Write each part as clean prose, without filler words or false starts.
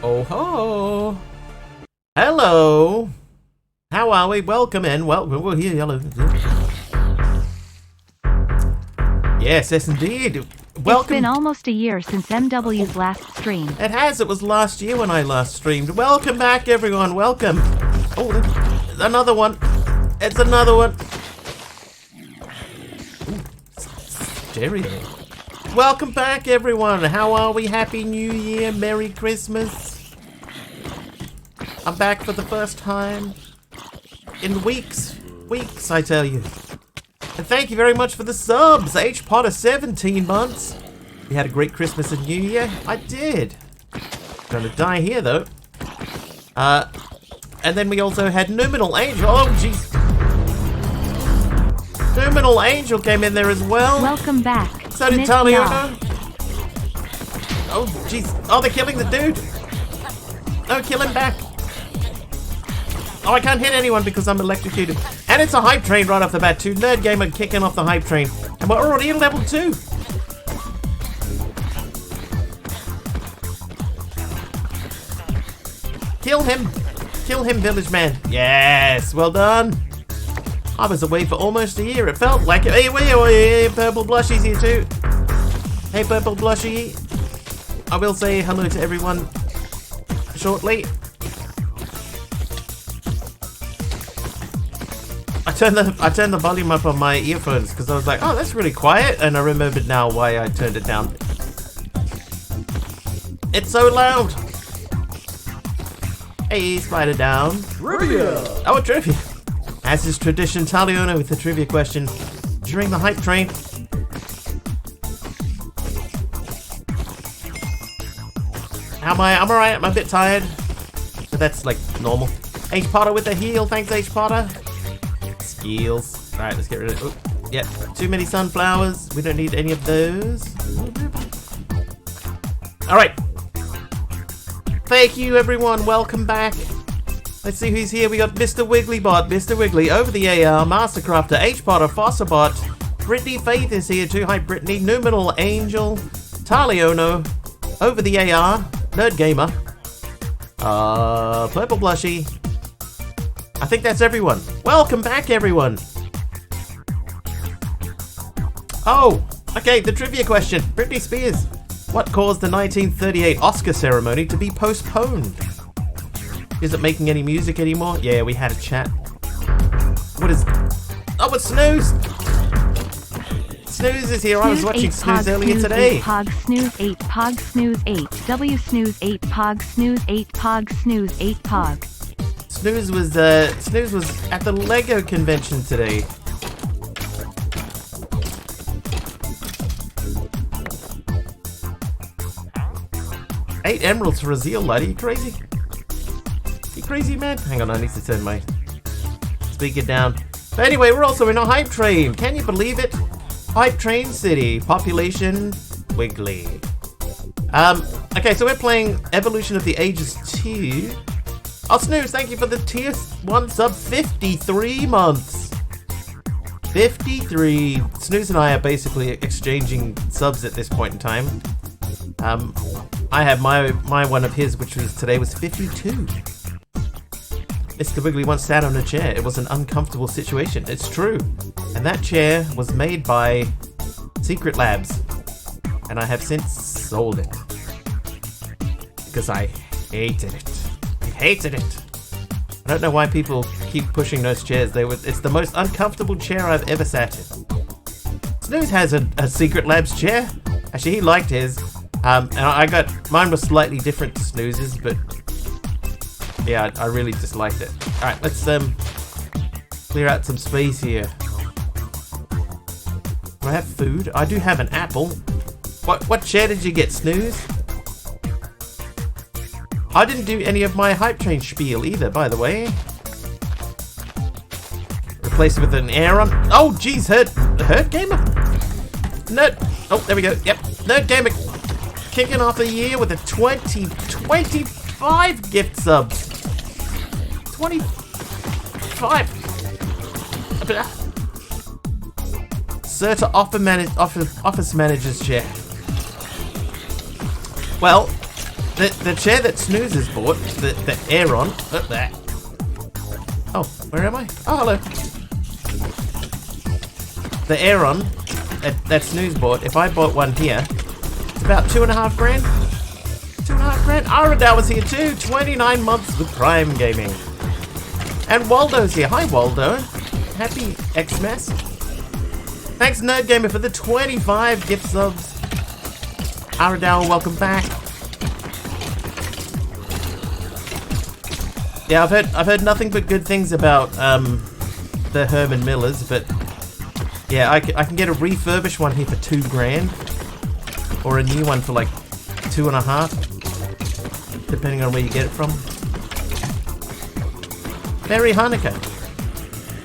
Oh ho! Hello! How are we? Welcome in. Welcome. We're here. Hello. Yes, yes, indeed. Welcome. It's been almost a year since MW's last stream. It has. It was last year when I last streamed. Welcome back, everyone. Welcome. Oh, another one. It's another one. Ooh, stereo. Welcome back, everyone. How are we? Happy New Year. Merry Christmas. I'm back for the first time in weeks. Weeks, I tell you. And thank you very much for the subs. H Potter 17 months. We had a great Christmas and New Year. I did. Gonna die here though. And then we also had Numinal Angel. Oh jeez. Numinal Angel came in there as well. Welcome back. So did Taliona. Oh jeez. Oh, they're killing the dude. No, kill him back. Oh, I can't hit anyone because I'm electrocuted. And it's a hype train right off the bat too. Nerd Gamer kicking off the hype train. And we're already at level 2. Kill him. Kill him, village man. Yes, well done. I was away for almost a year. It felt like it. Hey, Purple Blushy's here too. Hey, Purple Blushy. I will say hello to everyone shortly. I turned the volume up on my earphones because I was like, oh, that's really quiet, and I remembered now why I turned it down. It's so loud. Hey, Spider Down. Trivia! Oh, trivia. As is tradition, Taliona with the trivia question during the hype train. How am I? I'm alright. I'm a bit tired, but that's like normal. H Potter with the heal. Thanks, H Potter. Skills. Alright, let's get rid of it. Oh, yep. Too many sunflowers. We don't need any of those. Alright. Thank you, everyone. Welcome back. Let's see who's here. We got Mr. Wigglybot, Mr. Wiggly, Over the AR, Mastercrafter, H Potter, Fosserbot, Brittany Faith is here too. Hi, Brittany. Numinal Angel, Taliono, Over the AR, Nerd Gamer, Purple Blushy. I think that's everyone. Welcome back, everyone. Oh, okay, the trivia question. Britney Spears. What caused the 1938 Oscar ceremony to be postponed? Is it making any music anymore? Yeah, we had a chat. What is... Oh, it's Snooze! Snooze is here. I was watching Snooze earlier today. Pog Snooze 8 Pog Snooze 8 W Snooze 8 Pog Snooze 8 Pog Snooze 8 Pog. Snooze was at the Lego convention today. Eight emeralds for a zeal light. Are you crazy? You crazy, man? Hang on, I need to turn my speaker down. But anyway, we're also in a hype train. Can you believe it? Hype Train City. Population Wiggly. Okay, so we're playing Evolution of the Ages 2. Oh, Snooze, thank you for the tier 1 sub. 53 months. 53. Snooze and I are basically exchanging subs at this point in time. I have my one of his, which was today was 52. Mr. Wiggly once sat on a chair. It was an uncomfortable situation. It's true. And that chair was made by Secret Labs. And I have since sold it. Because I hated it. I hated it. I don't know why people keep pushing those chairs. It's the most uncomfortable chair I've ever sat in. Snooze has a Secret Labs chair. Actually, he liked his. And mine was slightly different to Snooze's, but yeah, I really disliked it. Alright, let's clear out some space here. Do I have food? I do have an apple. What chair did you get, Snooze? I didn't do any of my hype train spiel either, by the way. Replace it with an air on. Oh, jeez, Hurt Gamer? Nerd. Oh, there we go. Yep, Nerd Gamer kicking off the year with a 25 gift subs. 25. Sir to office manager's chair. Well, The chair that Snooze has bought, the Aeron. There. Oh, where am I? Oh, hello. The Aeron that Snooze bought, if I bought one here, it's about $2.5 grand. $2.5 grand. Aradal was here too. 29 months with Prime Gaming. And Waldo's here. Hi, Waldo. Happy Xmas. Thanks, Nerd Gamer, for the 25 gift subs. Aradal, welcome back. Yeah, I've heard nothing but good things about the Herman Millers, but yeah, I can get a refurbished one here for $2 grand, or a new one for like 2.5, depending on where you get it from. Merry Hanukkah.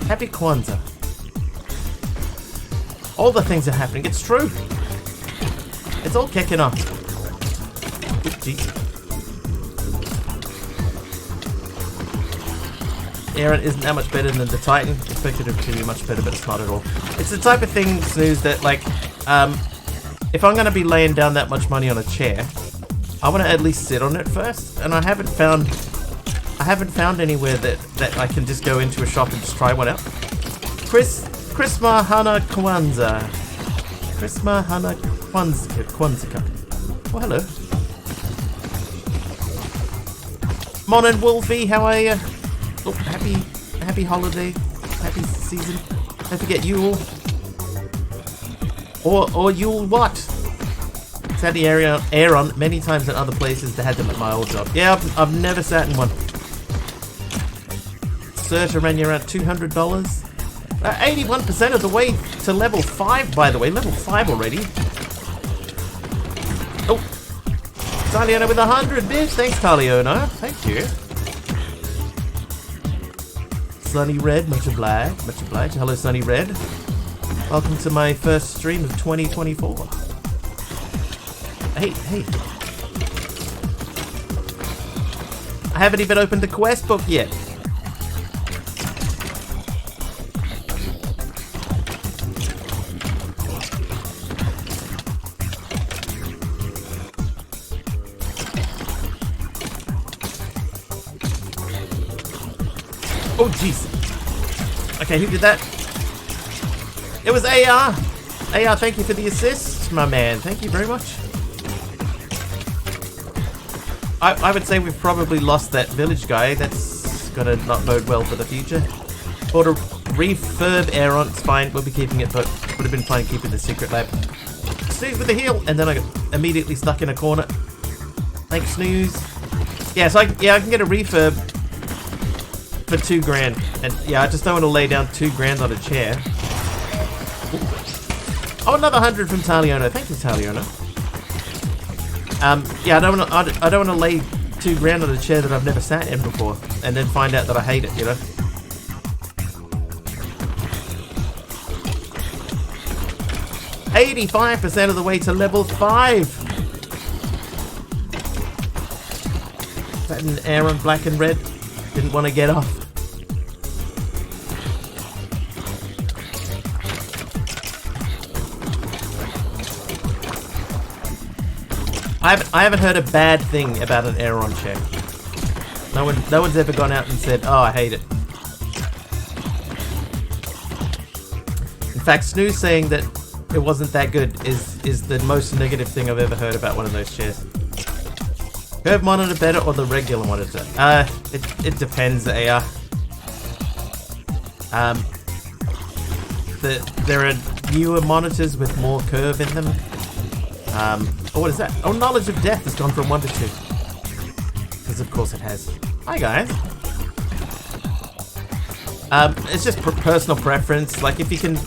Happy Kwanzaa. All the things are happening. It's true. It's all kicking off. Oopsie. Aaron isn't that much better than the Titan. Expected it to be much better, but it's not at all. It's the type of thing, Snooze, that like, if I'm going to be laying down that much money on a chair, I want to at least sit on it first. And I haven't found anywhere that I can just go into a shop and just try one out. Chrisma Hana Kwanzaa. Chrisma Hana Kwanzaa. Oh, hello. Mon and Wolfie, how are you? Oh, happy holiday, happy season. Don't forget Yule. Or Yule what? Sat the Aeron many times in other places. They had them at my old job. Yeah, I've never sat in one. Certa ran you around $200. 81% of the way to level 5, by the way. Level 5 already. Oh, Taliona with 100 bits. Thanks, Taliona. Thank you. Sunny Red, much obliged, much obliged. Hello, Sunny Red. Welcome to my first stream of 2024. Hey. I haven't even opened the quest book yet. Oh, jeez. Okay, who did that? It was AR. AR, thank you for the assist, my man. Thank you very much. I would say we've probably lost that village guy. That's gonna not bode well for the future. Or to refurb Aeron, it's fine. We'll be keeping it, but would have been fine keeping the secret lab. Snooze with the heal, and then I got immediately stuck in a corner. Thanks, Snooze. Yeah, so I can get a refurb for $2 grand, and yeah, I just don't want to lay down $2 grand on a chair. Oh, another 100 from Taliona. Thank you, Taliona. Yeah, I don't want to lay $2 grand on a chair that I've never sat in before, and then find out that I hate it. You know. 85% of the way to level 5. Is that an Aeron black and red? Didn't want to get off. I haven't heard a bad thing about an Aeron chair. No one's ever gone out and said, "Oh, I hate it." In fact, Snooze saying that it wasn't that good is the most negative thing I've ever heard about one of those chairs. Curve monitor better or the regular monitor? It depends, AR. There are newer monitors with more curve in them. Oh, what is that? Oh, Knowledge of Death has gone from 1 to 2. Because of course it has. Hi guys. It's just personal preference. Like if you can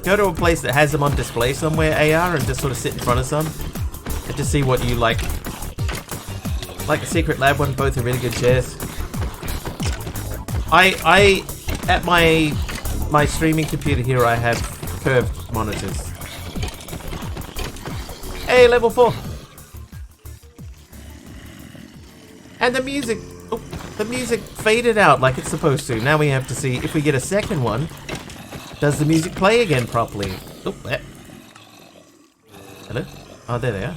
go to a place that has them on display somewhere, AR, and just sort of sit in front of some, and just see what you like. Like the Secret Lab one, both are really good chairs. I at my streaming computer here, I have curved monitors. Hey, level 4. And the music faded out like it's supposed to. Now we have to see if we get a second one. Does the music play again properly? Oh, there. Hello? Oh, there they are.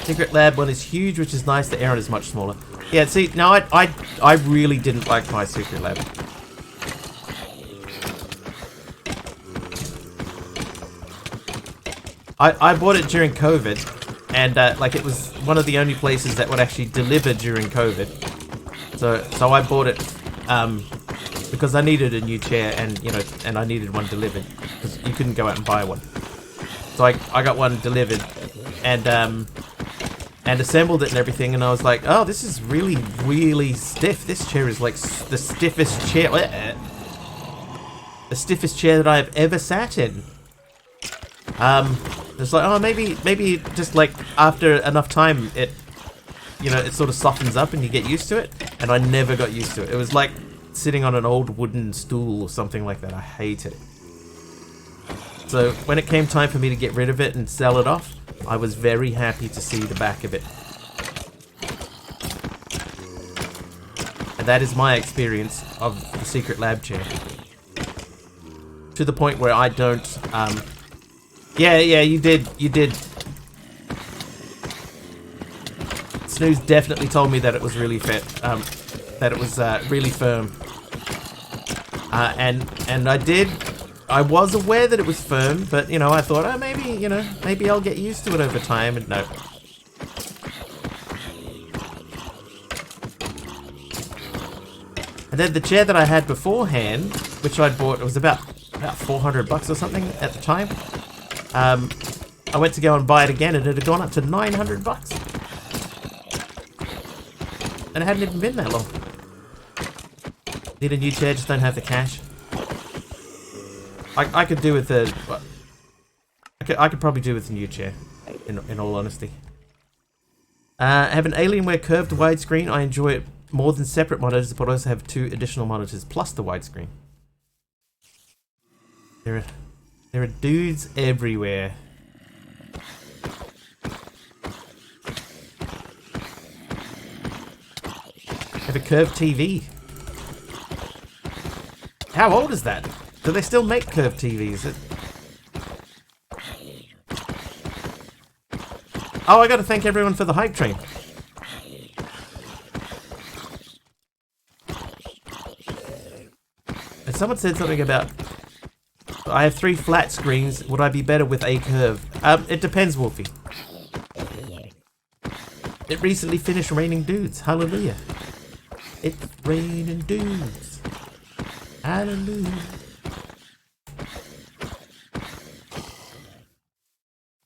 Secret Lab one is huge, which is nice. The Aeron is much smaller. Yeah, see, now I really didn't like my Secret Lab. I bought it during COVID, and like it was one of the only places that would actually deliver during COVID. So I bought it because I needed a new chair, and I needed one delivered because you couldn't go out and buy one. So I got one delivered, and assembled it and everything, and I was like, oh, this is really, really stiff. This chair is like the stiffest chair, that I've ever sat in. It's like, oh, maybe just like after enough time, it sort of softens up and you get used to it. And I never got used to it. It was like sitting on an old wooden stool or something like that. I hate it. So when it came time for me to get rid of it and sell it off, I was very happy to see the back of it. And that is my experience of the Secret Lab chair. To the point where I don't, yeah, you did. Snooze definitely told me that it was really fit, that it was really firm. And I was aware that it was firm, but I thought, oh, maybe I'll get used to it over time, and no. And then the chair that I had beforehand, which I'd bought, it was about $400 or something at the time. I went to go and buy it again, and it had gone up to $900. And it hadn't even been that long. Need a new chair, just don't have the cash. I could do with a... I could probably do with a new chair, in all honesty. I have an Alienware curved widescreen. I enjoy it more than separate monitors, but also have 2 additional monitors plus the widescreen. There are dudes everywhere. I have a curved TV. How old is that? Do they still make curved TVs? Oh, I gotta thank everyone for the hype train. And someone said something about, I have 3 flat screens, would I be better with a curve? It depends, Wolfie. It recently finished raining dudes, hallelujah. It's raining dudes, hallelujah.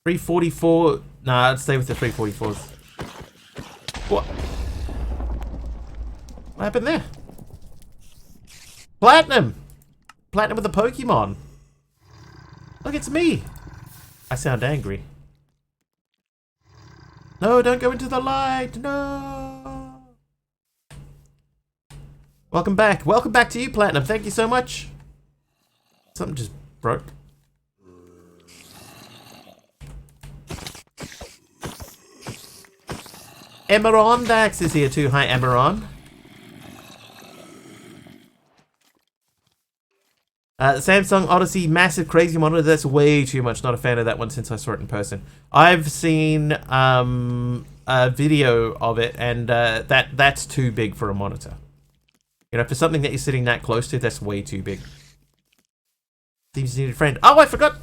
344. Nah, I'd stay with the 344s. What? What happened there? Platinum! Platinum with a Pokemon. Look, it's me. I sound angry. No, don't go into the light. No. Welcome back. Welcome back to you, Platinum. Thank you so much. Something just broke. Emeron Dax is here too. Hi, Emeron. Samsung Odyssey, massive crazy monitor. That's way too much. Not a fan of that one since I saw it in person. I've seen a video of it, and that's too big for a monitor. For something that you're sitting that close to, that's way too big. Seems you need a friend. Oh, I forgot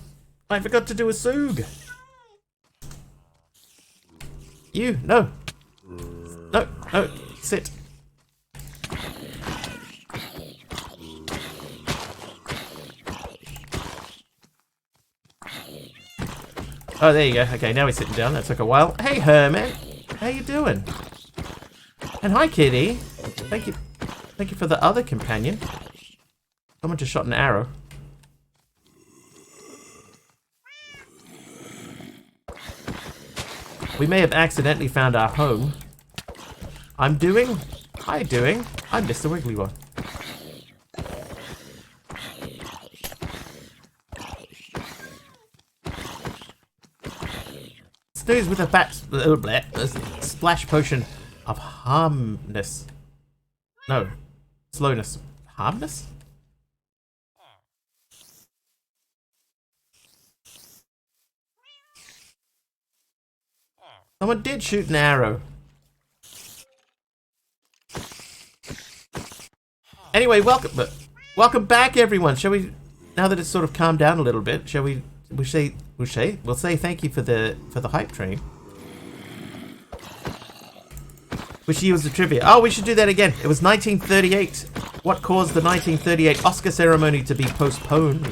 to do a Soog. You, no. No, sit. Oh, there you go. Okay, now he's sitting down. That took a while. Hey, Herman. How you doing? And hi, Kitty. Thank you for the other companion. Someone just shot an arrow. We may have accidentally found our home. Hi, doing? I'm Mr. Wiggly One. Snooze with a splash potion of harmness. No, slowness. Harmness? Someone did shoot an arrow. Anyway, welcome back, everyone. Shall we, now that it's sort of calmed down a little bit, shall we'll say thank you for the hype train. Which year was the trivia? Oh, we should do that again. It was 1938. What caused the 1938 Oscar ceremony to be postponed?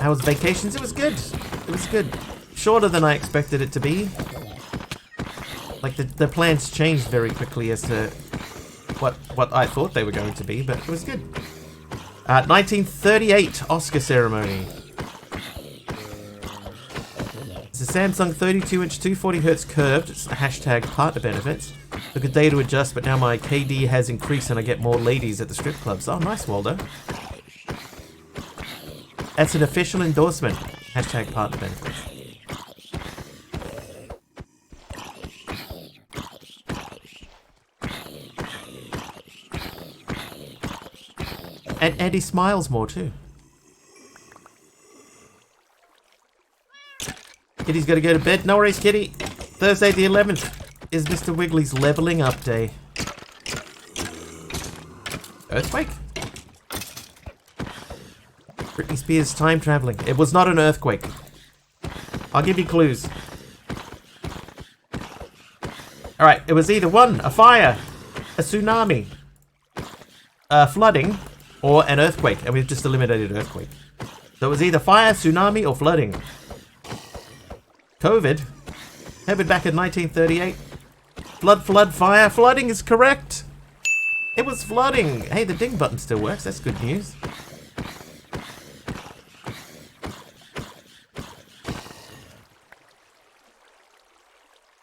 How was vacations? It was good. It was good. Shorter than I expected it to be. Like the plans changed very quickly as to what I thought they were going to be, but it was good. 1938 Oscar ceremony. It's a Samsung 32-inch 240Hz curved. It's hashtag partner benefits. Took a day to adjust, but now my KD has increased and I get more ladies at the strip clubs. Oh, nice, Waldo. That's an official endorsement. Hashtag partner benefits. And Eddie smiles more too. Kitty's got to go to bed. No worries, Kitty. Thursday the 11th is Mr. Wiggly's leveling up day. Earthquake? Britney Spears time traveling. It was not an earthquake. I'll give you clues. Alright, it was either one, a fire, a tsunami, flooding, or an earthquake. And we've just eliminated earthquake. So it was either fire, tsunami, or flooding. COVID happened back in 1938. Flood, fire. Flooding is correct. It was flooding. Hey, the ding button still works. That's good news.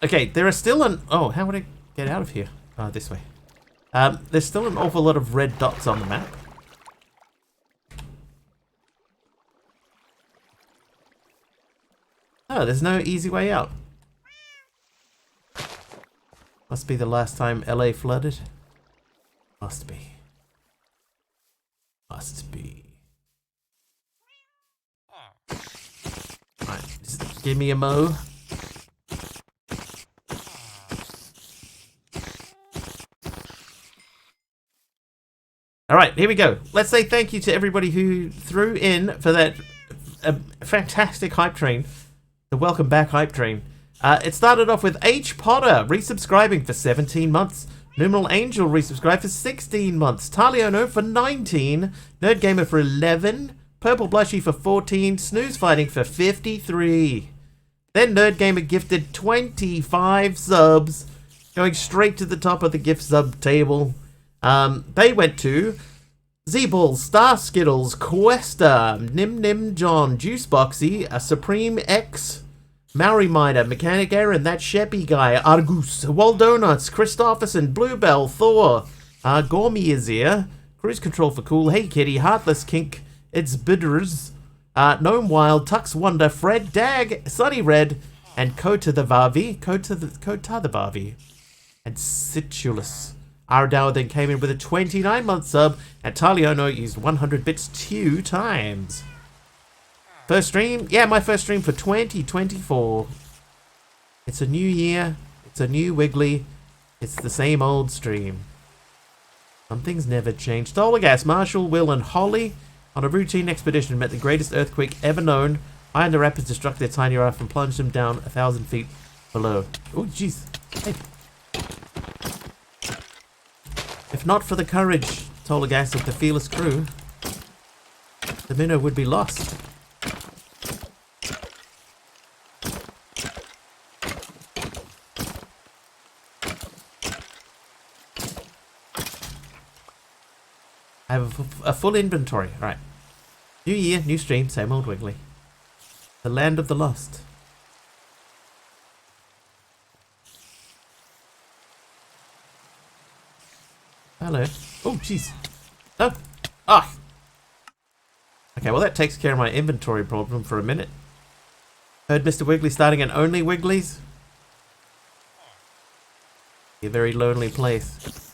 Okay, there are still an... Oh, how would I get out of here? Oh, this way. There's still an awful lot of red dots on the map. Oh, there's no easy way out. Must be the last time LA flooded. Must be. Must be. Alright, just give me a mo. Alright, here we go. Let's say thank you to everybody who threw in for that fantastic hype train. The welcome back hype train. It started off with H. Potter resubscribing for 17 months. Numeral Angel resubscribed for 16 months. Taliono for 19. Nerd Gamer for 11. Purple Blushy for 14. Snooze Fighting for 53. Then Nerd Gamer gifted 25 subs, going straight to the top of the gift sub table. They went to Z-Balls, Star Skittles, Questa, Nim Nim John, Juice Boxy, a Supreme X, Maori Miner, Mechanic Aaron, That Sheppy Guy, Argus, Waldonuts, Christopherson, Bluebell, Thor, Gormy is here, Cruise Control for Cool, Hey Kitty, Heartless Kink, It's Bidders, Gnome Wild, Tux Wonder, Fred Dag, Sunny Red, and Kota the Vavi, and Situlus. Aradao then came in with a 29-month sub, and Taliono used 100 bits 2 times. First stream? Yeah, my first stream for 2024. It's a new year, it's a new Wiggly, it's the same old stream. Some things never change. Stolagas, Marshall, Will, and Holly on a routine expedition met the greatest earthquake ever known. Iron the Rapids struck their tiny raft and plunged them down 1,000 feet below. Oh, jeez. Hey. If not for the courage, Tolagas, of the fearless crew, the minnow would be lost. I have a full inventory. Alright. New year, new stream, same old Wiggly. The land of the lost. Hello. Oh, jeez. No. Ah. Okay, well that takes care of my inventory problem for a minute. Heard Mr. Wiggly starting an Only Wigglies. A very lonely place.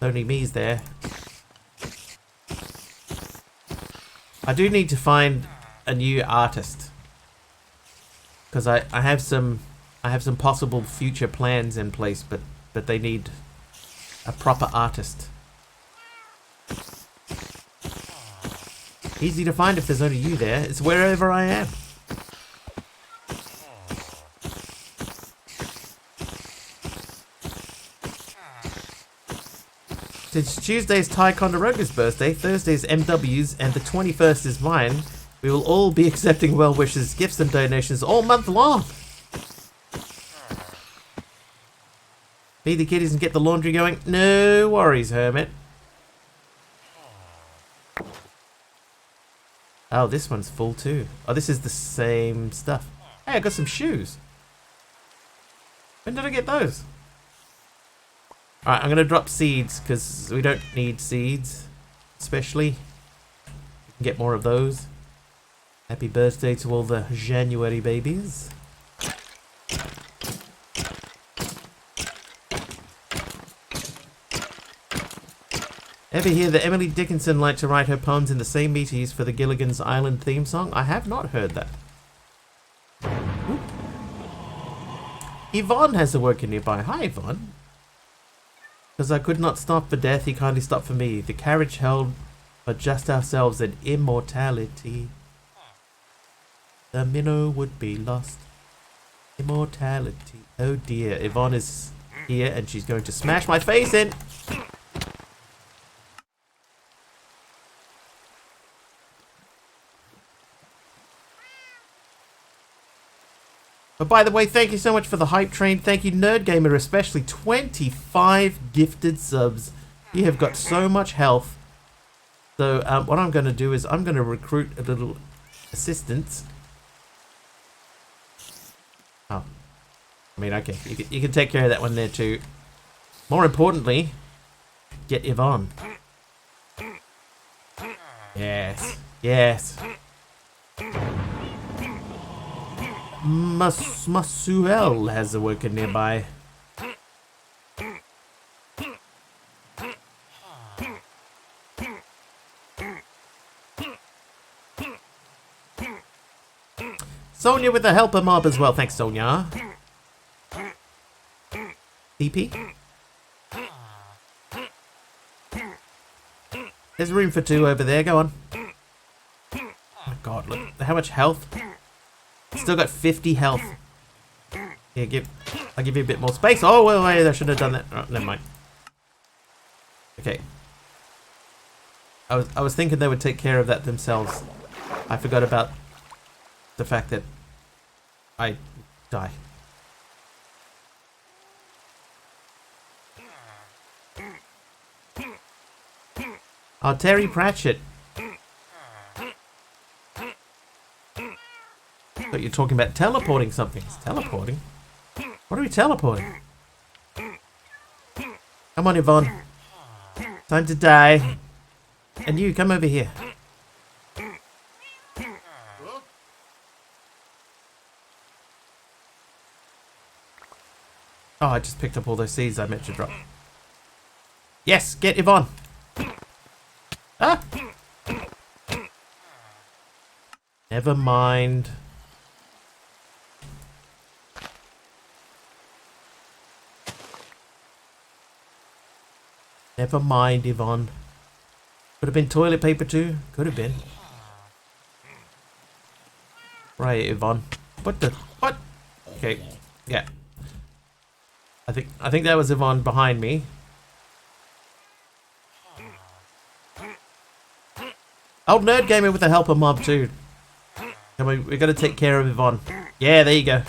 Only me's there. I do need to find a new artist. because I have some possible future plans in place, but they need a proper artist. Easy to find if there's only you there. It's wherever I am. Since Tuesday's Ty Conderoga's birthday, Thursday's MW's, and the 21st is mine, we will all be accepting well wishes, gifts, and donations all month long. Feed the kitties and get the laundry going. No worries, Hermit. Oh, this one's full too. Oh, this is the same stuff. Hey, I got some shoes. When did I get those? Alright, I'm going to drop seeds because we don't need seeds. Especially. We can get more of those. Happy birthday to all the January babies. Ever hear that Emily Dickinson liked to write her poems in the same meter for the Gilligan's Island theme song? I have not heard that. Oop. Yvonne has a worker nearby. Hi, Yvonne. Because I could not stop for death, he kindly stopped for me. The carriage held for just ourselves and immortality. The minnow would be lost. Immortality. Oh dear, Yvonne is here and she's going to smash my face in. But by the way, thank you so much for the hype train. Thank you, Nerd Gamer, especially 25 gifted subs. You have got so much health. So what I'm going to do is I'm going to recruit a little assistant. Oh, I mean, okay, you can take care of that one there too. More importantly, get Yvonne. Yes, yes. Masuel has a worker nearby. Sonia with the helper mob as well. Thanks, Sonia. TP. There's room for two over there. Go on. Oh my god, look how much health. Still got 50 health. Yeah, I'll give you a bit more space. Oh, wait, I shouldn't have done that. Oh, never mind. Okay. I was thinking they would take care of that themselves. I forgot about the fact that I die. Oh, Terry Pratchett. But you're talking about teleporting something. It's teleporting? What are we teleporting? Come on, Yvonne. Time to die. And you, come over here. Oh, I just picked up all those seeds I meant to drop. Yes, get Yvonne. Ah! Never mind. Never mind, Yvonne. Could have been toilet paper too. Could have been. Right, Yvonne. What the? What? Okay. Yeah. I think that was Yvonne behind me. Old Nerd Gamer with the helper mob too. Come on, we got to take care of Yvonne. Yeah, there you go.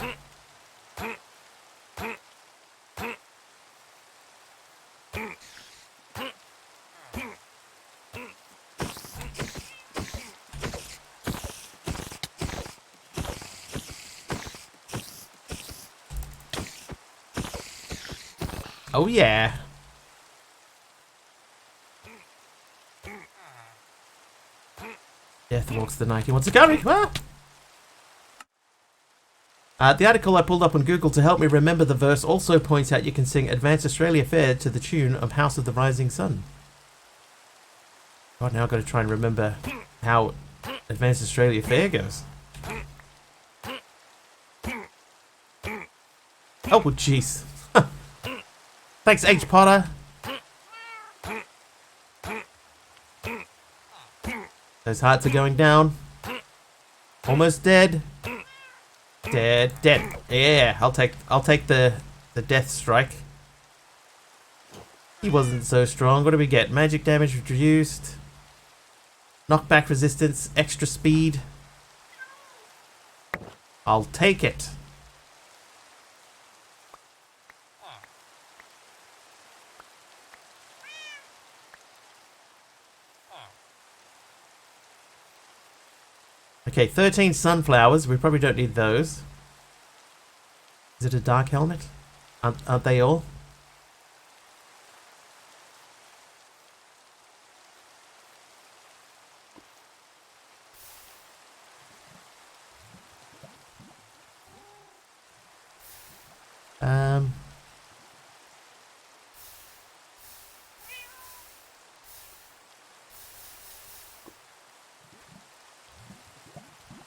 Oh yeah. Death walks the night. He wants to carry. Ah! The article I pulled up on Google to help me remember the verse also points out you can sing Advance Australia Fair to the tune of House of the Rising Sun. God, now I've got to try and remember how Advance Australia Fair goes. Oh, well, jeez. Thanks, H. Potter. Those hearts are going down. Almost dead. Dead. Dead. Yeah, I'll take the death strike. He wasn't so strong. What do we get? Magic damage reduced. Knockback resistance. Extra speed. I'll take it. Okay, 13 sunflowers. We probably don't need those. Is it a dark helmet? Aren't they all?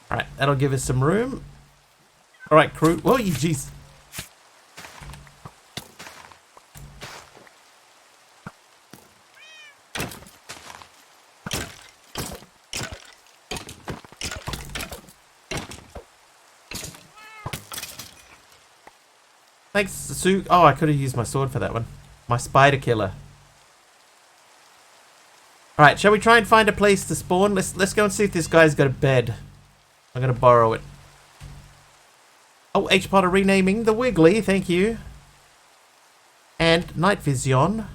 Alright, that'll give us some room. Alright, crew. Whoa, you jeez. Thanks, Sue. Oh, I could have used my sword for that one. My spider killer. Alright, shall we try and find a place to spawn? Let's go and see if this guy's got a bed. I'm gonna borrow it. Oh, H Potter renaming the Wiggly, thank you. And Night Vision.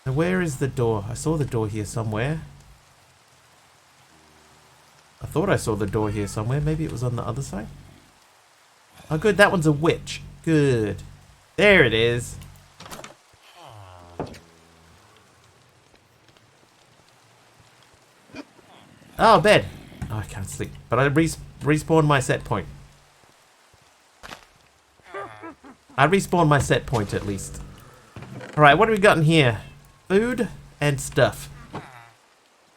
Now where is the door? I saw the door here somewhere. I thought I saw the door here somewhere. Maybe it was on the other side. Oh good, that one's a witch. Good. There it is. Oh, bed. Oh, I can't sleep. But I respawned my set point. I respawned my set point at least. Alright, what do we got in here? Food and stuff.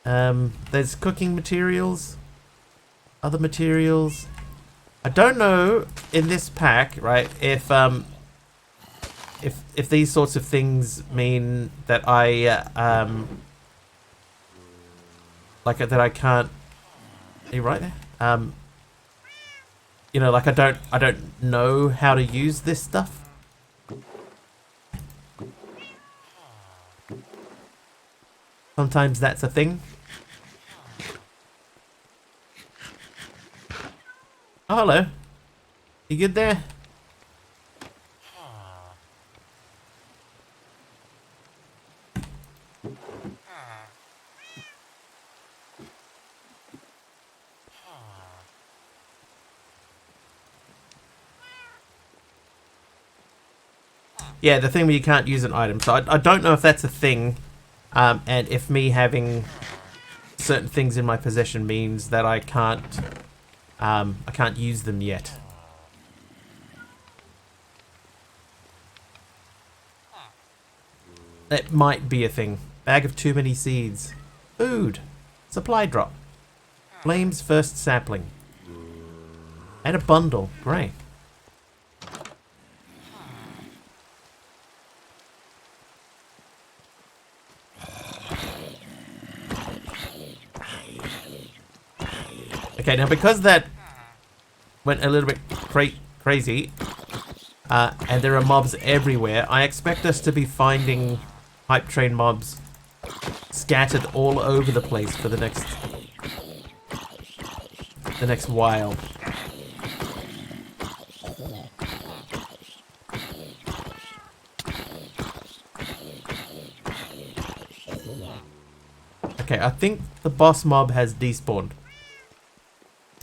There's cooking materials. Other materials. I don't know in this pack, right, if these sorts of things mean that I like that I can't. Are you right there? You know, like I don't know how to use this stuff. Sometimes that's a thing. Oh, hello. You good there? Yeah, the thing where you can't use an item. So I don't know if that's a thing, and if me having certain things in my possession means that I can't use them yet. It might be a thing. Bag of too many seeds. Food. Supply drop. Flames first sapling. And a bundle. Great. Okay, now because that went a little bit crazy, and there are mobs everywhere, I expect us to be finding hype train mobs scattered all over the place for the next while. Okay, I think the boss mob has despawned.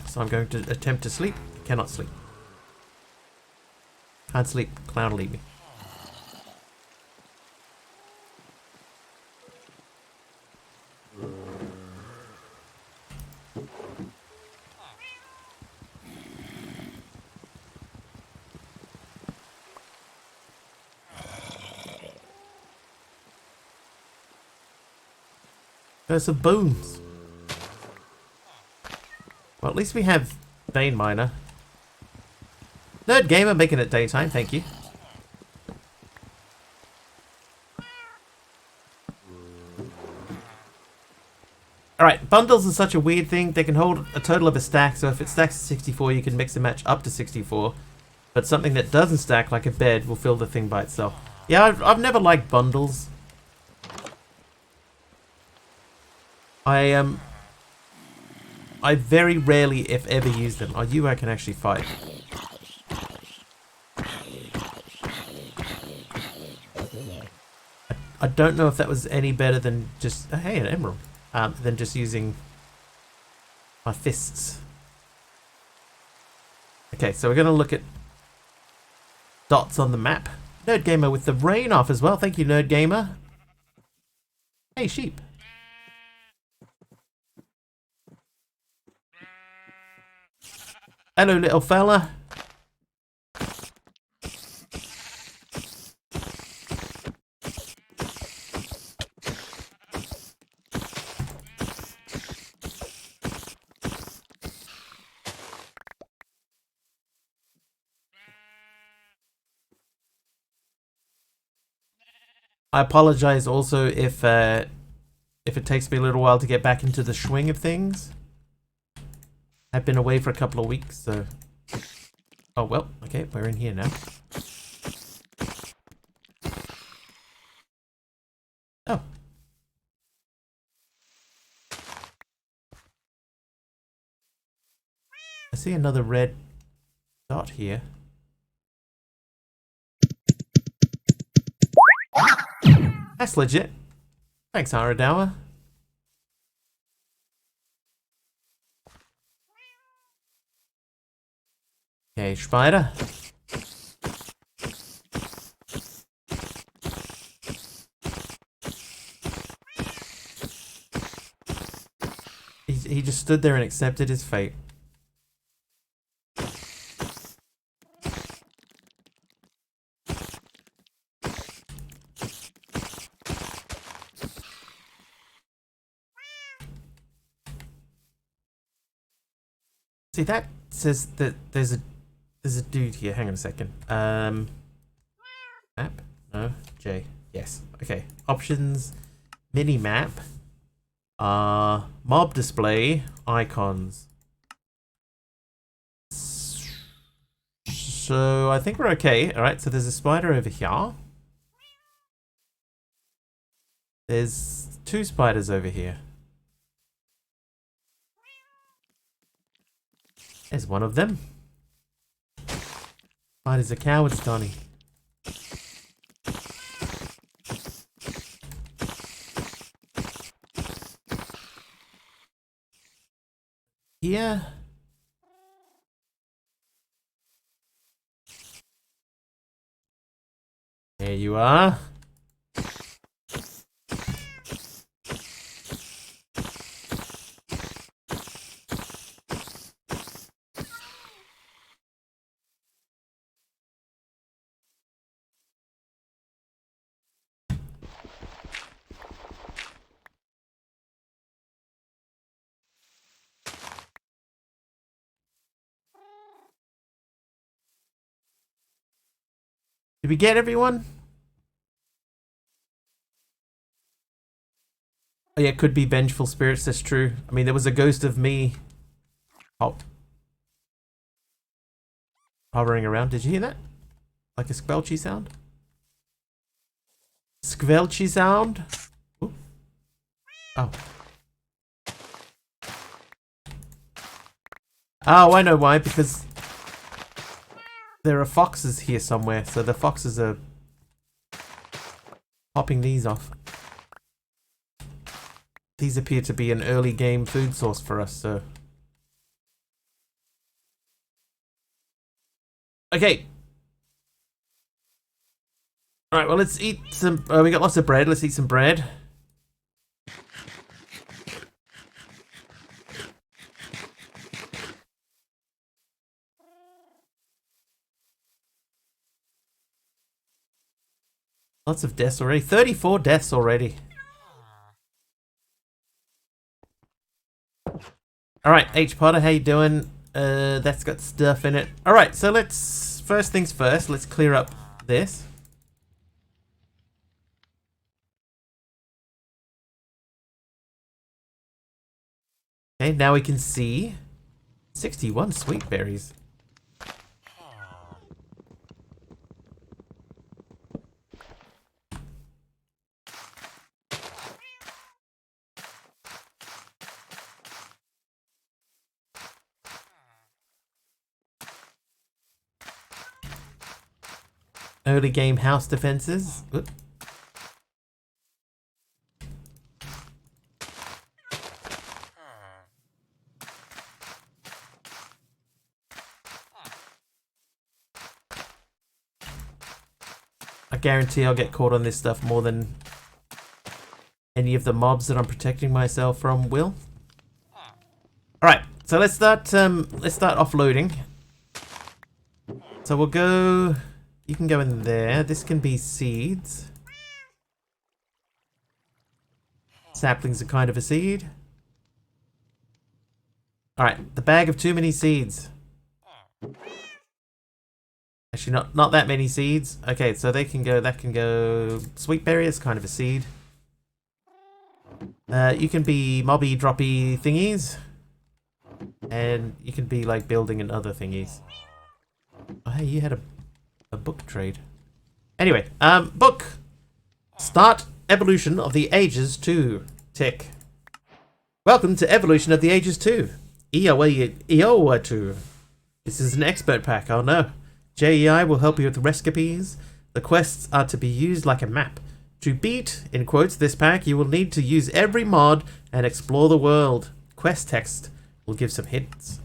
So I'm going to attempt to sleep. Cannot sleep. Can't sleep. Clown leave me. There's some bones. Well, at least we have Vein Miner. Nerd Gamer making it daytime, thank you. Alright, bundles are such a weird thing. They can hold a total of a stack, so if it stacks to 64, you can mix and match up to 64. But something that doesn't stack, like a bed, will fill the thing by itself. Yeah, I've never liked bundles. I very rarely, if ever, use them. Oh, you I can actually fight. I don't know if that was any better than just... Oh, hey, an emerald. Than just using my fists. Okay, so we're going to look at dots on the map. Nerd Gamer with the rain off as well. Thank you, Nerd Gamer. Hey, sheep. Hello, little fella. I apologize also if it takes me a little while to get back into the swing of things. I've been away for a couple of weeks, so... Oh, well, okay, we're in here now. Oh. I see another red dot here. That's legit. Thanks, Haradawa. Okay, spider. He just stood there and accepted his fate. See, that says that there's a dude here. Hang on a second. Map? No. J. Yes. Okay. Options. Mini map. Mob display. Icons. So I think we're okay. All right. So there's a spider over here. There's 2 spiders over here. There's one of them. Spiders are cowards, Donnie. Here. There you are. Did we get everyone? Oh yeah, it could be vengeful spirits, that's true. I mean, there was a ghost of me hovering around. Did you hear that? Like a squelchy sound? Squelchy sound? Ooh. Oh. Oh, I know why, because there are foxes here somewhere, so the foxes are popping these off. These appear to be an early game food source for us, so... Okay. Alright, well let's eat some... we got lots of bread, let's eat some bread. Lots of deaths already. 34 deaths already. Alright, H Potter, how you doing? That's got stuff in it. Alright, so let's first things first, let's clear up this. Okay, now we can see 61 sweet berries. Early game house defenses. Oop. I guarantee I'll get caught on this stuff more than any of the mobs that I'm protecting myself from will. Alright, so let's start offloading. So we'll go... You can go in there. This can be seeds. Saplings are kind of a seed. Alright, the bag of too many seeds. Actually, not that many seeds. Okay, so they can go, that can go... Sweet berry is kind of a seed. You can be mobby droppy thingies. And you can be like building and other thingies. Oh hey, you had a book trade. Anyway, book! Start Evolution of the Ages 2. Tick. Welcome to Evolution of the Ages 2. Iowa 2. This is an expert pack, oh no. JEI will help you with the recipes. The quests are to be used like a map. To beat, in quotes, this pack, you will need to use every mod and explore the world. Quest text will give some hints.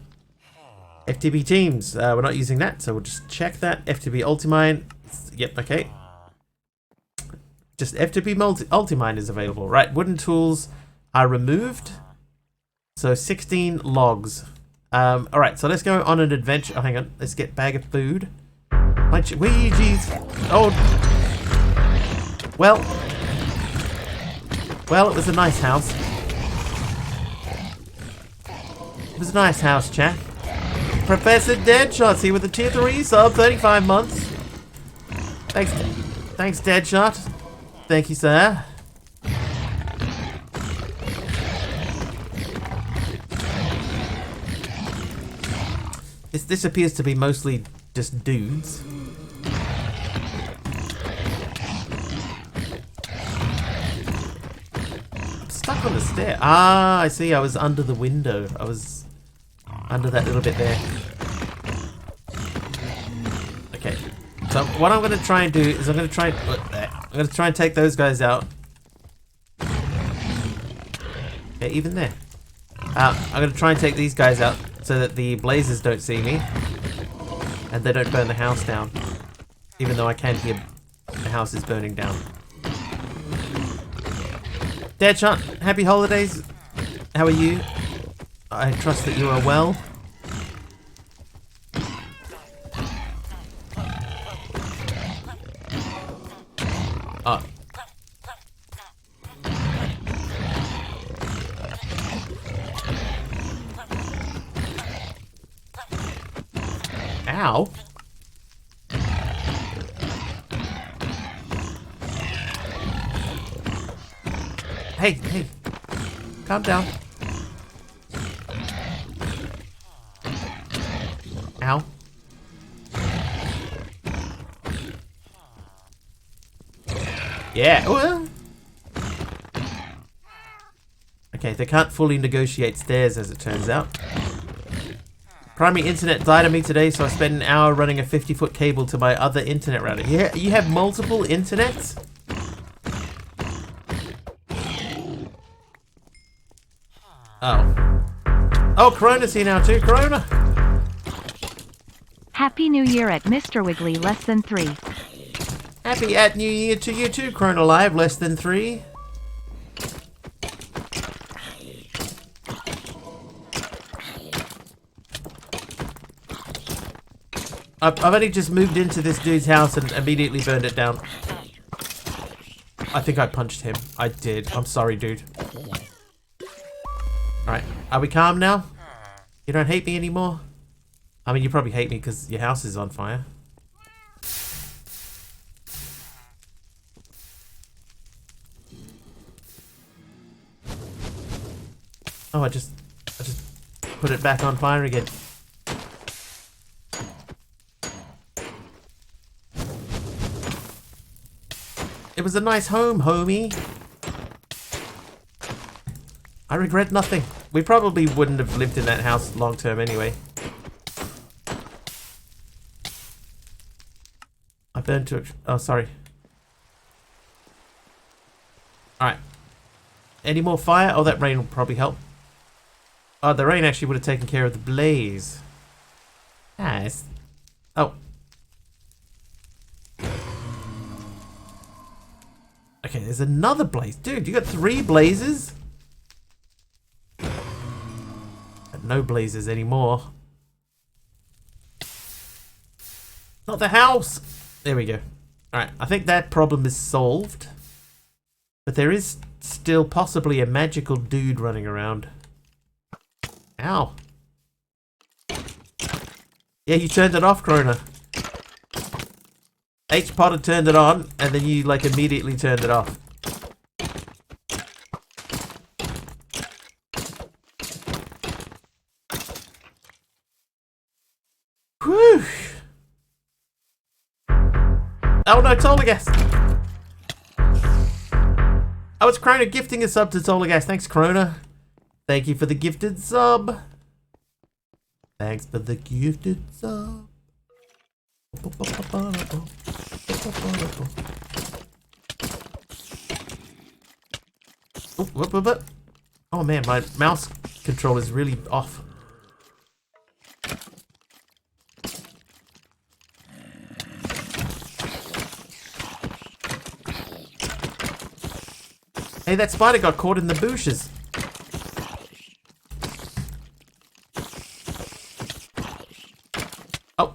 FTB teams, we're not using that, so we'll just check that. FTB Ultimine, yep, okay. Just FTB Ultimine is available. Right, wooden tools are removed. So 16 logs. Alright, so let's go on an adventure. Oh, hang on, let's get bag of food. Wee, jeez. Oh. Well, it was a nice house. It was a nice house, chat. Professor Deadshot's here with a tier 3 sub, 35 months. Thanks, Deadshot. Thank you, sir. This appears to be mostly just dudes. I'm stuck on the stair. Ah, I see. I was under the window. I was under that little bit there. Okay. So what I'm going to try and do is I'm going to try and take those guys out. Okay, even there. I'm going to try and take these guys out so that the blazers don't see me and they don't burn the house down, even though I can hear the house is burning down. Deadshot, happy holidays. How are you? I trust that you are well. Oh. Ow. Hey. Calm down. Ow. Yeah. Well. Okay, they can't fully negotiate stairs as it turns out. Primary internet died on me today, so I spent an hour running a 50-foot cable to my other internet router. Yeah, you have multiple internets? Oh. Oh, Corona's here now too. Corona! Happy New Year at Mr. Wiggly less than 3. Happy at New Year to you too, Corona Live less than 3. I've only just moved into this dude's house and immediately burned it down. I think I punched him. I did. I'm sorry, dude. Alright, are we calm now? You don't hate me anymore? I mean, you probably hate me because your house is on fire. Oh, I just put it back on fire again. It was a nice home, homie. I regret nothing. We probably wouldn't have lived in that house long term anyway. I burned to... Oh, sorry. Alright. Any more fire? Oh, that rain will probably help. Oh, the rain actually would have taken care of the blaze. Nice. Oh. Okay, there's another blaze. Dude, you got 3 blazes? No blazes anymore. Not the house! There we go. Alright, I think that problem is solved. But there is still possibly a magical dude running around. Ow. Yeah, you turned it off, Krona. H-Pod turned it on, and then you, like, immediately turned it off. Whew. Oh no, Tolagast! Oh, it's Krona gifting a sub to Tolagast. Thanks, Krona. Thank you for the gifted sub. Thanks for the gifted sub. Oh, whoop. Oh man, my mouse control is really off. Hey, that spider got caught in the bushes. Oh.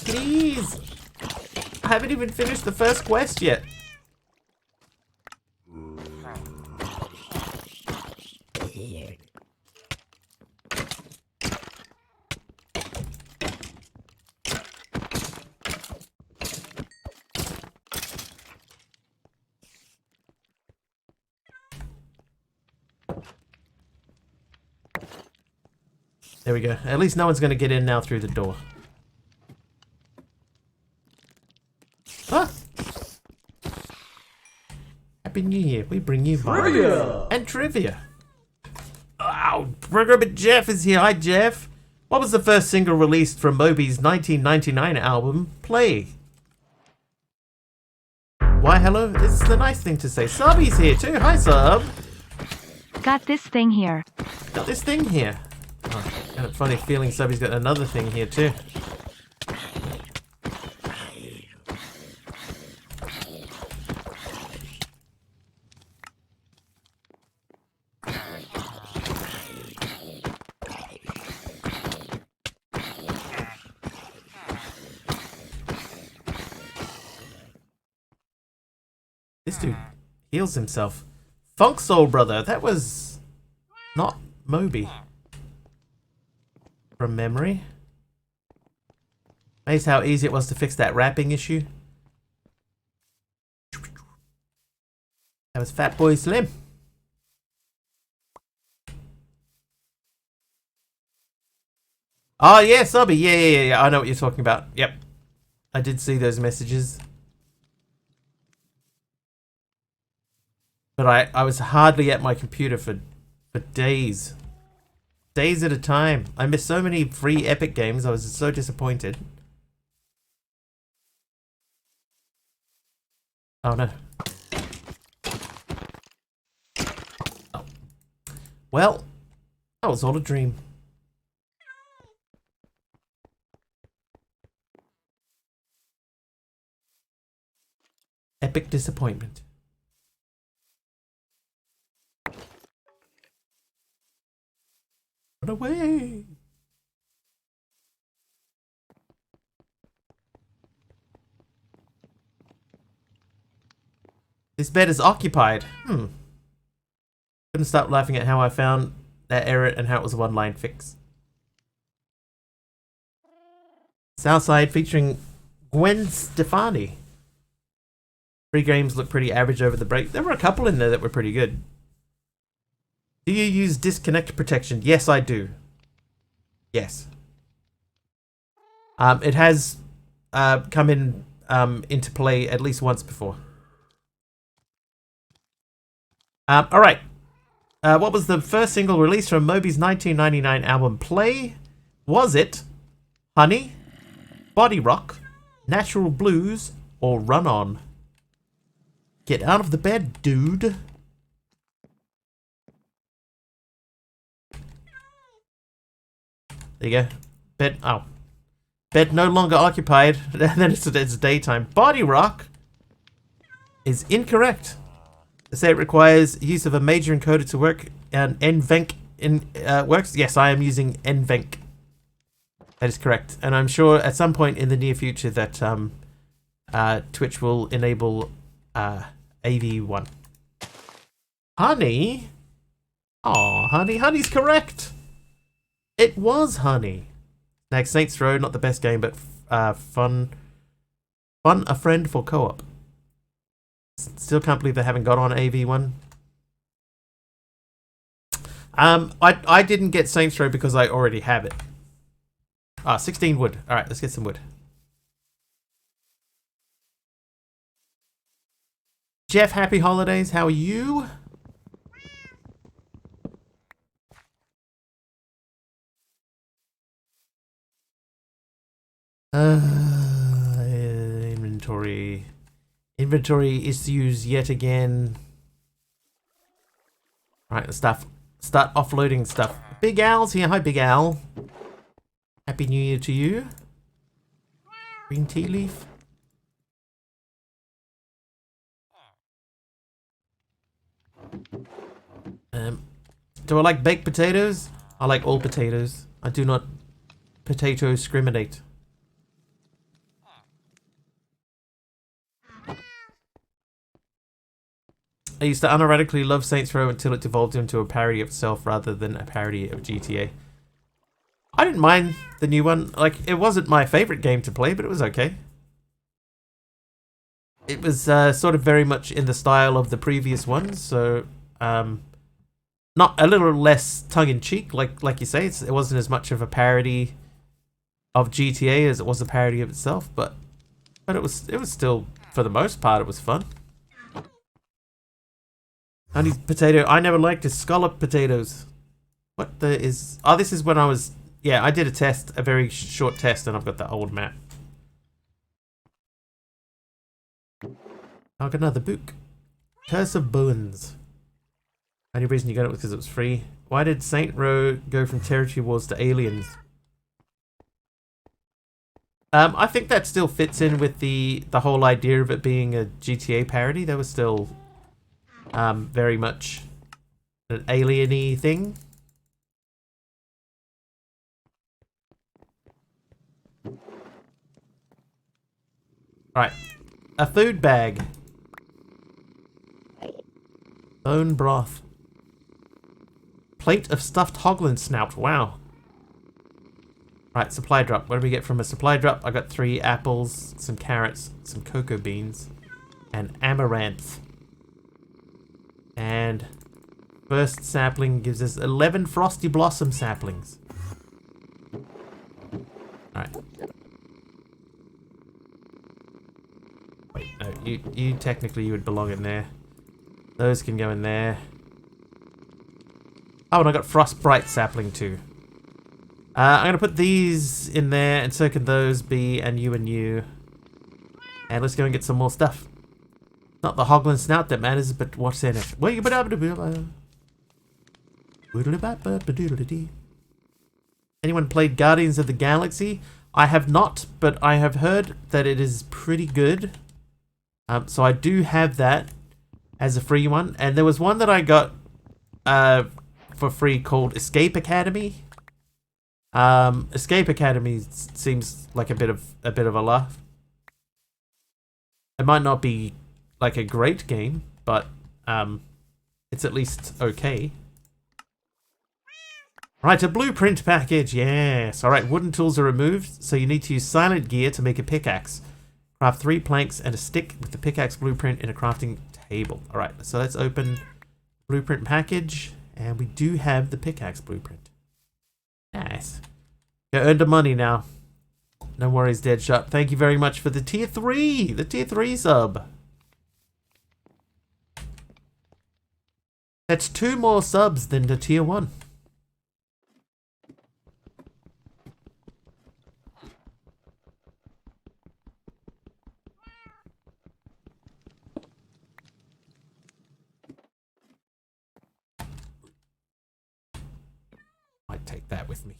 Please! I haven't even finished the first quest yet. There we go. At least no one's going to get in now through the door. Ah! Happy New Year. We bring you trivia and trivia. Oh, Programmer Jeff is here. Hi, Jeff. What was the first single released from Moby's 1999 album, Play? Why, hello. It's the nice thing to say. Subby's here too. Hi, Sub. Got this thing here. Got this thing here. Oh, I got a funny feeling Subby's got another thing here too. This dude heals himself. Funk Soul Brother, that was not Moby. From memory. Amazed how easy it was to fix that wrapping issue. That was Fatboy Slim. Oh yeah, Subby, yeah, I know what you're talking about. Yep. I did see those messages. But I was hardly at my computer for days. Days at a time. I missed so many free Epic games, I was so disappointed. Oh no. Oh. Well, that was all a dream. Epic disappointment. Run away! This bed is occupied. Couldn't stop laughing at how I found that error and how it was a one-line fix. Southside featuring Gwen Stefani. 3 games look pretty average over the break. There were a couple in there that were pretty good. Do you use disconnect protection? Yes, I do. Yes. It has come in into play at least once before. Alright. What was the first single released from Moby's 1999 album Play? Was it Honey, Body Rock, Natural Blues, or Run On? Get out of the bed, dude. There you go. Bed. Oh. Bed no longer occupied. Then it's daytime. Body Rock is incorrect. They say it requires use of a major encoder to work, and NVENC works. Yes, I am using NVENC. That is correct. And I'm sure at some point in the near future that Twitch will enable AV1. Honey? Oh, honey. Honey's correct. It was Honey. Next, Saints Row, not the best game, but fun. Fun a friend for co-op. Still can't believe they haven't got on AV1. I didn't get Saints Row because I already have it. 16 wood. Alright, let's get some wood. Jeff, happy holidays. How are you? Inventory. Inventory issues yet again. Right, let's start offloading stuff. Big Al's here. Hi, Big Al. Happy New Year to you. Green tea leaf. Do I like baked potatoes? I like all potatoes. I do not potato discriminate. I used to unironically love Saints Row until it devolved into a parody of itself rather than a parody of GTA. I didn't mind the new one. Like, it wasn't my favorite game to play, but it was okay. It was sort of very much in the style of the previous ones, so not a little less tongue-in-cheek, like you say. It wasn't as much of a parody of GTA as it was a parody of itself, but it was still, for the most part, it was fun. Honey potato. I never liked the scallop potatoes. What the is? Oh, this is when I was. Yeah, I did a test, a very short test, and I've got the old map. I've got another book. Curse of Bones. Only reason you got it was because it was free. Why did Saint Row go from Territory Wars to Aliens? I think that still fits in with the whole idea of it being a GTA parody. There was still very much an alien-y thing. Right. A food bag. Bone broth. Plate of stuffed hoglin snout. Wow. Right, supply drop. What do we get from a supply drop? I got 3 apples, some carrots, some cocoa beans, and amaranth. And first sapling gives us 11 frosty blossom saplings. Alright. Wait, no, you technically you would belong in there. Those can go in there. Oh, and I got frostbright sapling too. I'm gonna put these in there, and so can those be, and you and you. And let's go and get some more stuff. Not the hoglin snout that matters, but what's in it. Anyone played Guardians of the Galaxy? I have not, but I have heard that it is pretty good. So I do have that as a free one. And there was one that I got for free called Escape Academy. Escape Academy seems like a bit of a laugh. It might not be like a great game, but it's at least okay. Right, a blueprint package, yes. Alright, wooden tools are removed, so you need to use silent gear to make a pickaxe. Craft 3 planks and a stick with the pickaxe blueprint in a crafting table. Alright, so let's open blueprint package, and we do have the pickaxe blueprint. Nice. You earned the money now. No worries, Deadshot. Thank you very much for the tier 3! The tier 3 sub. That's 2 more subs than the tier 1. Might take that with me.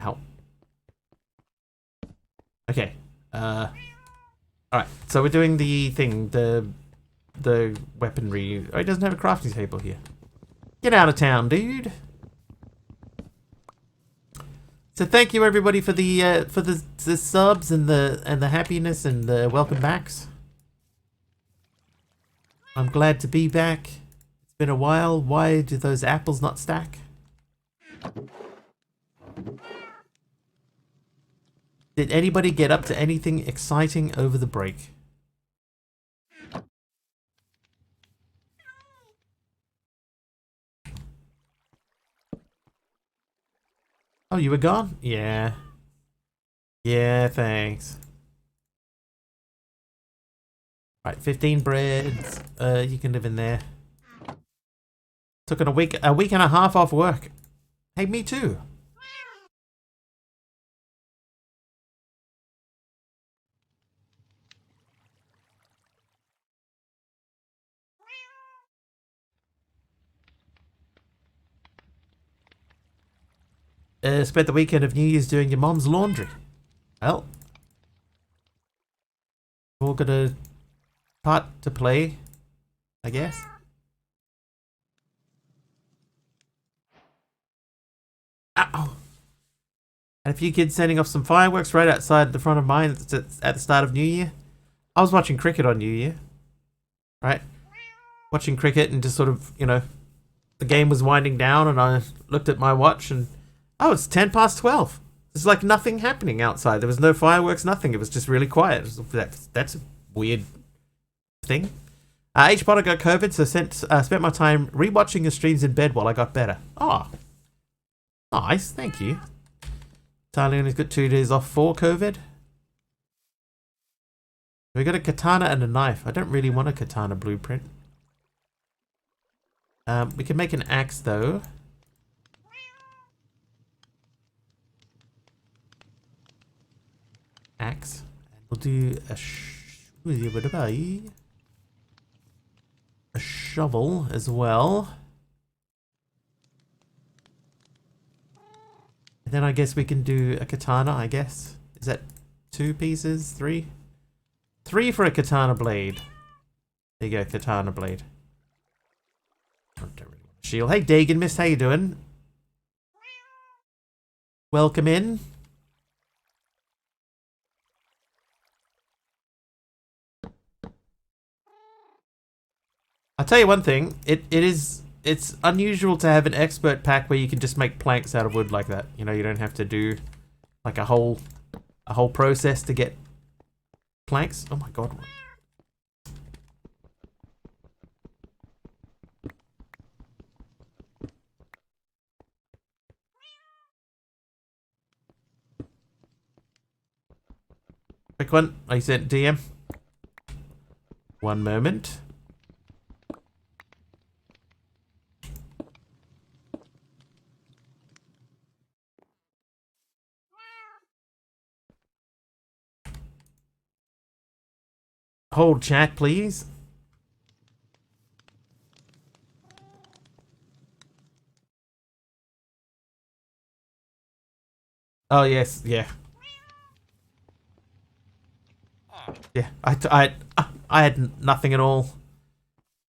Ow. Okay. Alright, so we're doing the thing, the weaponry. Oh, he doesn't have a crafting table here. Get out of town, dude. So thank you everybody for the subs and the happiness and the welcome backs. I'm glad to be back. It's been a while. Why do those apples not stack? Did anybody get up to anything exciting over the break? Oh, you were gone? Yeah. Yeah, thanks. Right, 15 breads. You can live in there. Took a week and a half off work. Hey, me too. Spent the weekend of New Year's doing your mom's laundry. Well, we've all got a part to play, I guess. Ow! And a few kids sending off some fireworks right outside the front of mine at the start of New Year. I was watching cricket on New Year, right? Watching cricket and just sort of, you know, the game was winding down and I looked at my watch and oh, it's 10 past 12. There's like nothing happening outside. There was no fireworks, nothing. It was just really quiet. That's a weird thing. H Potter got COVID, so spent my time rewatching your streams in bed while I got better. Oh, nice. Thank you. Tyler has got 2 days off for COVID. We got a katana and a knife. I don't really want a katana blueprint. We can make an axe though. Axe. And we'll do a shovel as well. And then I guess we can do a katana, I guess. Is that 2 pieces? 3? 3 for a katana blade. There you go, katana blade. I don't really want a shield. Hey Dagon Miss, how you doing? Welcome in. I'll tell you one thing, it's unusual to have an expert pack where you can just make planks out of wood like that. You know, you don't have to do like a whole process to get planks. Oh my god. Quick one, I sent DM. One moment. Hold chat, please. Oh yes, yeah. Yeah, I had nothing at all.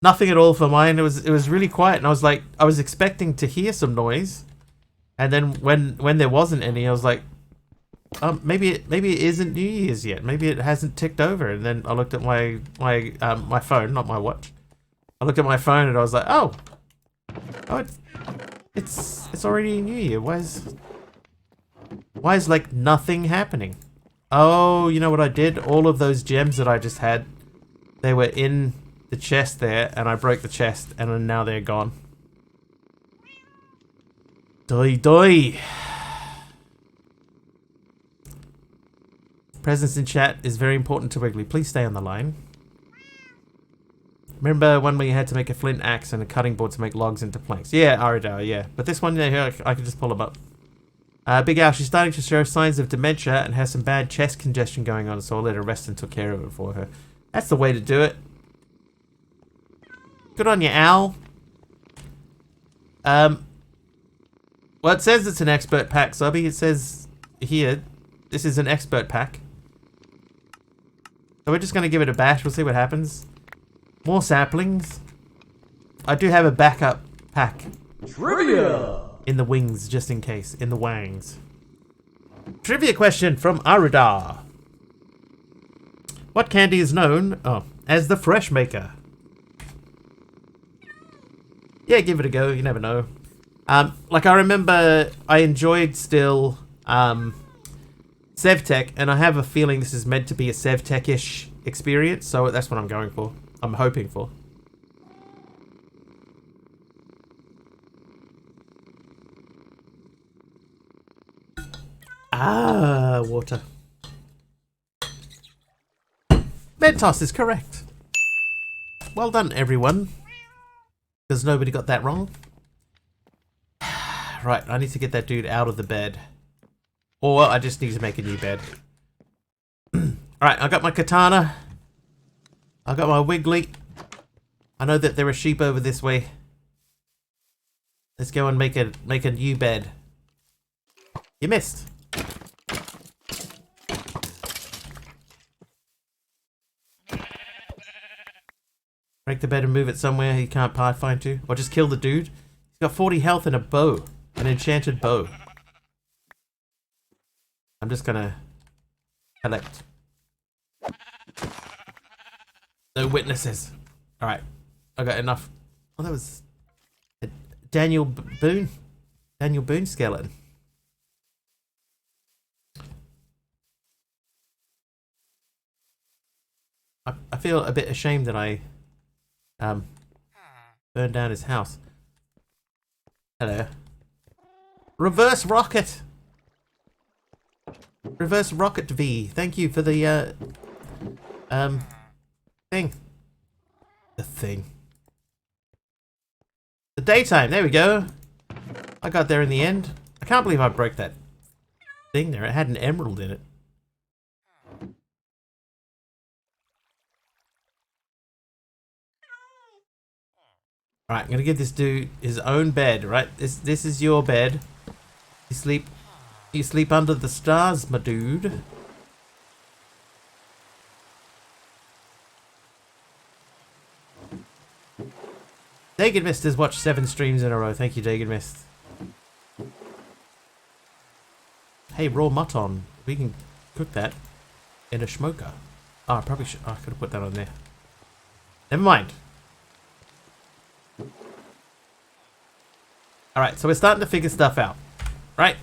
Nothing at all for mine. It was really quiet, and I was expecting to hear some noise, And then when there wasn't any, I was like, maybe it isn't New Year's yet. Maybe it hasn't ticked over. And then I looked at my phone, not my watch. I looked at my phone and I was like, oh, it's already New Year. Why is like nothing happening? Oh, you know what I did? All of those gems that I just had, they were in the chest there, and I broke the chest, and now they're gone. Die. Presence in chat is very important to Wiggly. Please stay on the line. Remember when we had to make a flint axe and a cutting board to make logs into planks? Yeah, Aridar, yeah. But this one, yeah, I can just pull them up. Big Al, she's starting to show signs of dementia and has some bad chest congestion going on, so I'll let her rest and took care of it for her. That's the way to do it. Good on you, Al. Well, it says it's an expert pack, Subby. It says here, this is an expert pack. So we're just going to give it a bash. We'll see what happens. More saplings. I do have a backup pack. Trivia! In the wings, just in case. In the wangs. Trivia question from Aridar. What candy is known as the Fresh Maker? Yeah, give it a go. You never know. Like, I remember I enjoyed still Sevtech, and I have a feeling this is meant to be a Sevtech-ish experience, so that's what I'm going for. I'm hoping for. Ah, water. Mentos is correct. Well done, everyone. Because nobody got that wrong. Right, I need to get that dude out of the bed. Or I just need to make a new bed. Alright, I got my katana. I got my Wiggly. I know that there are sheep over this way. Let's go and make a new bed. You missed. Break the bed and move it somewhere he can't find to. Or just kill the dude. He's got 40 health and a bow. An enchanted bow. I'm just gonna collect. No witnesses. Alright. I got enough. Oh, that was a Daniel Boone. Daniel Boone skeleton. I feel a bit ashamed that I burned down his house. Hello. Reverse rocket. Reverse rocket V. Thank you for the thing. The thing. The daytime. There we go. I got there in the end. I can't believe I broke that thing there. It had an emerald in it. Alright, I'm gonna give this dude his own bed, right? This is your bed. You sleep under the stars, my dude. Dagon Mist has watched 7 streams in a row. Thank you, Dagon Mist. Hey, raw mutton. We can cook that in a smoker. Oh, I probably should. Oh, I could have put that on there. Never mind. Alright, so we're starting to figure stuff out. Right?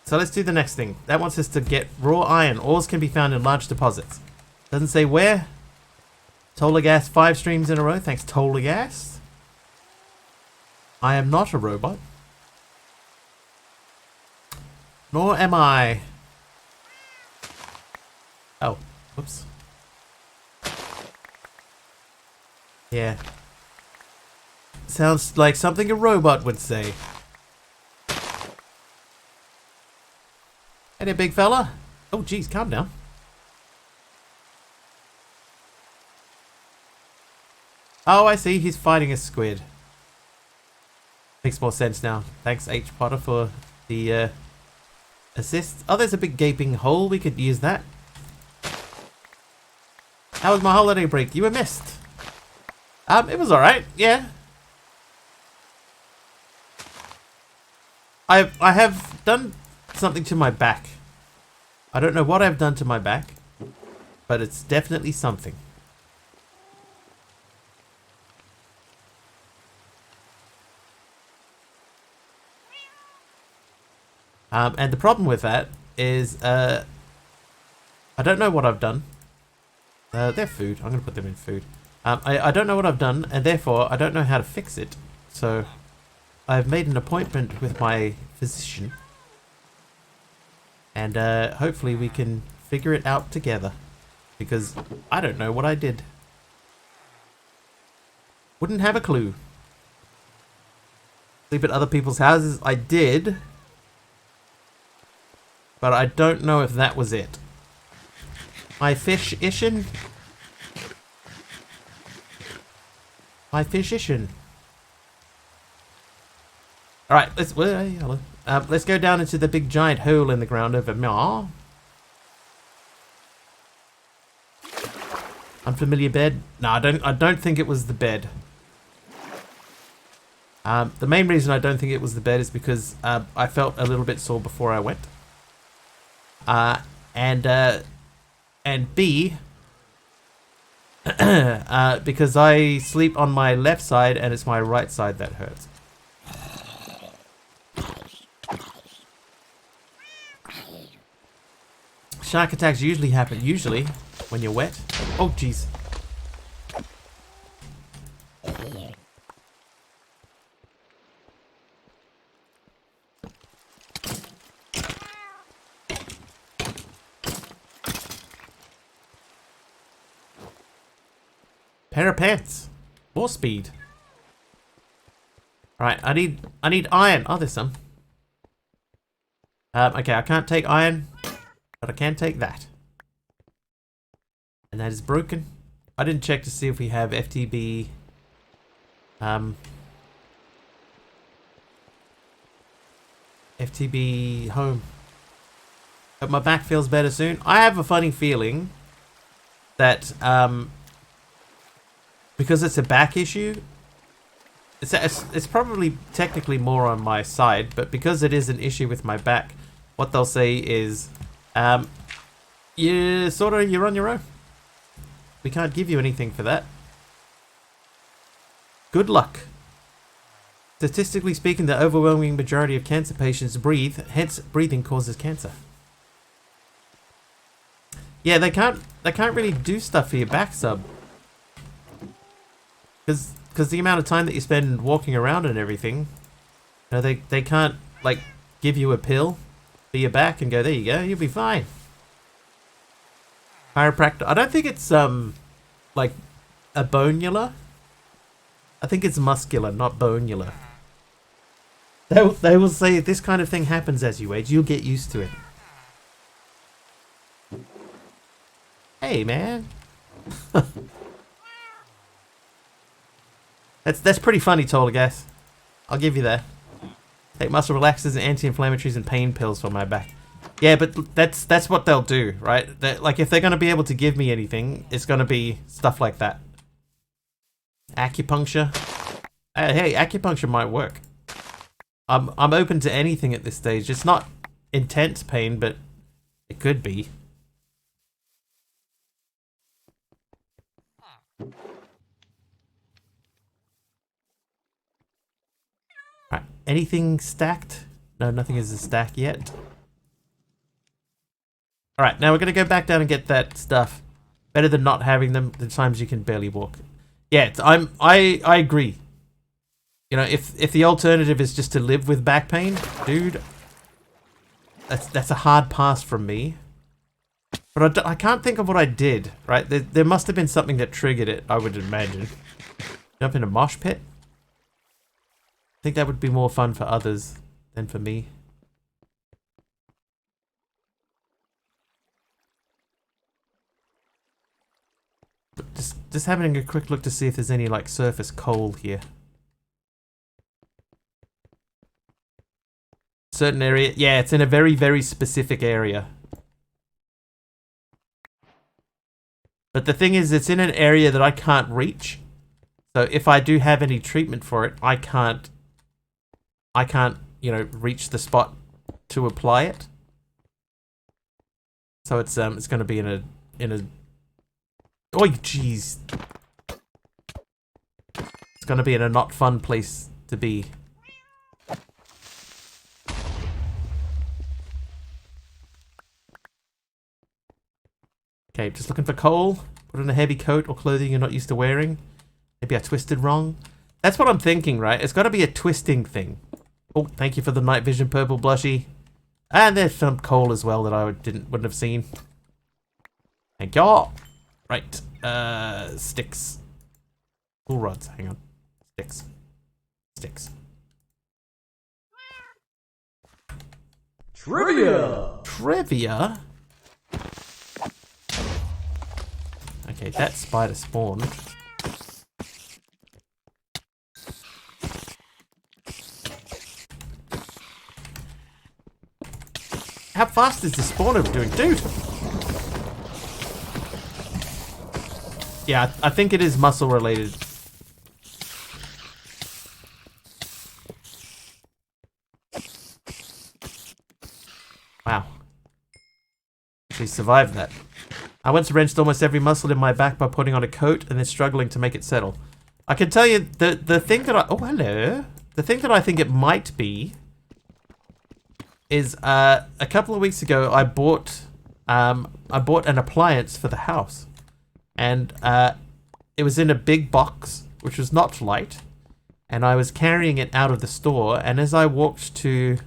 So let's do the next thing. That wants us to get raw iron. Ores can be found in large deposits. Doesn't say where. Tolagas 5 streams in a row. Thanks, Tolagas. I am not a robot. Nor am I. Oh, whoops. Yeah. Sounds like something a robot would say. Hey there, big fella. Oh, geez, calm down. Oh, I see. He's fighting a squid. Makes more sense now. Thanks, H. Potter, for the assist. Oh, there's a big gaping hole. We could use that. How was my holiday break? You were missed. It was alright. Yeah. I have done something to my back. I don't know what I've done to my back, but it's definitely something. And the problem with that is, I don't know what I've done. They're food. I'm going to put them in food. I don't know what I've done, and therefore I don't know how to fix it. So I've made an appointment with my physician. And hopefully we can figure it out together. Because I don't know what I did. Wouldn't have a clue. Sleep at other people's houses. I did. But I don't know if that was it. My fish-ition? My fish-ition. Alright, let's go down into the big giant hole in the ground over there. Unfamiliar bed? No, I don't think it was the bed. The main reason I don't think it was the bed is because I felt a little bit sore before I went. And B, because I sleep on my left side and it's my right side that hurts. Shark attacks usually happen, when you're wet. Oh, jeez. Pair of pants. More speed. Right, I need iron. Oh, there's some. Okay, I can't take iron, but I can take that. And that is broken. I didn't check to see if we have FTB. FTB home. Hope my back feels better soon. I have a funny feeling that because it's a back issue, it's probably technically more on my side, but because it is an issue with my back, what they'll say is, you're on your own. We can't give you anything for that. Good luck. Statistically speaking, the overwhelming majority of cancer patients breathe, hence breathing causes cancer. Yeah, they can't really do stuff for your back, sub. Because the amount of time that you spend walking around and everything, you know, they can't like give you a pill for your back and go, there you go, you'll be fine. Chiropractor. I don't think it's like a bonular. I think it's muscular, not bonular. They will say this kind of thing happens as you age. You'll get used to it. Hey, man. That's pretty funny, Tolgas. I'll give you that. Take muscle relaxers and anti-inflammatories and pain pills for my back. Yeah, but that's what they'll do, right? Like, if they're going to be able to give me anything, it's going to be stuff like that. Acupuncture. Hey, acupuncture might work. I'm open to anything at this stage. It's not intense pain, but it could be. Right, anything stacked? No, nothing is a stack yet. Alright, now we're going to go back down and get that stuff. Better than not having them the times you can barely walk. Yeah, I agree. You know, if the alternative is just to live with back pain, dude, that's a hard pass from me. But I can't think of what I did, right? There must have been something that triggered it, I would imagine. Jump in a mosh pit? I think that would be more fun for others than for me. But just having a quick look to see if there's any like surface coal here. Certain area, yeah, it's in a very, very specific area. But the thing is, it's in an area that I can't reach. So if I do have any treatment for it, I can't you know, reach the spot to apply it. So it's going to be in a oh jeez, it's going to be in a not fun place to be. Okay, just looking for coal. Put on a heavy coat or clothing you're not used to wearing. Maybe I twisted wrong. That's what I'm thinking, right? It's got to be a twisting thing. Oh, thank you for the night vision purple blushy. And there's some coal as well that I wouldn't have seen. Thank you. Right. Sticks. Tool rods. Hang on. Sticks. Sticks. Trivia! Trivia? Okay, that spider spawned. How fast is the spawner doing? Dude! Yeah, I think it is muscle related. Wow. She survived that. I once wrenched almost every muscle in my back by putting on a coat and then struggling to make it settle. I can tell you the thing that I... Oh, hello. The thing that I think it might be is a couple of weeks ago I bought an appliance for the house, and it was in a big box which was not light, and I was carrying it out of the store, and as I walked to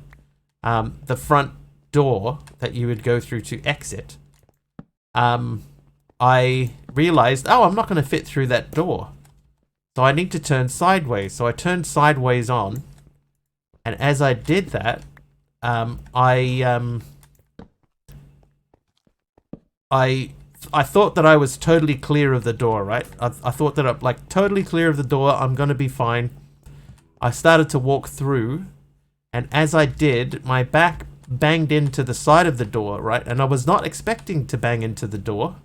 the front door that you would go through to exit, I realized, oh, I'm not going to fit through that door, so I need to turn sideways. So I turned sideways on, and as I did that, I thought that I was totally clear of the door, right? I thought that I'm like totally clear of the door. I'm gonna be fine. I started to walk through, and as I did, my back banged into the side of the door, right? And I was not expecting to bang into the door,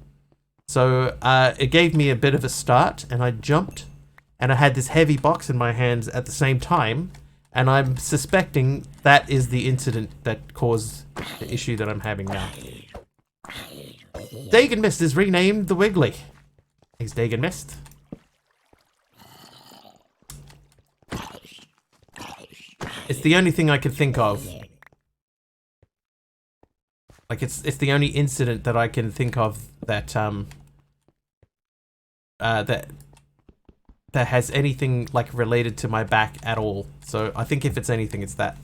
so it gave me a bit of a start, and I jumped, and I had this heavy box in my hands at the same time. And I'm suspecting that is the incident that caused the issue that I'm having now. Dagon Mist is renamed the Wiggly. Thanks, Dagon Mist. It's the only thing I can think of. Like it's the only incident that I can think of that that has anything like related to my back at all. So I think if it's anything, it's that.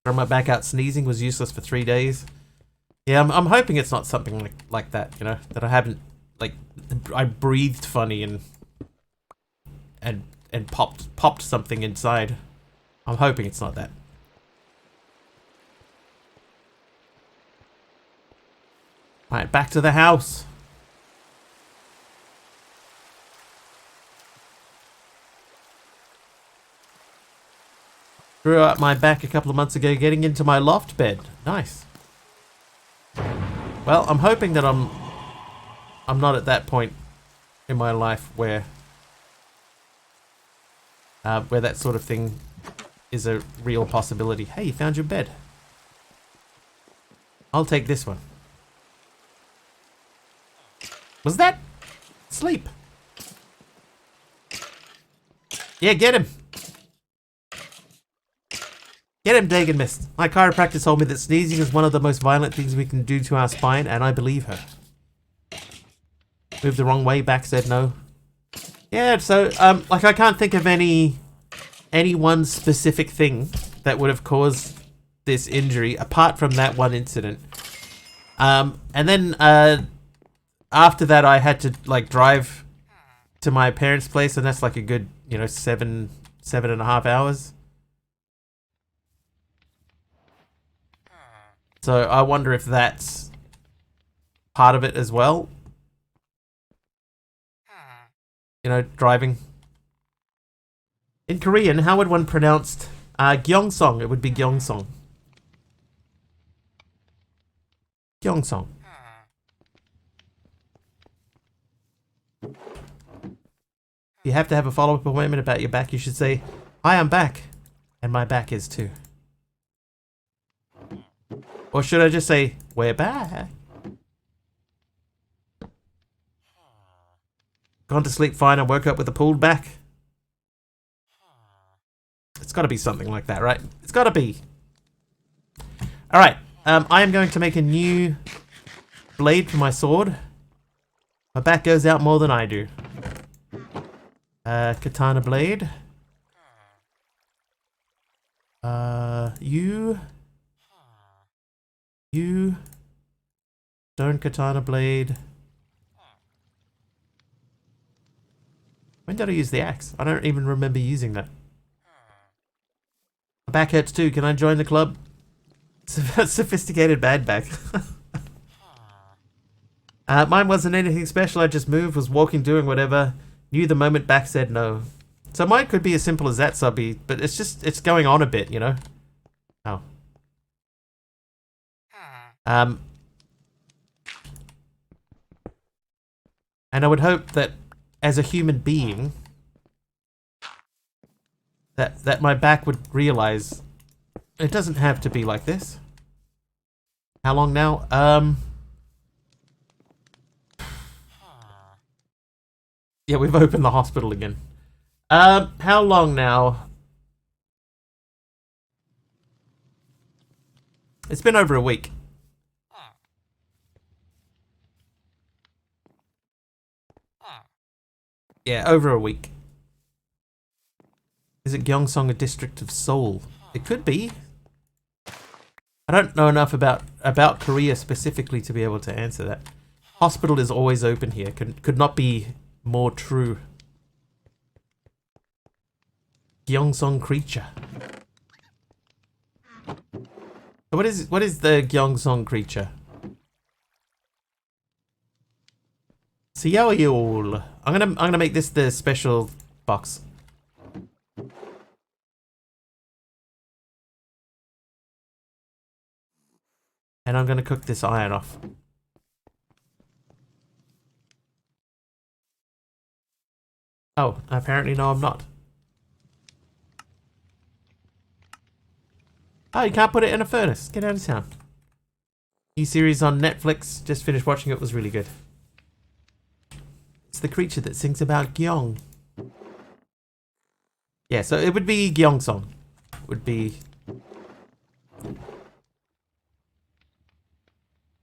Throwing my back out sneezing was useless for 3 days. Yeah, I'm hoping it's not something like that, you know, that I haven't, like, I breathed funny and popped something inside. I'm hoping it's not that. Alright, back to the house. Grew out my back a couple of months ago getting into my loft bed. Nice. Well, I'm hoping that I'm not at that point in my life where that sort of thing is a real possibility. Hey, you found your bed. I'll take this one. Was that sleep? Yeah, get him. Get him, Dagon Mist. My chiropractor told me that sneezing is one of the most violent things we can do to our spine, and I believe her. Moved the wrong way, back said no. Yeah, so, like, I can't think of any one specific thing that would have caused this injury, apart from that one incident. And then, after that, I had to, like, drive to my parents' place, and that's like a good, you know, 7.5 hours. So I wonder if that's part of it as well. You know, driving. In Korean, how would one pronounce Gyeongsong? It would be Gyeongsong. Gyeongsong. You have to have a follow-up appointment about your back. You should say, "Hi, I'm back. And my back is too." Or should I just say, we're back? Gone to sleep fine and woke up with a pulled back. It's got to be something like that, right? It's got to be. All right. I am going to make a new blade for my sword. My back goes out more than I do. Katana blade. You. Stone katana blade. When did I use the axe? I don't even remember using that. My back hurts too. Can I join the club? Sophisticated bad back. Mine wasn't anything special. I just moved, was walking, doing whatever. Knew the moment back said no. So mine could be as simple as that, Subby, but it's going on a bit, you know? Oh. And I would hope that as a human being, that my back would realize it doesn't have to be like this. How long now? Yeah, we've opened the hospital again. How long now? It's been over a week. Yeah, over a week. Is it Gyeongsong a district of Seoul? It could be. I don't know enough about Korea specifically to be able to answer that. Hospital is always open here. Could not be more true. Gyeongsong creature. What is the Gyeongsong creature? Seoul. I'm gonna make this the special box. And I'm gonna cook this iron off. Oh, apparently no, I'm not. Oh, you can't put it in a furnace. Get out of town. New series on Netflix. Just finished watching it. Was really good. It's the creature that sings about Gyeong. Yeah, so it would be Gyeongsong. Would be.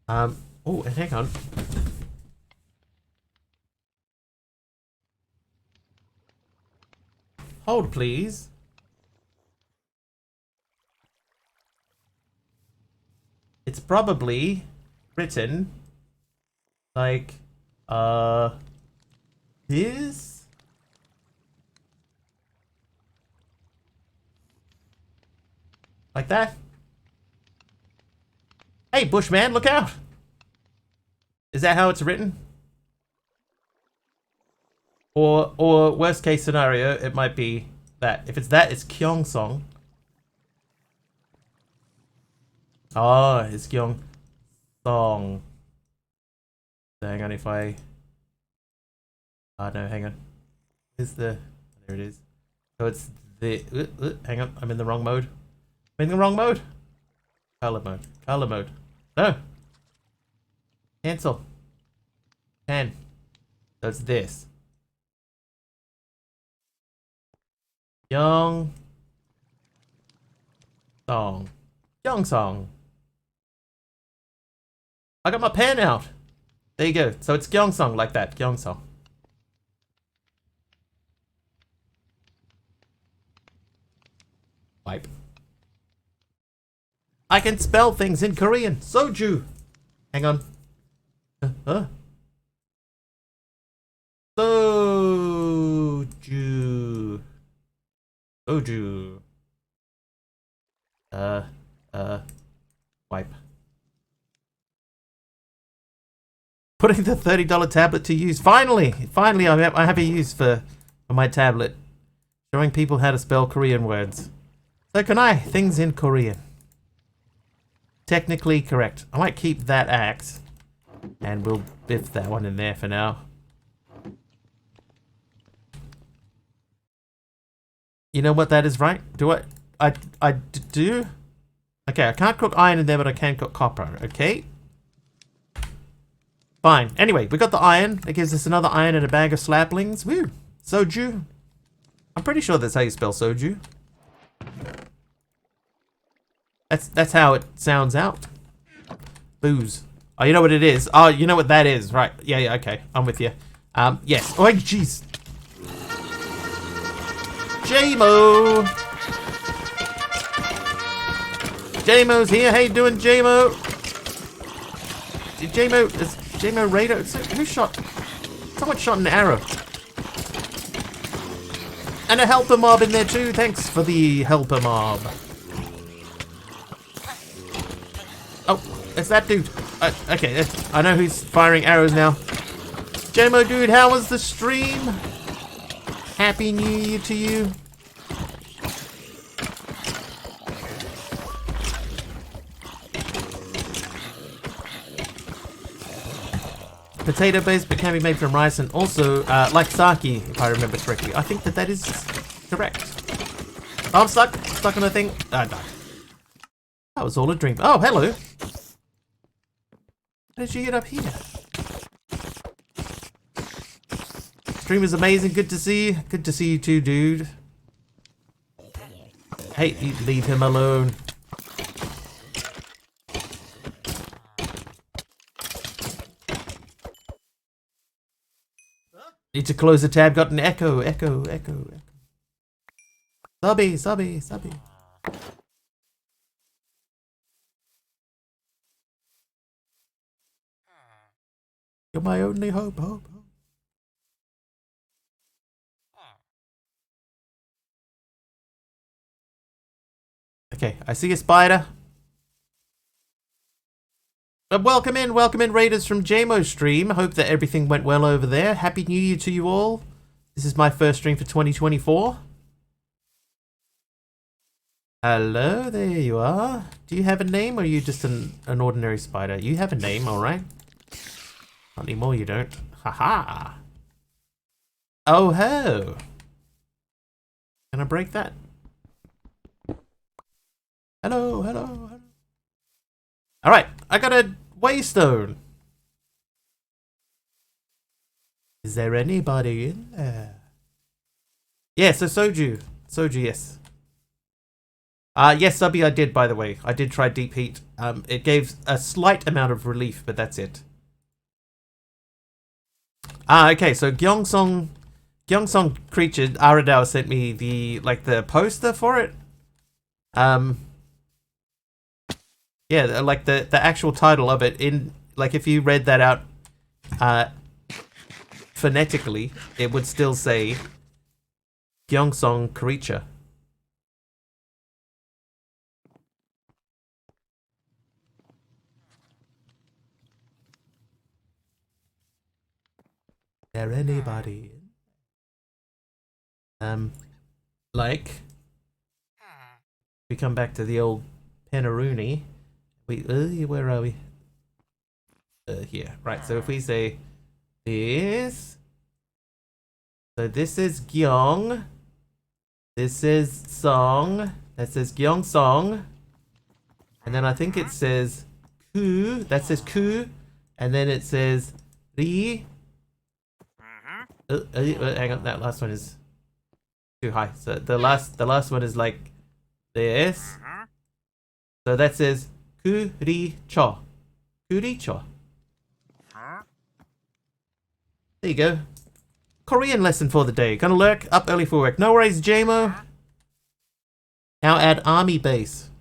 Oh, and hang on. Hold, please. It's probably written like this. Like that. Hey, Bushman, look out! Is that how it's written? Or worst case scenario, it might be that. If it's that, it's Gyeongsong. Oh, it's Gyeongsong. Hang on, if I... Oh, no, hang on. Is the... There it is. So it's the... hang on, I'm in the wrong mode. I'm in the wrong mode. Color mode. Color mode. No. Cancel. 10. So it's this. Gyeongsong. Gyeongsong. I got my pen out. There you go. So it's Gyeongsong like that. Gyeongsong. Wipe. I can spell things in Korean. Soju. Hang on. Soju. Soju. Wipe. Putting the $30 tablet to use. Finally I have a use for my tablet. Showing people how to spell Korean words. So can I? Things in Korean. Technically correct. I might keep that axe. And we'll biff that one in there for now. You know what that is, right? Do I do? Okay, I can't cook iron in there, but I can cook copper. Okay. Fine. Anyway, we got the iron. It gives us another iron and a bag of slaplings. Woo. Soju. I'm pretty sure that's how you spell soju. That's how it sounds out. Booze. Oh, you know what it is? Oh, you know what that is. Right. Yeah, okay. I'm with you. Yes. Oh, jeez. J-Mo. J-Mo's here. How you doing, J-Mo? J-Mo, is J-Mo Raider? Who shot? Someone shot an arrow. And a helper mob in there too. Thanks for the helper mob. Oh, it's that dude. Okay, I know who's firing arrows now. J-Mo dude, how was the stream? Happy New Year to you. Potato based, but can be made from rice, and also like sake, if I remember correctly. I think that is correct. Oh, I'm stuck on a thing. I died. That was all a dream. Oh, hello. How did you get up here? Stream is amazing. Good to see you. Good to see you too, dude. Hey, leave him alone. Need to close the tab. Got an echo. Subby. You're my only hope. Okay, I see a spider. Welcome in, Raiders from J-Mo stream. Hope that everything went well over there. Happy New Year to you all. This is my first stream for 2024. Hello, there you are. Do you have a name, or are you just an ordinary spider? You have a name, alright. Not anymore, you don't. Haha. Oh ho. Can I break that? Hello. Alright, I got a waystone. Is there anybody in there? Yeah, so Soju, yes. Yes, Subby, I did, by the way. I did try Deep Heat. It gave a slight amount of relief, but that's it. Okay, so Gyeongsong Creature, Aradao sent me the poster for it. Yeah, like the actual title of it, in like if you read that out phonetically, it would still say Gyeongsong Creature. Is there anybody? Like we come back to the old Penaruni. Where are we? Here, right. So if we say this, so this is Gyeong, this is Song, that says Gyeong Song, and then I think it says Ku, that says Ku, and then it says Ri. Hang on, that last one is too high. So the last one is like this. So that says Kuricho. Kuricho. There you go. Korean lesson for the day. Gonna lurk up early for work. No worries, J-Mo. Now add army base.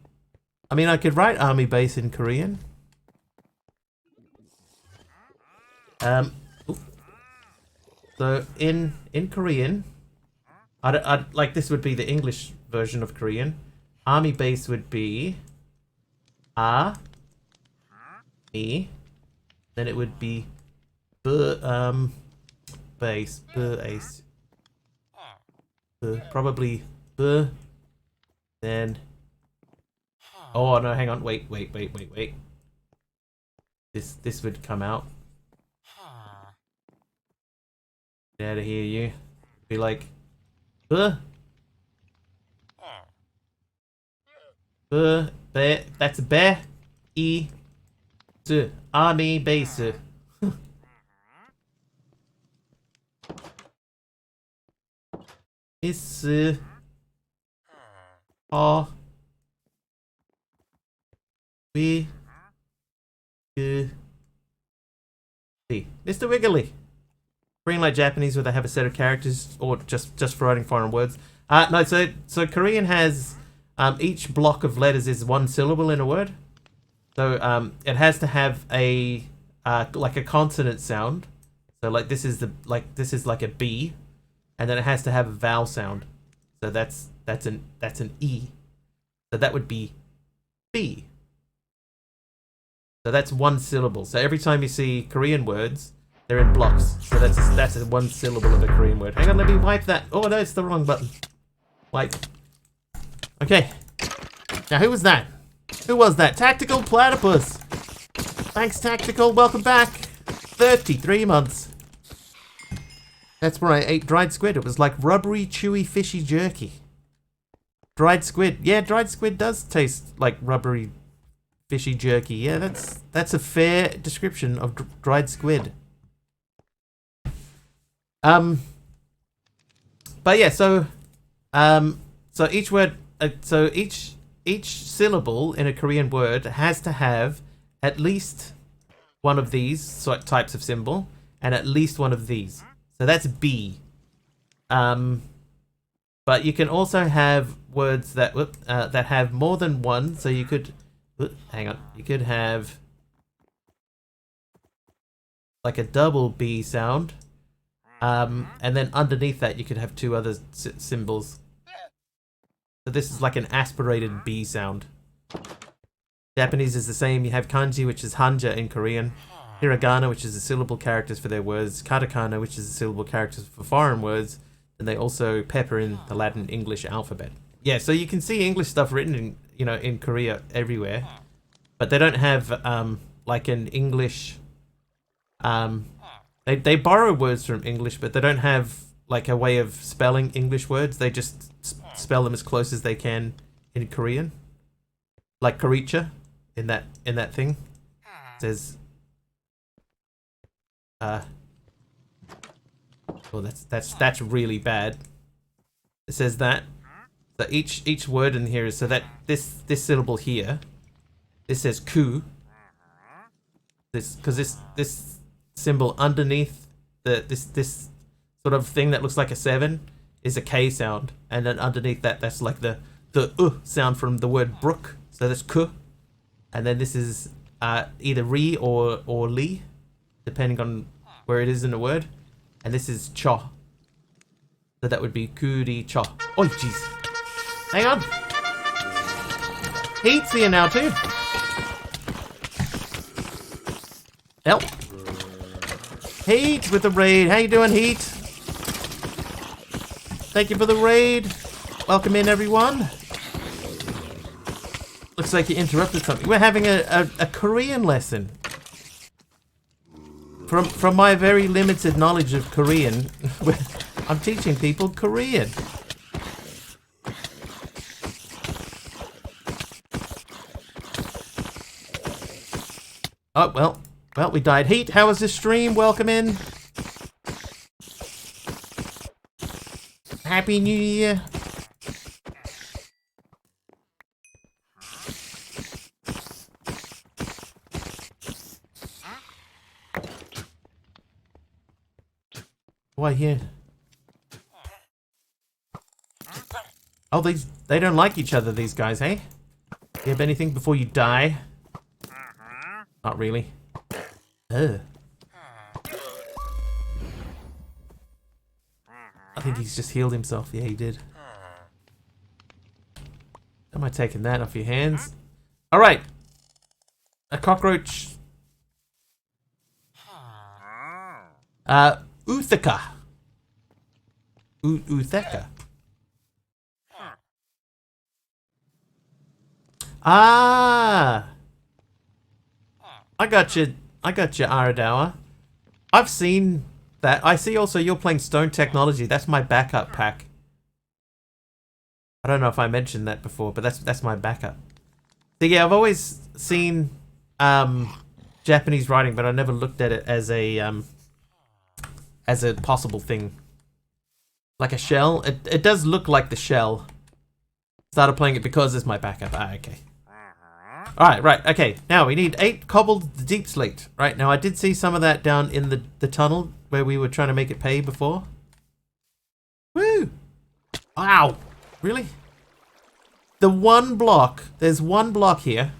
I mean, I could write army base in Korean. So in Korean, I'd like this would be the English version of Korean. Army base would be E, then it would be base, ace, probably then. Oh no, hang on, wait. This would come out. Get out of here, you. Be like, That's be e s army base. Is are we good? Mr. Wiggly. Korean like Japanese, where they have a set of characters, or just for writing foreign words. No, so Korean has each block of letters is one syllable in a word. So it has to have a like a consonant sound. So like this is like a B, and then it has to have a vowel sound. So that's an E. So that would be B. So that's one syllable. So every time you see Korean words, they're in blocks. So that's a one syllable of a Korean word. Hang on, let me wipe that. Oh no, it's the wrong button. Wipe. Okay. Now who was that? Who was that? Tactical Platypus. Thanks, Tactical. Welcome back. 33 months. That's where I ate dried squid. It was like rubbery, chewy, fishy jerky. Dried squid. Yeah, dried squid does taste like rubbery, fishy jerky. Yeah, that's a fair description of dried squid. But yeah, so each word, so each syllable in a Korean word has to have at least one of these types of symbol and at least one of these. So that's B. But you can also have words that that have more than one. So you could hang on. You could have like a double B sound. And then underneath that, you could have two other symbols. So this is like an aspirated B sound. Japanese is the same. You have kanji, which is hanja in Korean. Hiragana, which is the syllable characters for their words. Katakana, which is the syllable characters for foreign words. And they also pepper in the Latin English alphabet. Yeah, so you can see English stuff written in Korea everywhere. But they don't have like an English... They borrow words from English, but they don't have like a way of spelling English words. They just spell them as close as they can in Korean. Like Koricha in that thing. It says well, that's really bad. It says that. So each word in here is so that this syllable here, this says ku. This symbol underneath this sort of thing that looks like a 7 is a K sound, and then underneath that's like the sound from the word brook. So that's ku, and then this is either ri or li, depending on where it is in the word, and this is cho. So that would be kuri cho. Oh jeez, hang on. Heat's here now too. Help. Heat with the raid. How you doing, Heat? Thank you for the raid. Welcome in, everyone. Looks like you interrupted something. We're having a Korean lesson. From my very limited knowledge of Korean, I'm teaching people Korean. Oh, well, we died. Heat, how was this stream? Welcome in. Happy New Year. Why here? Oh, they don't like each other, these guys, hey? Do you have anything before you die? Not really. Ugh. I think he's just healed himself. Yeah, he did. Am I taking that off your hands? Alright. A cockroach. Uthaka. Uthaka. Ah! I got you, Aradawa. I've seen that. I see also you're playing Stone Technology. That's my backup pack. I don't know if I mentioned that before, but that's my backup. So yeah, I've always seen Japanese writing, but I never looked at it as a possible thing. Like a shell. It does look like the shell. Started playing it because it's my backup. Ah, okay. Alright, right, okay. Now we need 8 cobbled deep slate. Right, now I did see some of that down in the tunnel where we were trying to make it pay before. Woo! Ow! Really? The one block. There's one block here.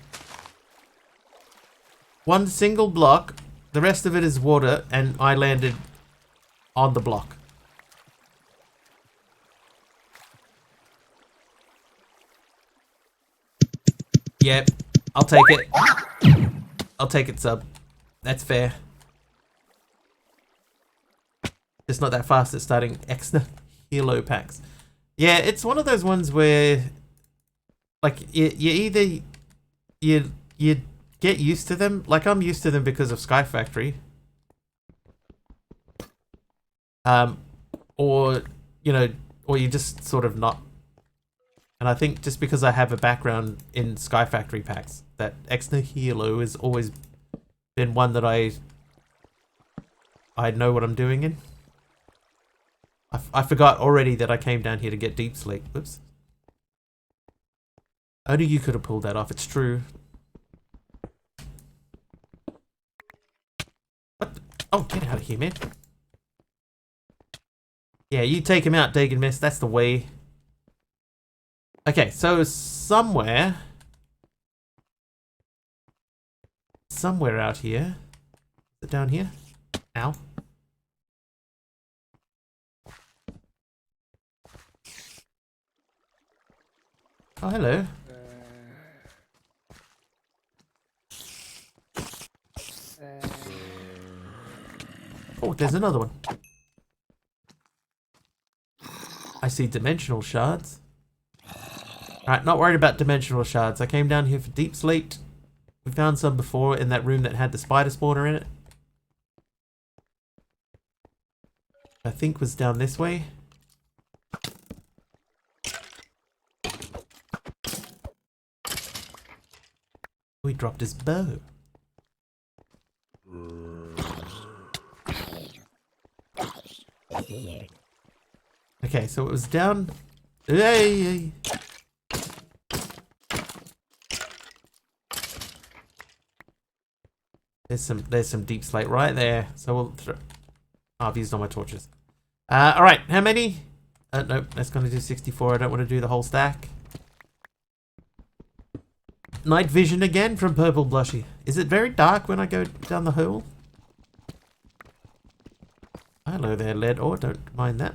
One single block. The rest of it is water, and I landed on the block. Yep, I'll take it. I'll take it, sub. That's fair. Just not that fast at starting extra helo packs. Yeah, it's one of those ones where, like, you either you get used to them. Like, I'm used to them because of Sky Factory. Or you know, or you just sort of not. And I think just because I have a background in Sky Factory packs, that Ex Nihilo has always been one that I know what I'm doing in. I forgot already that I came down here to get Deep Slate. Whoops. Only you could have pulled that off, it's true. What? Oh, get out of here, man. Yeah, you take him out, Dagon Mist. That's the way. Okay, so somewhere out here. Is it down here? Ow. Oh, hello. Oh, there's another one. I see dimensional shards. Alright, not worried about dimensional shards. I came down here for Deep Slate. We found some before in that room that had the spider spawner in it. I think was down this way. We dropped his bow. Okay, so it was down. Hey! There's some deep slate right there. So we'll throw. Oh, I've used all my torches. All right, how many? Nope, that's gonna do 64. I don't want to do the whole stack. Night vision again from Purple Blushy. Is it very dark when I go down the hole? Hello there, lead. Oh, don't mind that.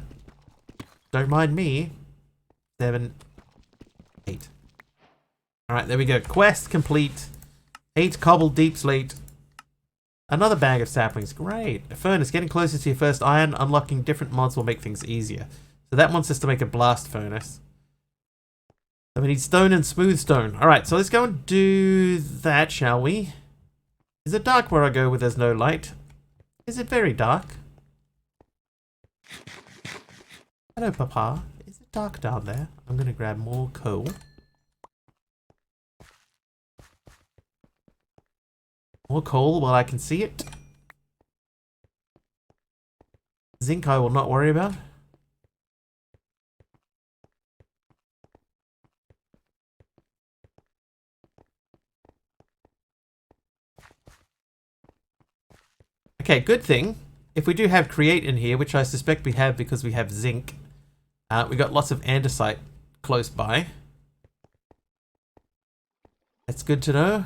Don't mind me. 7, 8. All right, there we go. Quest complete. 8 cobbled deep slate. Another bag of saplings. Great. A furnace. Getting closer to your first iron. Unlocking different mods will make things easier. So that wants us to make a blast furnace. So we need stone and smooth stone. Alright, so let's go and do that, shall we? Is it dark where I go where there's no light? Is it very dark? Hello, Papa. Is it dark down there? I'm going to grab more coal. More coal while I can see it. Zinc I will not worry about. Okay, good thing. If we do have create in here, which I suspect we have because we have zinc, we got lots of andesite close by. That's good to know.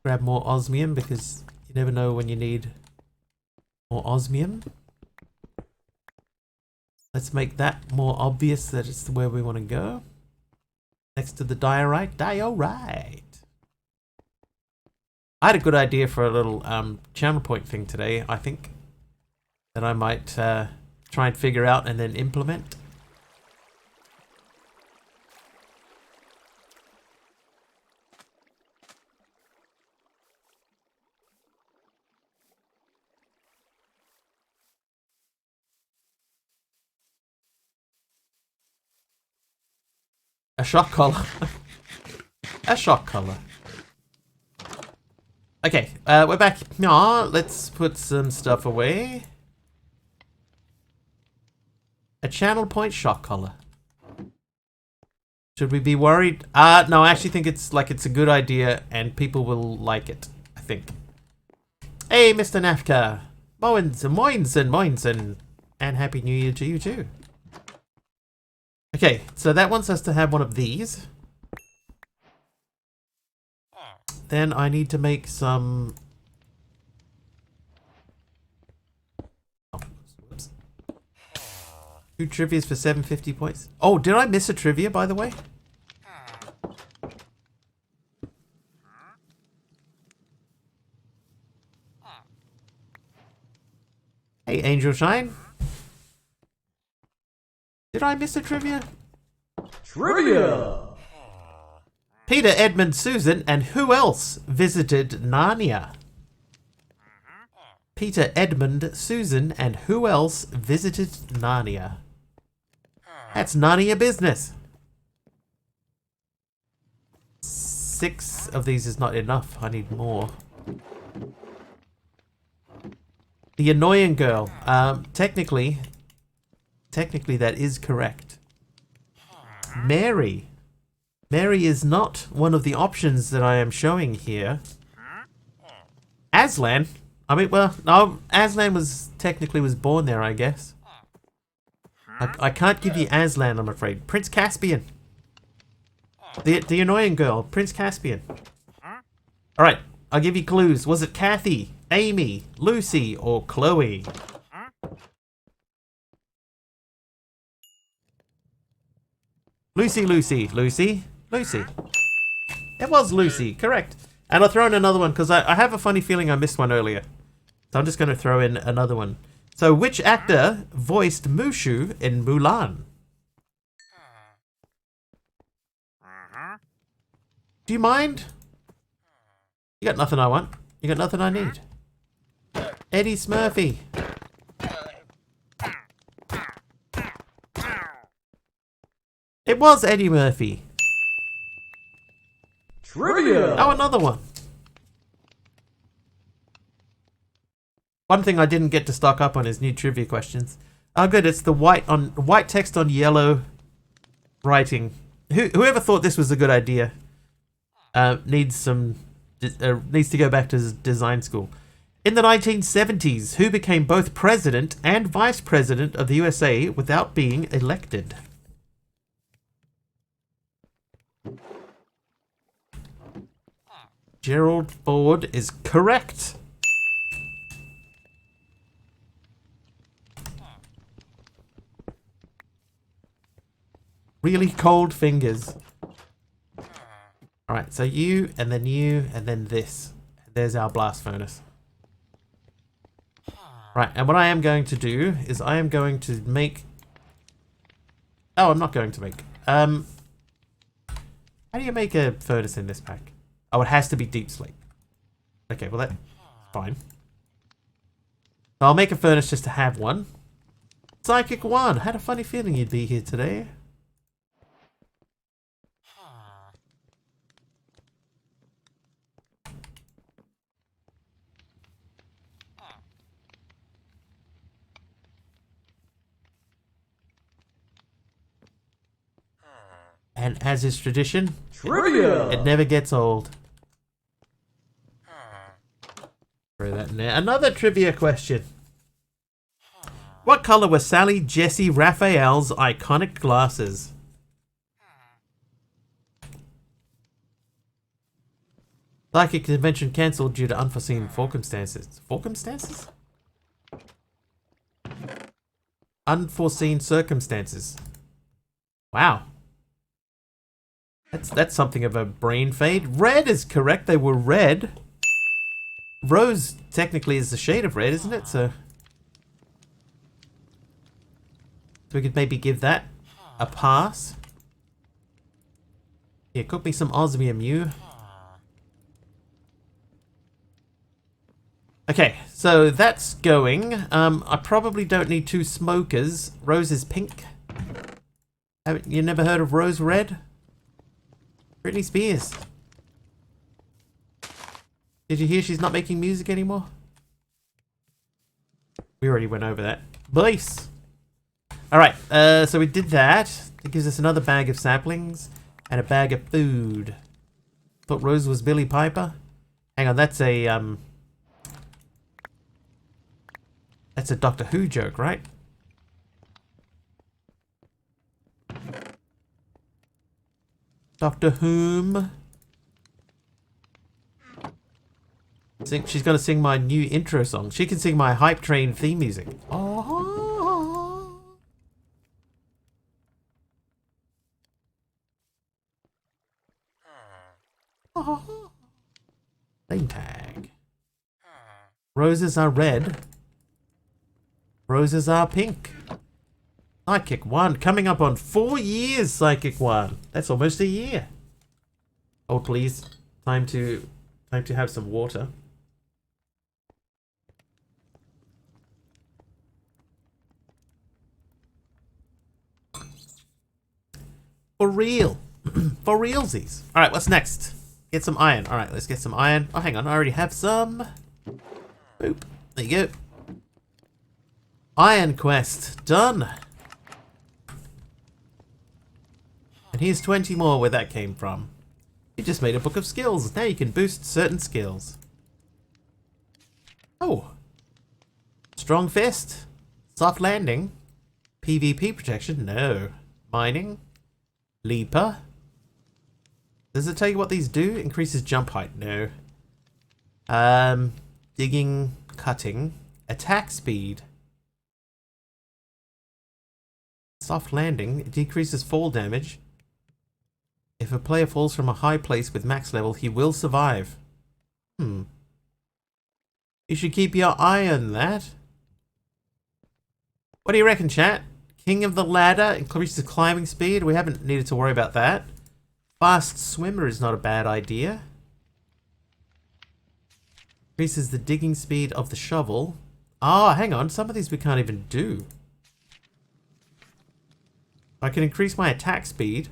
Grab more osmium because you never know when you need more osmium. Let's make that more obvious that it's where we want to go. Next to the diorite. Diorite! I had a good idea for a little channel point thing today, I think. That I might try and figure out and then implement. A shock collar. A shock collar. Okay, we're back. Aw, let's put some stuff away. A channel point shock collar. Should we be worried? No, I actually think it's a good idea and people will like it, I think. Hey, Mr. Nafka. Moinsen. And Happy New Year to you too. Okay, so that wants us to have one of these. Then I need to make some... Oh, whoops. 2 trivias for 750 points. Oh, did I miss a trivia, by the way? Hey, Angel Shine. Did I miss a trivia? Trivia! Peter, Edmund, Susan, and who else visited Narnia? Peter, Edmund, Susan, and who else visited Narnia? That's none of your business. 6 of these is not enough. I need more. The annoying girl. Technically that is correct. Mary. Mary is not one of the options that I am showing here. Aslan. I mean, well, no, Aslan was born there, I guess. I can't give you Aslan, I'm afraid. Prince Caspian. The annoying girl, Prince Caspian. Alright, I'll give you clues. Was it Kathy, Amy, Lucy, or Chloe? Lucy. It was Lucy, correct. And I'll throw in another one because I have a funny feeling I missed one earlier. So I'm just going to throw in another one. So which actor voiced Mushu in Mulan? Do you mind? You got nothing I want. You got nothing I need. Eddie Smurfy. It was Eddie Murphy. Trivia! Oh, another one. One thing I didn't get to stock up on is new trivia questions. Oh, good. It's the white text on yellow writing. Whoever thought this was a good idea needs to go back to design school. In the 1970s, who became both president and vice president of the USA without being elected? Gerald Ford is correct. Really cold fingers. Alright, so you, and then this. There's our blast furnace. Right, and what I am going to do is I am going to make... Oh, I'm not going to make... How do you make a furnace in this pack? Oh, it has to be deep sleep. Okay, well that's fine. So I'll make a furnace just to have one. Psychic 1, had a funny feeling you'd be here today. And as is tradition, Trivia! it never gets old. Throw that in there. Another trivia question. What color were Sally Jesse Raphael's iconic glasses? Psychic convention cancelled due to unforeseen circumstances. Circumstances? Unforeseen circumstances. Wow. That's something of a brain fade. Red is correct. They were red. Rose technically is a shade of red, isn't it? So we could maybe give that a pass. Yeah, cook me some osmium, you. Okay, so that's going. I probably don't need 2 smokers. Rose is pink. You never heard of Rose Red? Britney Spears. Did you hear she's not making music anymore? We already went over that. Nice. Alright, so we did that. It gives us another bag of saplings and a bag of food. Thought Rose was Billy Piper. Hang on, that's a Doctor Who joke, right? Doctor Whom. She's gonna sing my new intro song. She can sing my Hype Train theme music. Oh. Name tag. Roses are red. Roses are pink. Psychic 1. Coming up on 4 years, Psychic 1. That's almost a year. Oh, please. Time to have some water. For real. For realsies. Alright, what's next? Get some iron. Alright, let's get some iron. Oh, hang on. I already have some. Boop. There you go. Iron quest. Done. And here's 20 more where that came from. You just made a book of skills. Now you can boost certain skills. Oh. Strong fist. Soft landing. PvP protection. No. Mining. Leaper. Does it tell you what these do? Increases jump height. No. Digging. Cutting. Attack speed. Soft landing. It decreases fall damage. If a player falls from a high place with max level, he will survive. You should keep your eye on that. What do you reckon, chat? King of the ladder increases climbing speed. We haven't needed to worry about that. Fast swimmer is not a bad idea. Increases the digging speed of the shovel. Oh, hang on. Some of these we can't even do. I can increase my attack speed,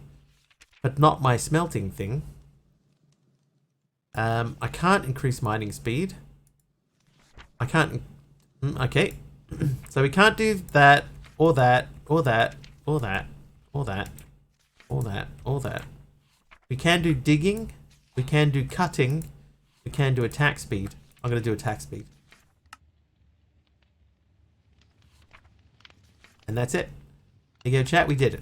but not my smelting thing. I can't increase mining speed. I can't... Okay. So we can't do that, or that, or that, or that, or that, or that, or that. We can do digging. We can do cutting. We can do attack speed. I'm going to do attack speed. And that's it. There you go, chat. We did it.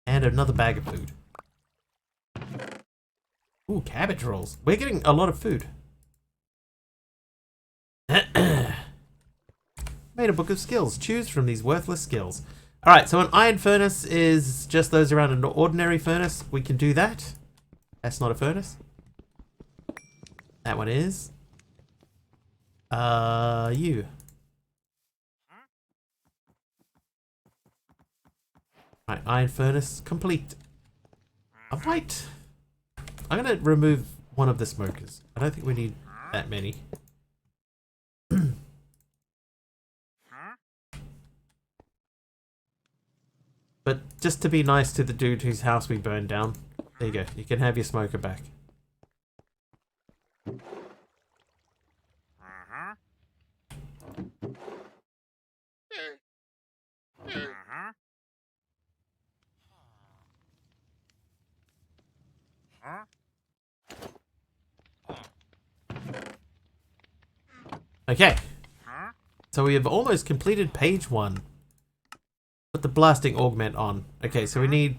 And another bag of food. Ooh, cabbage rolls. We're getting a lot of food. Made a book of skills. Choose from these worthless skills. Alright, so an iron furnace is just those around an ordinary furnace. We can do that. That's not a furnace. That one is. You. Right, iron furnace complete. I'm gonna remove one of the smokers. I don't think we need that many. But just to be nice to the dude whose house we burned down, there you go. You can have your smoker back. Okay. So we have almost completed page 1. Put the blasting augment on. Okay, so we need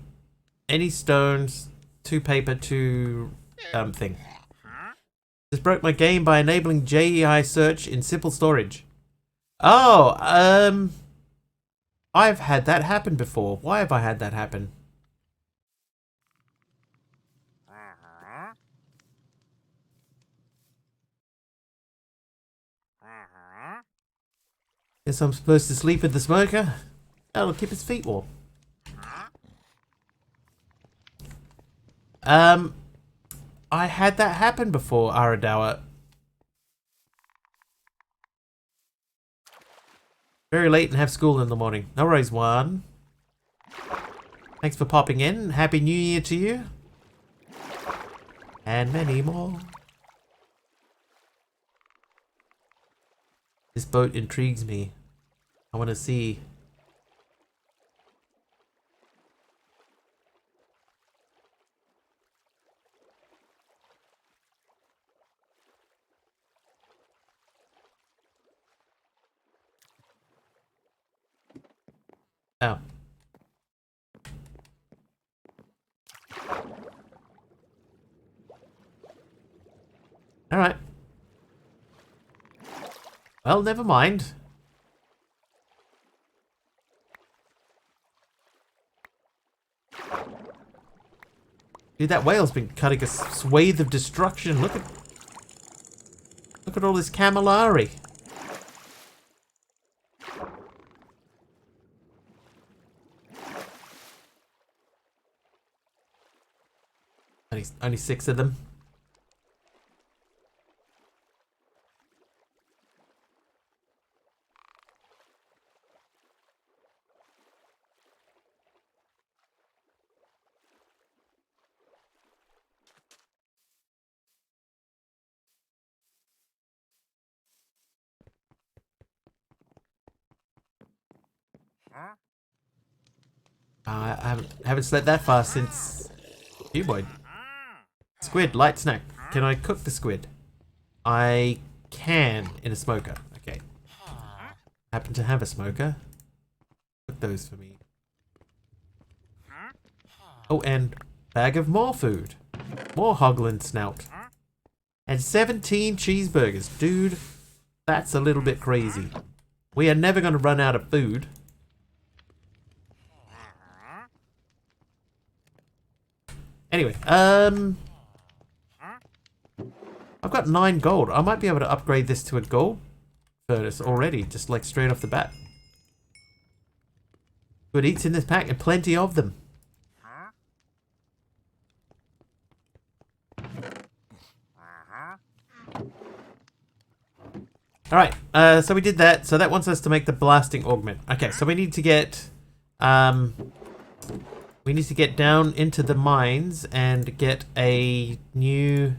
any stones, 2 paper, 2 thing. Just broke my game by enabling JEI search in simple storage. Oh, I've had that happen before. Why have I had that happen? Guess I'm supposed to sleep with the smoker? That'll keep his feet warm. I had that happen before, Aradawa. Very late and have school in the morning. No worries, one. Thanks for popping in. Happy New Year to you. And many more. This boat intrigues me. I want to see. Oh. Alright. Well, never mind. Dude, that whale's been cutting a swathe of destruction. Look at all this camellari. Only 6 of them. I haven't slept that far since Cuboid. Squid, light snack. Can I cook the squid? I can in a smoker. Okay. Happen to have a smoker. Cook those for me. Oh, and bag of more food. More Hoglin snout. And 17 cheeseburgers. Dude, that's a little bit crazy. We are never going to run out of food. Anyway, I've got 9 gold. I might be able to upgrade this to a gold furnace already, just like straight off the bat. Good eats in this pack and plenty of them. Alright, so we did that. So that wants us to make the blasting augment. Okay, so we need to get down into the mines and get a new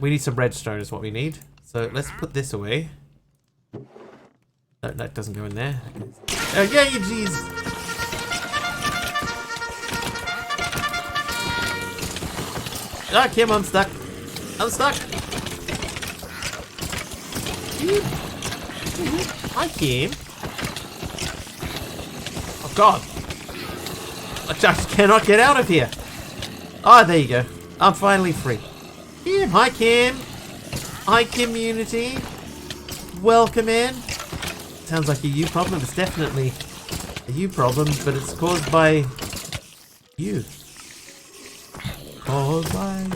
we need some redstone is what we need. So let's put this away. No, that doesn't go in there. Oh yeah, you jeez. Ah, Kim, I'm stuck. I'm stuck. Hi, Kim. Oh God. I just cannot get out of here. Ah, there you go. I'm finally free. Kim, hi Kim. Hi community. Welcome in. Sounds like a you problem. It's definitely a you problem, but it's caused by you. Caused by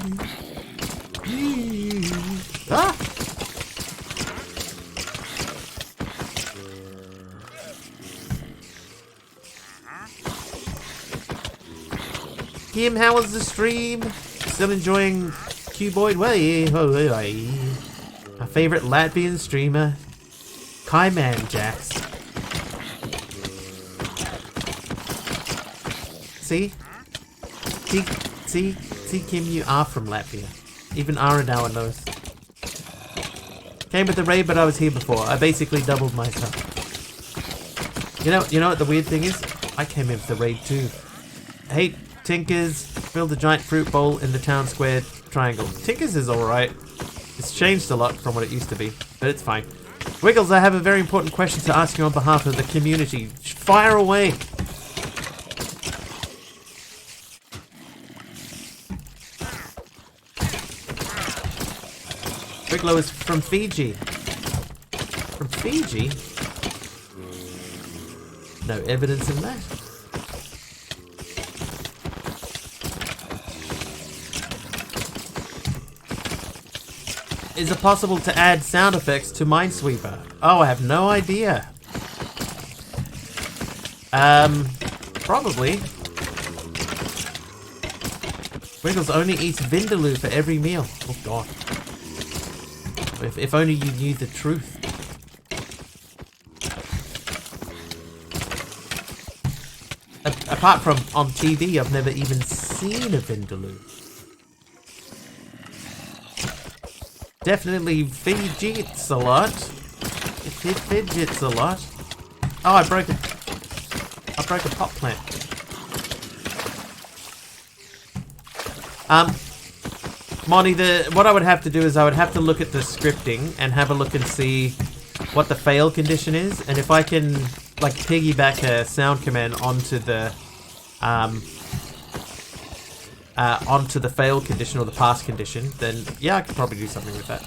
you. Ah! Kim, how was the stream? Still enjoying Cuboid? Well, my favorite Latvian streamer, Kaiman Jax. See, Kim, you are from Latvia. Even Aradawa knows. Came with the raid, but I was here before. I basically doubled myself. You know what the weird thing is? I came in with the raid too. Hey, Tinkers, build a giant fruit bowl in the town square triangle. Tinkers is alright. It's changed a lot from what it used to be, but it's fine. Wiggles, I have a very important question to ask you on behalf of the community. Fire away! Wiglo is from Fiji. From Fiji? No evidence in that. Is it possible to add sound effects to Minesweeper? Oh, I have no idea. Probably. Wiggles only eats Vindaloo for every meal. Oh God. If only you knew the truth. apart from on TV, I've never even seen a Vindaloo. Definitely fidgets a lot. It fidgets a lot. Oh, I broke a pot plant. Monty, what I would have to do is I would have to look at the scripting and have a look and see what the fail condition is, and if I can like piggyback a sound command onto the fail condition or the pass condition, then yeah, I could probably do something with that.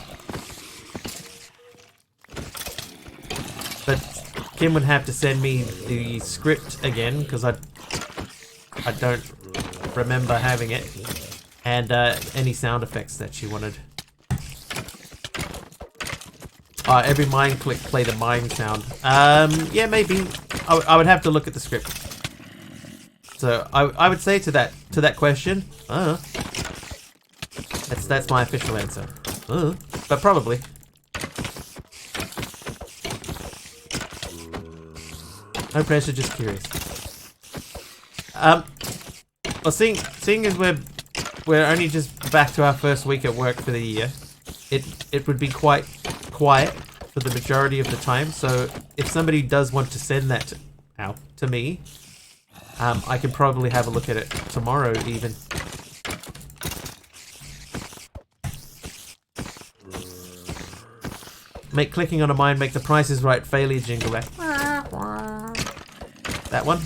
But Kim would have to send me the script again because I don't remember having it. And any sound effects that she wanted. Every mine click play the mine sound. Yeah, maybe. I would have to look at the script. So I would say to that question, that's my official answer. But probably. No pressure, just curious. Well, seeing as we're only just back to our first week at work for the year, it would be quite quiet for the majority of the time, so if somebody does want to send that out to me, I can probably have a look at it tomorrow even. Make clicking on a mine make the Price is Right failure jingle. That one?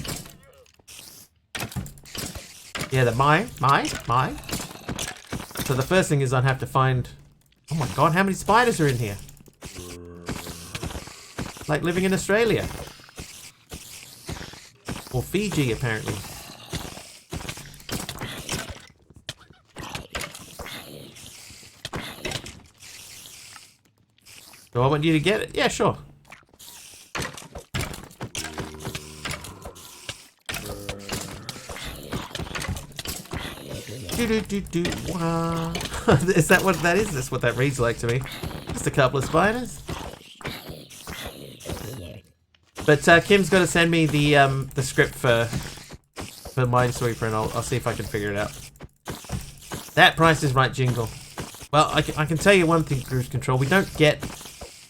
Yeah, the my. So the first thing is I'd have to find... Oh my god, how many spiders are in here? Like living in Australia. Or Fiji, apparently. Do I want you to get it? Yeah, sure. Wow. Is that what that is? That's what that reads like to me. Just a couple of spiders. But Kim's got to send me the script for Minesweeper, and I'll see if I can figure it out. That Price is Right jingle. Well, I can tell you one thing, Cruise Control. We don't get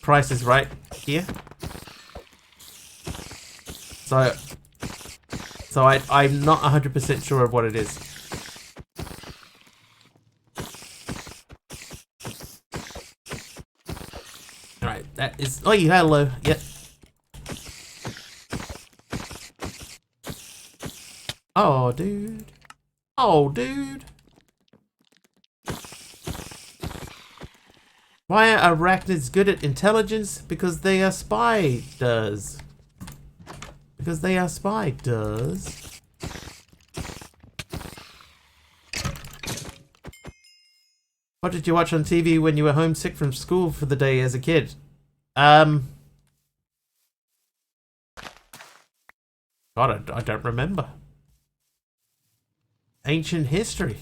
Price is Right here. So I'm not 100% sure of what it is. Alright, that is... Oh, you hello. Yep. Oh, dude. Oh, dude. Why are arachnids good at intelligence? Because they are spiders. Because they are spiders. What did you watch on TV when you were homesick from school for the day as a kid? God, I don't remember. Ancient history.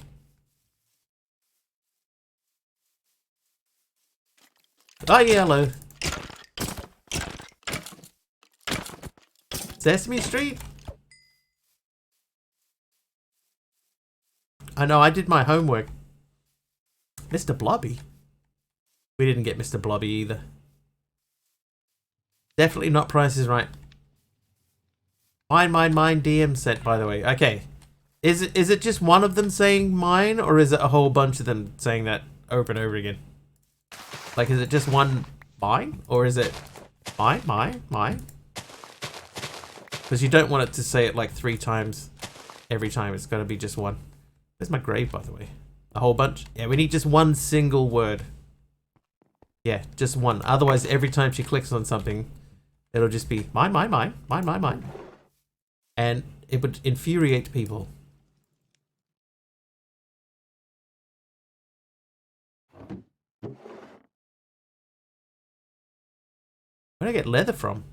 Oh yeah, hello. Sesame Street? I know, I did my homework. Mr. Blobby? We didn't get Mr. Blobby either. Definitely not Price is Right. Mine DM set, by the way. Okay. Is it just one of them saying mine, or is it a whole bunch of them saying that over and over again? Like, is it just one mine, or is it mine? Because you don't want it to say it like 3 times every time. It's got to be just one. There's my grave, by the way. A whole bunch? Yeah, we need just one single word. Yeah, just one. Otherwise, every time she clicks on something, it'll just be mine. And it would infuriate people. Where did I get leather from?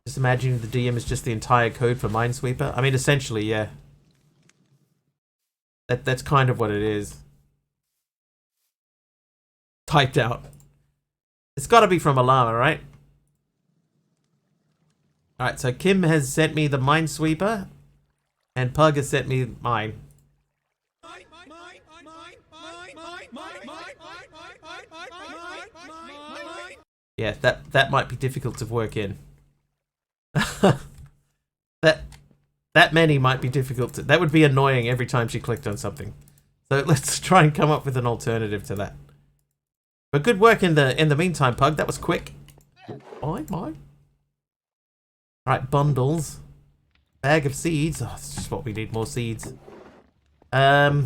Just imagining the DM is just the entire code for Minesweeper. I mean, essentially, yeah. That's kind of what it is. Typed out. It's got to be from a llama, right? Alright, so Kim has sent me the Minesweeper, and Pug has sent me mine. Yeah, that might be difficult to work in. that many might be difficult to... That would be annoying every time she clicked on something. So let's try and come up with an alternative to that. But good work in the meantime, Pug. That was quick. Mine. Alright, bundles. Bag of seeds. Oh, that's just what we need, more seeds. Dude, I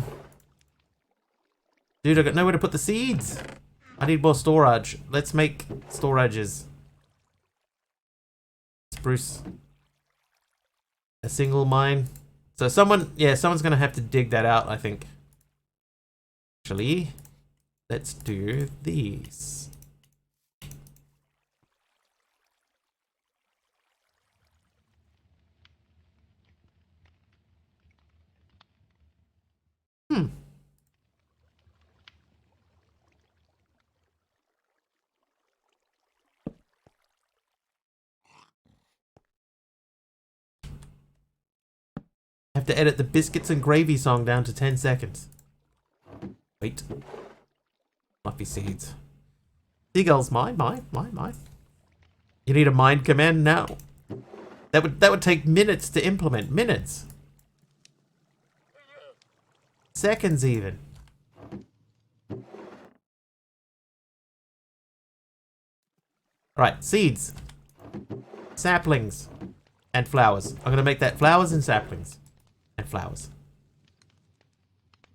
got nowhere to put the seeds. I need more storage. Let's make storages. Spruce. A single mine. So someone's gonna have to dig that out, I think. Actually, let's do these. Have to edit the biscuits and gravy song down to 10 seconds. Wait. Fluffy seeds. Seagulls, mine. You need a mine command now. That would take minutes to implement. Minutes. Seconds even. Alright, seeds. Saplings. And flowers. I'm gonna make that flowers and saplings. And flowers.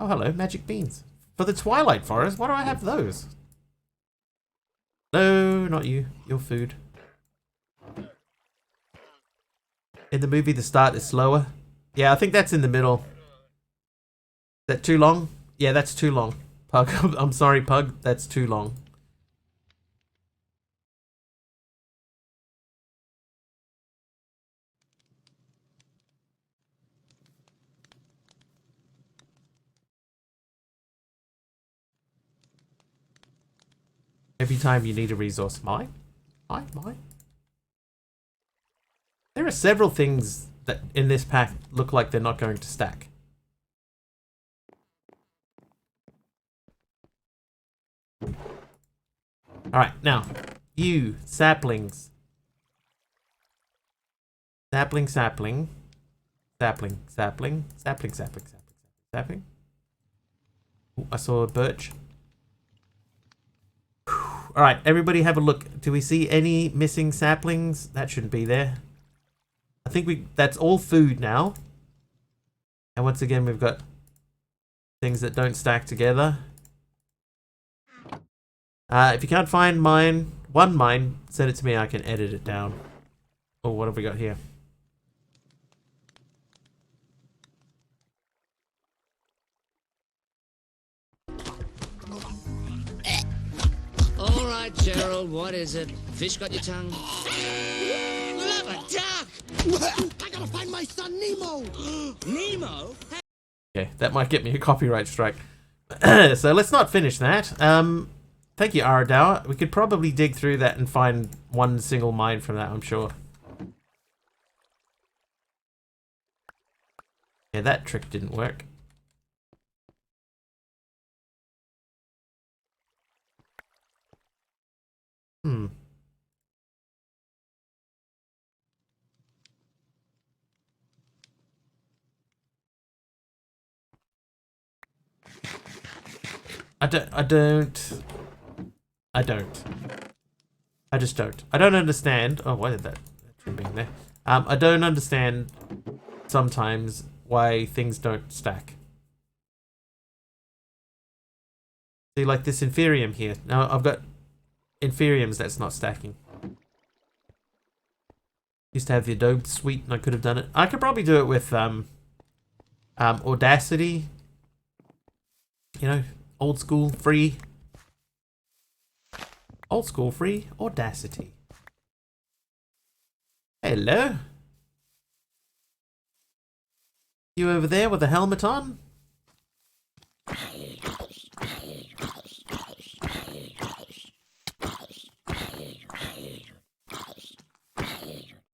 Oh, hello, magic beans. For the Twilight Forest, why do I have those? No, not you. Your food. In the movie, the start is slower. Yeah, I think that's in the middle. Is that too long? Yeah, that's too long. Pug, I'm sorry, Pug. That's too long. Every time you need a resource, mine. There are several things that in this pack look like they're not going to stack. Alright, now, you, saplings. Sapling. Ooh, I saw a birch. Alright, everybody have a look. Do we see any missing saplings? That shouldn't be there. I think that's all food now. And once again, we've got things that don't stack together. If you can't find one mine, send it to me. I can edit it down. Oh, what have we got here? All right, Gerald, what is it? Fish got your tongue? Love a duck! I gotta find my son Nemo! Nemo? Okay, that might get me a copyright strike. So let's not finish that. Thank you, Aradao. We could probably dig through that and find one single mine from that, I'm sure. Yeah, that trick didn't work. I just don't. I don't understand. Oh, why did that being there? I don't understand sometimes why things don't stack. See, like this Inferium here. Now I've got Inferiums that's not stacking. Used to have the Adobe suite and I could have done it. I could probably do it with Audacity. You know, old school free. Old school free Audacity. Hello. You over there with a helmet on?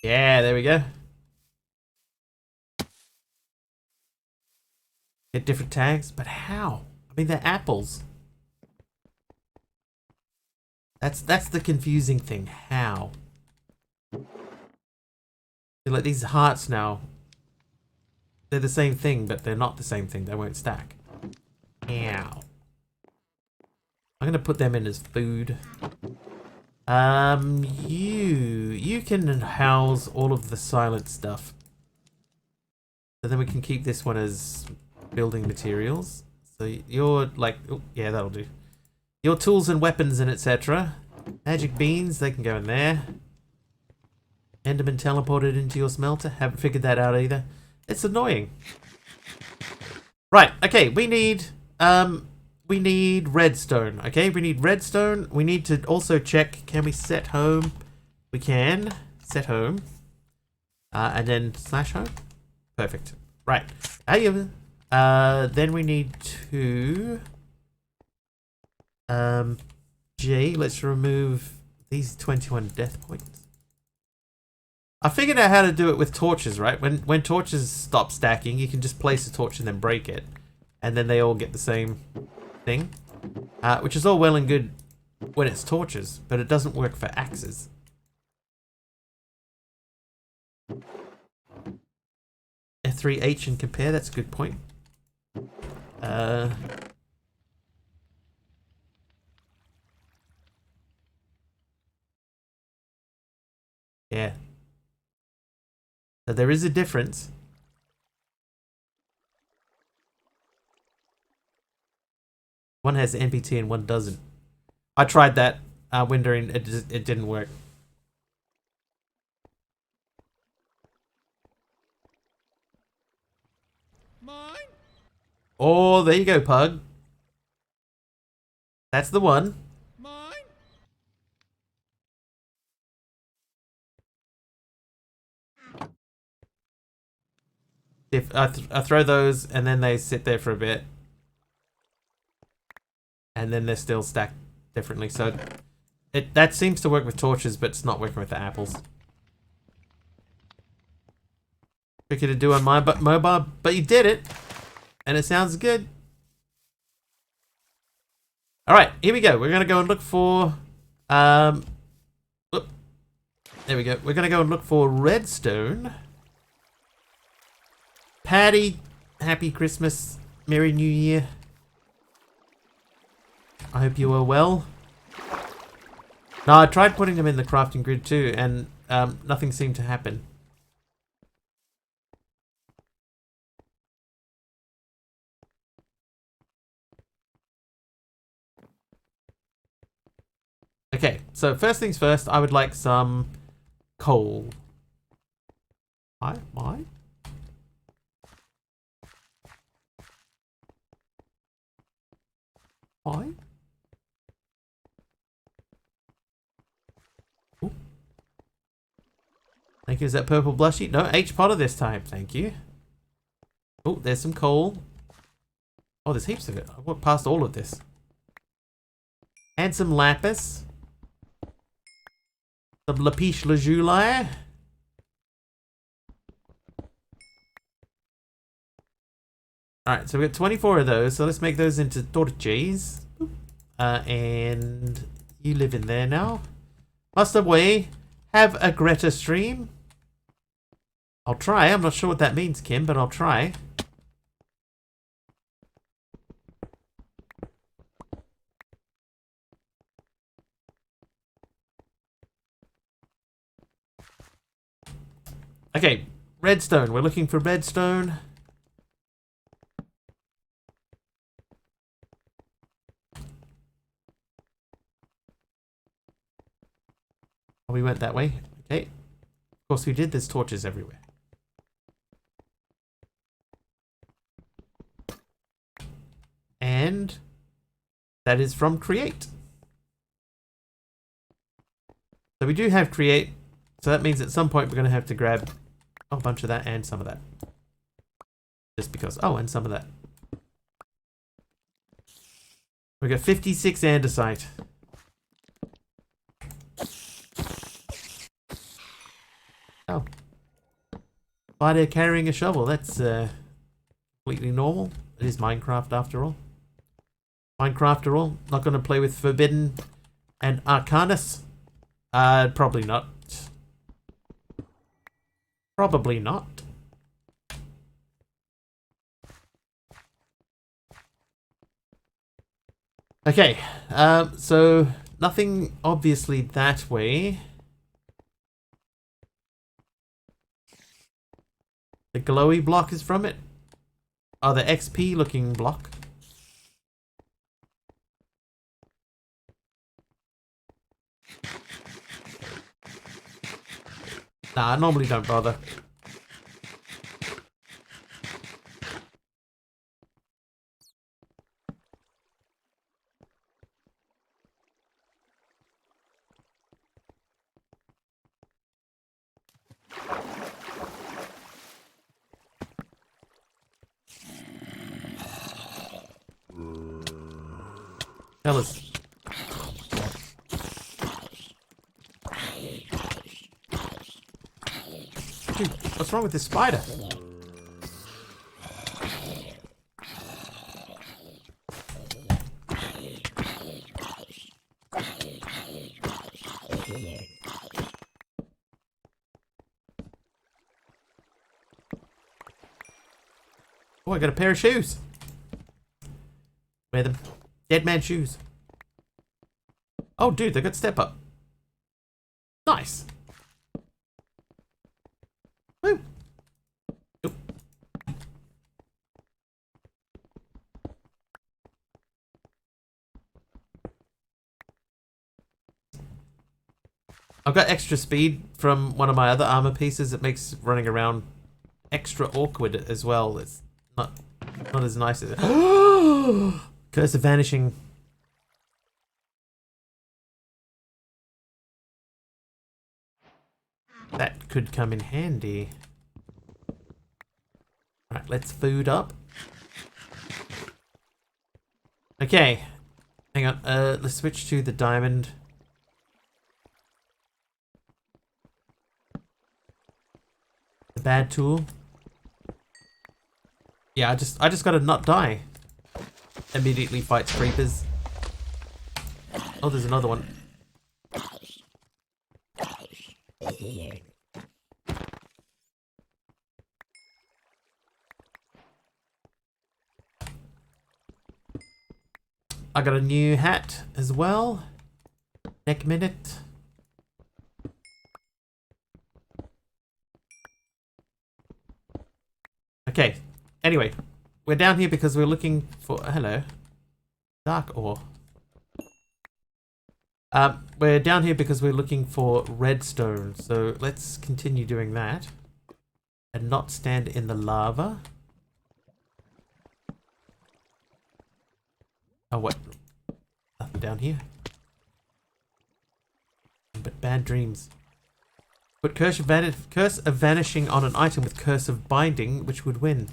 Yeah, there we go. Get different tags, but how? I mean, they're apples. That's the confusing thing. How? Like these hearts now. They're the same thing, but they're not the same thing. They won't stack. Ow. I'm gonna put them in as food. You can house all of the silent stuff. So then we can keep this one as building materials. So you're like, oh, yeah, that'll do. Your tools and weapons and etc. Magic beans, they can go in there. Enderman teleported into your smelter. Haven't figured that out either. It's annoying. Right, okay, we need redstone, okay? We need redstone. We need to also check, can we set home? We can set home. And then slash home. Perfect. Right. Then we need to let's remove these 21 death points. I figured out how to do it with torches, right? When torches stop stacking, you can just place a torch and then break it. And then they all get the same thing. Which is all well and good when it's torches, but it doesn't work for axes. F3H and compare, that's a good point. Yeah. So there is a difference. One has NPT and one doesn't. I tried that windowing, it didn't work. Mine? Oh, there you go, Pug. That's the one. Mine? If I throw those and then they sit there for a bit. And then they're still stacked differently. So that seems to work with torches, but it's not working with the apples. Tricky to do on my mobile, but you did it. And it sounds good. Alright, here we go. We're going to go and look for... there we go. We're going to go and look for redstone. Patty, happy Christmas. Merry New Year. I hope you are well. No, I tried putting them in the crafting grid too, and nothing seemed to happen. Okay, so first things first, I would like some coal. Why? Why? Ooh. Thank you. Is that purple blushy? No, H Potter this time. Thank you. Oh, there's some coal. Oh, there's heaps of it. I went past all of this. And some lapis. Some lapis lazuli. Alright, so we've got 24 of those, so let's make those into torches. And you live in there now. Must we have a Greta stream? I'll try. I'm not sure what that means, Kim, but I'll try. Okay, redstone. We're looking for redstone. Oh, we went that way. Okay. Of course we did. There's torches everywhere. And that is from Create. So we do have Create. So that means at some point we're going to have to grab a bunch of that and some of that. Just because. Oh, and some of that. We got 56 andesite. Oh. Spider carrying a shovel. That's completely normal. It is Minecraft after all. Minecraft after all. Not going to play with Forbidden and Arcanus. Probably not. Probably not. Okay, so nothing obviously that way. The glowy block is from it. Oh, the XP looking block. Nah, I normally don't bother. Tell us. Dude, what's wrong with this spider? Oh, I got a pair of shoes. Wear them. Dead man shoes. Oh, dude, they got step up. Nice. Woo. Oop. I've got extra speed from one of my other armor pieces. It makes running around extra awkward as well. It's not as nice as it. Curse of Vanishing. That could come in handy. Alright, let's food up. Okay. Hang on, let's switch to the diamond. The bad tool. Yeah, I just gotta not die. Immediately fights creepers. Oh, there's another one. I got a new hat as well. Neck minute. Okay. Anyway, we're down here because we're looking for... Hello. Dark ore. We're down here because we're looking for redstone. So let's continue doing that. And not stand in the lava. Oh, what? Nothing down here. But bad dreams. Put Curse of Vanishing on an item with Curse of Binding, which would win.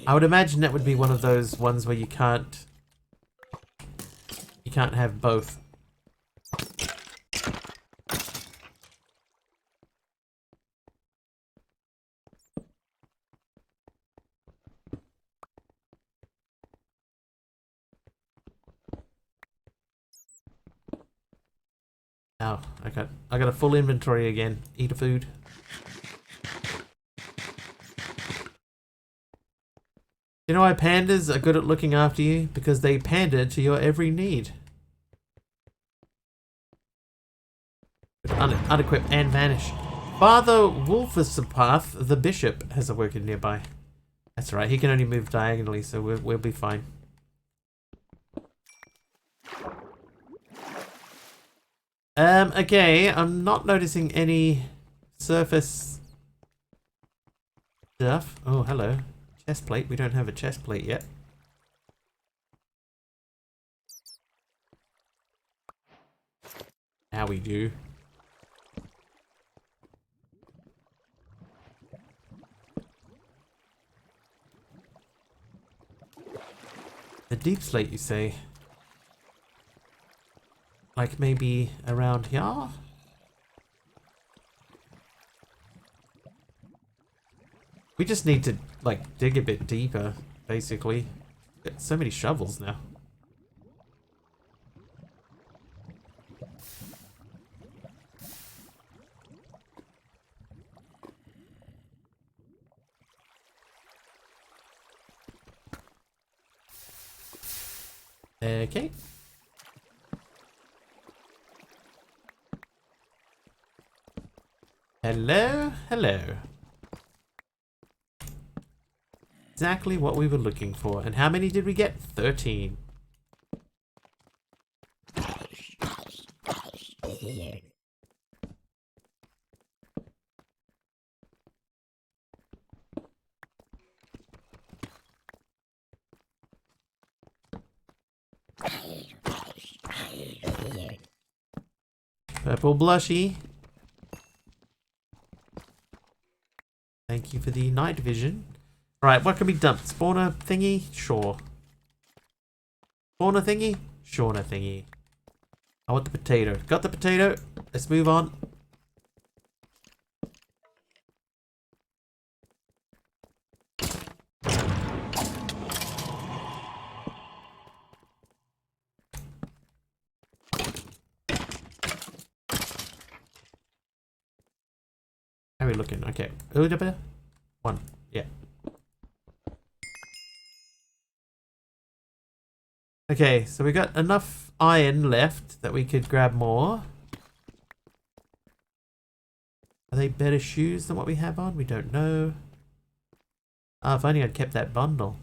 I would imagine that would be one of those ones where you can't have both. Oh, I got a full inventory again. Eat a food. You know why pandas are good at looking after you? Because they pander to your every need. Unequip and vanish. Father Wolfesapath, the bishop, has awoken nearby. That's right, he can only move diagonally, so we'll be fine. Okay, I'm not noticing any surface stuff. Oh, hello. Chest plate. We don't have a chest plate yet. Now we do. The deep slate, you say? Like maybe around here? We just need to, like, dig a bit deeper, basically. Got so many shovels now. Okay. Hello, hello. Exactly what we were looking for. And how many did we get? 13. Purple blushy. Thank you for the night vision. Right, what can be dumped? Spawner thingy? Sure. Spawner thingy? Spawner thingy. I want the potato. Got the potato. Let's move on. How are we looking? Okay. One. Yeah. Okay, so we got enough iron left that we could grab more. Are they better shoes than what we have on? We don't know. Ah, if only I'd kept that bundle.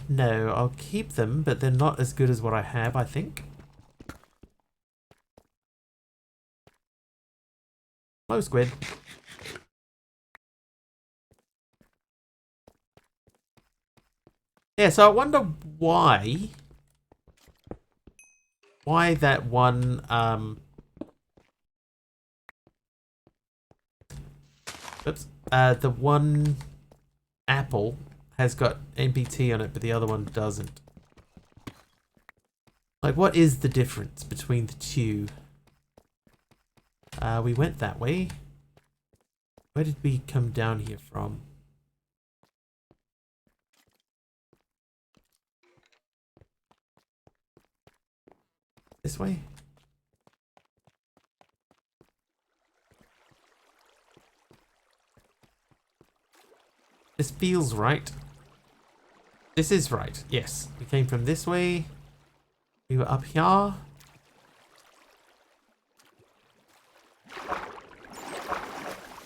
No, I'll keep them, but they're not as good as what I have, I think. Hello, squid. Yeah, so I wonder why that one, oops, the one apple has got NPT on it, but the other one doesn't. Like, what is the difference between the two? We went that way. Where did we come down here from? This way? This feels right. This is right, yes. We came from this way. We were up here.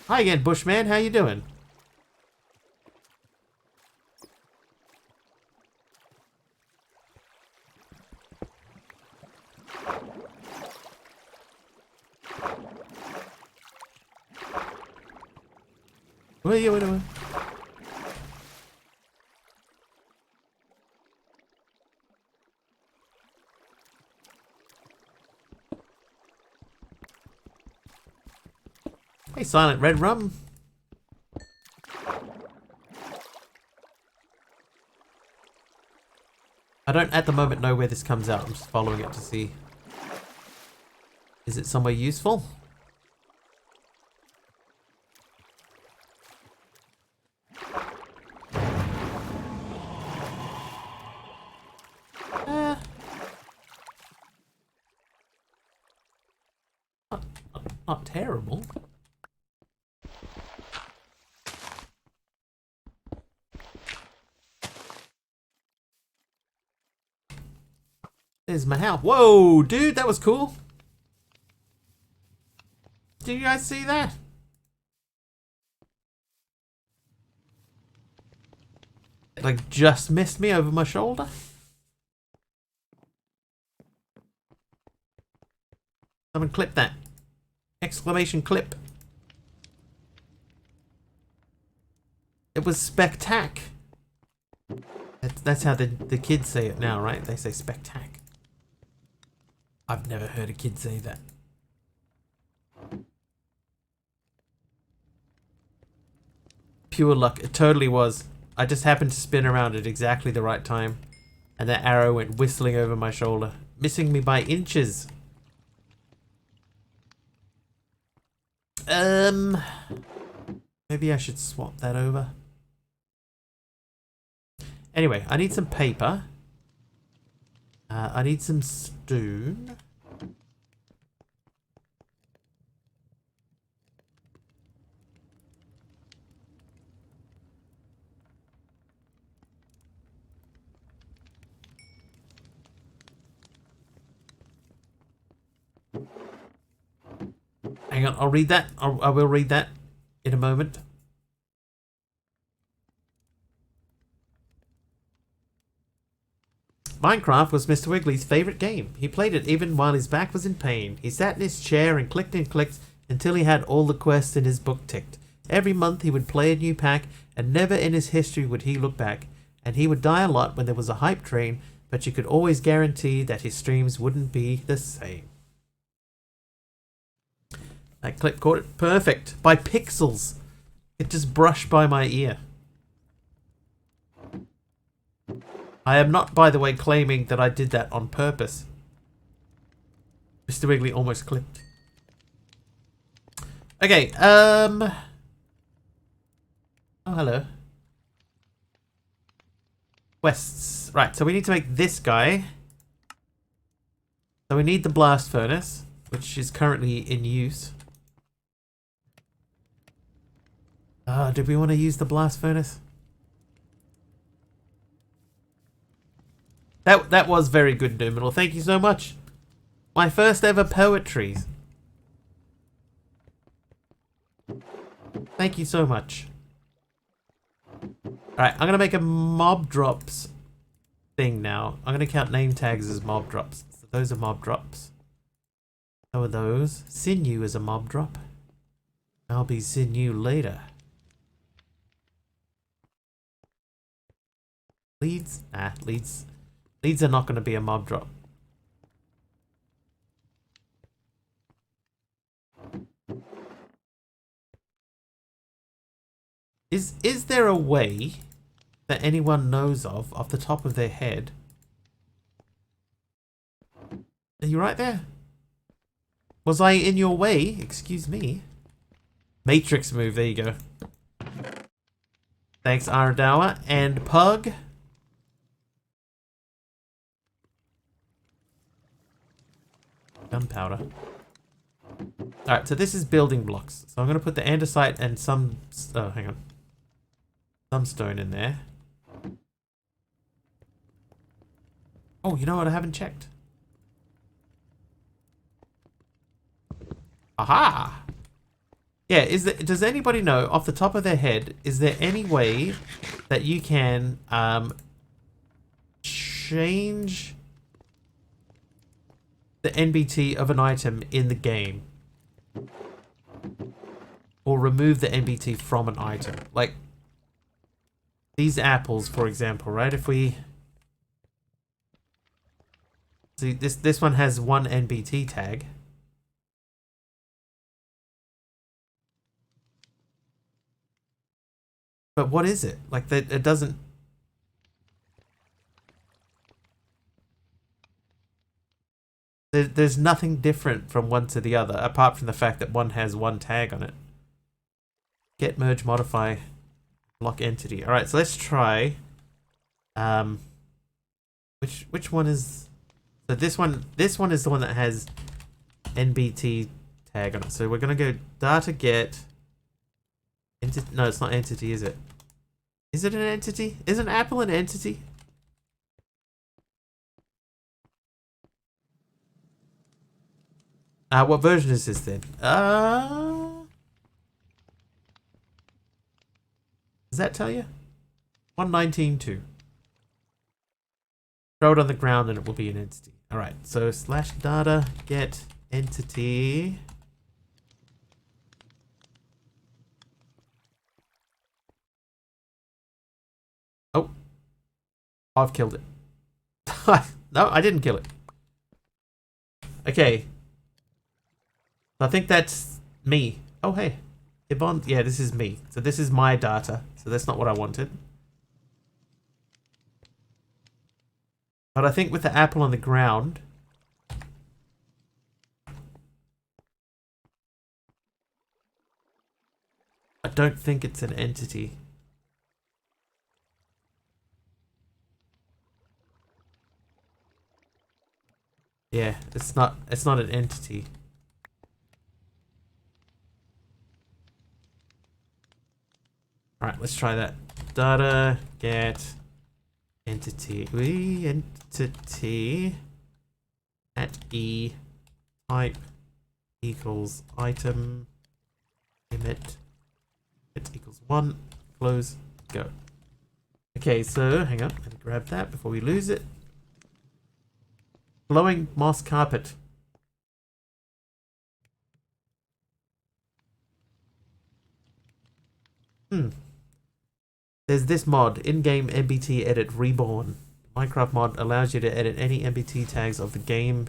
Hi again, Bushman. How you doing? Where are you? Where? Hey, Silent Red Rum. I don't at the moment know where this comes out. I'm just following it to see. Is it somewhere useful? Not terrible. There's my house. Whoa, dude, that was cool. Did you guys see that? It, like, just missed me over my shoulder. Someone clip that. Exclamation clip. It was spectac. That's how the kids say it now, right? They say spectac. I've never heard a kid say that. pure luck. It totally was. I just happened to spin around at exactly the right time. And that arrow went whistling over my shoulder, missing me by inches. Maybe I should swap that over. Anyway, I need some paper. I need some stone. Hang on, I'll read that. I will read that in a moment. Minecraft was Mr. Wiggly's favorite game. He played it even while his back was in pain. He sat in his chair and clicked until he had all the quests in his book ticked. Every month he would play a new pack, and never in his history would he look back. And he would die a lot when there was a hype train, but you could always guarantee that his streams wouldn't be the same. That clip caught it perfect. By pixels. It just brushed by my ear. I am not, by the way, claiming that I did that on purpose. Mr. Wiggly almost clipped. Okay, oh, hello. Quests. Right, so we need to make this guy. So we need the blast furnace, which is currently in use. Do we want to use the blast furnace? That was very good, Numinal. Thank you so much. My first ever poetry. Thank you so much. Alright, I'm going to make a mob drops thing now. I'm going to count name tags as mob drops. So those are mob drops. So are those. Sinew is a mob drop. I'll be sinew later. Leads? Nah, leads. Leads are not going to be a mob drop. Is there a way that anyone knows of off the top of their head? Are you right there? Was I in your way? Excuse me. Matrix move, there you go. Thanks, Aradawa and Pug. Gunpowder. Alright, so this is building blocks. So I'm going to put the andesite and some... Oh, hang on. Some stone in there. Oh, you know what? I haven't checked. Aha! Yeah, does anybody know, off the top of their head, is there any way that you can change the NBT of an item in the game? Or remove the NBT from an item? Like, these apples, for example, right? If we... See, this one has one NBT tag. But what is it? Like, it doesn't... There's nothing different from one to the other, apart from the fact that one has one tag on it. Get, merge, modify, block entity. Alright, so let's try... Which one is... So this one is the one that has NBT tag on it. So we're going to go data get... No, it's not entity, is it? Is it an entity? Is an apple an entity? What version is this then? Does that tell you? 119.2. Throw it on the ground and it will be an entity. Alright, so slash data get entity. Oh. I've killed it. No, I didn't kill it. Okay. I think that's me. Oh, hey. Ibon. Yeah, this is me. So this is my data. so that's not what I wanted. But I think with the apple on the ground, I don't think it's an entity. Yeah, it's not an entity. Alright, let's try that. Data get entity. Entity at E type equals item limit. It equals 1. Close. Go. Okay, so hang on. Let me grab that before we lose it. Glowing moss carpet. There's this mod, in-game MBT edit reborn. Minecraft mod allows you to edit any MBT tags of the game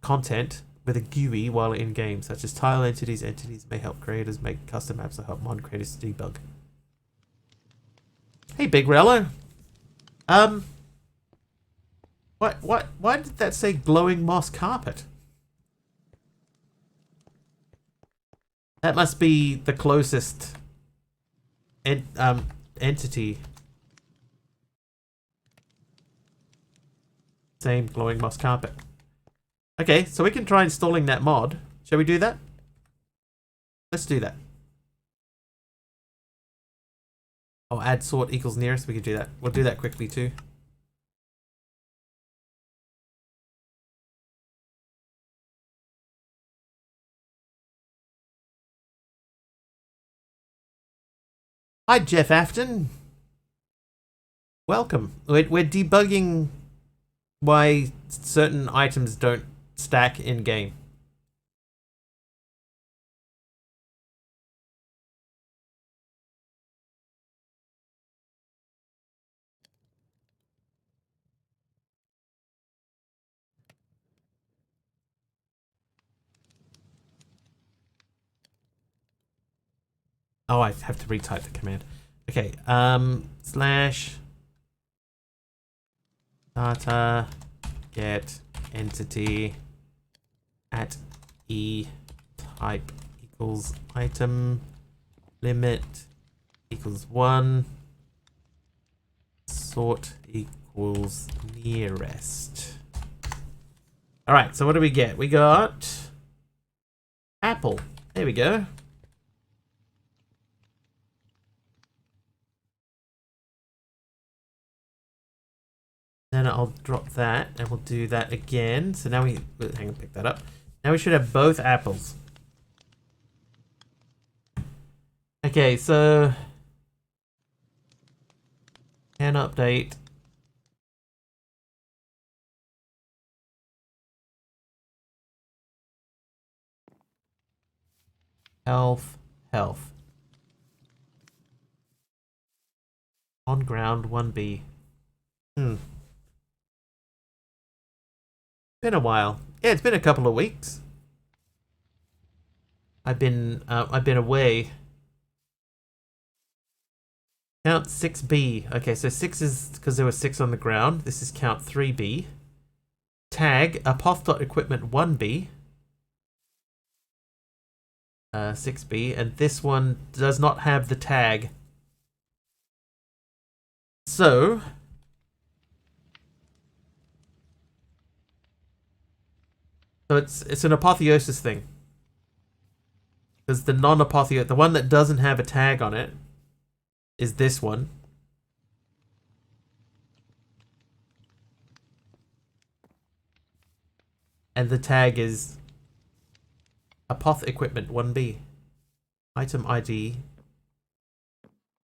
content with a GUI while in-game, such as tile entities. Entities may help creators make custom maps or help mod creators debug. Hey, Big Rello. Why did that say glowing moss carpet? That must be the closest entity. Same glowing moss carpet. Okay, so we can try installing that mod. Shall we do that? Let's do that. Oh, add sort equals nearest. We could do that. We'll do that quickly too. Hi, Jeff Afton. Welcome. We're debugging why certain items don't stack in game. Oh, I have to retype the command. Okay, slash data get entity at E type equals item limit equals 1 sort equals nearest. All right, so what do we get? We got apple. There we go. Then I'll drop that and we'll do that again. So now hang on, pick that up. Now we should have both apples. Okay, so can update. Health. On ground 1B. Been a while. Yeah, it's been a couple of weeks. I've been away. Count 6B. Okay, so 6 is because there were 6 on the ground. This is count 3B. Tag apoth.equipment 1B. 6B, and this one does not have the tag. So it's an apotheosis thing. Because the non-apotheosis, the one that doesn't have a tag on it, is this one. And the tag is apoth equipment 1B. Item ID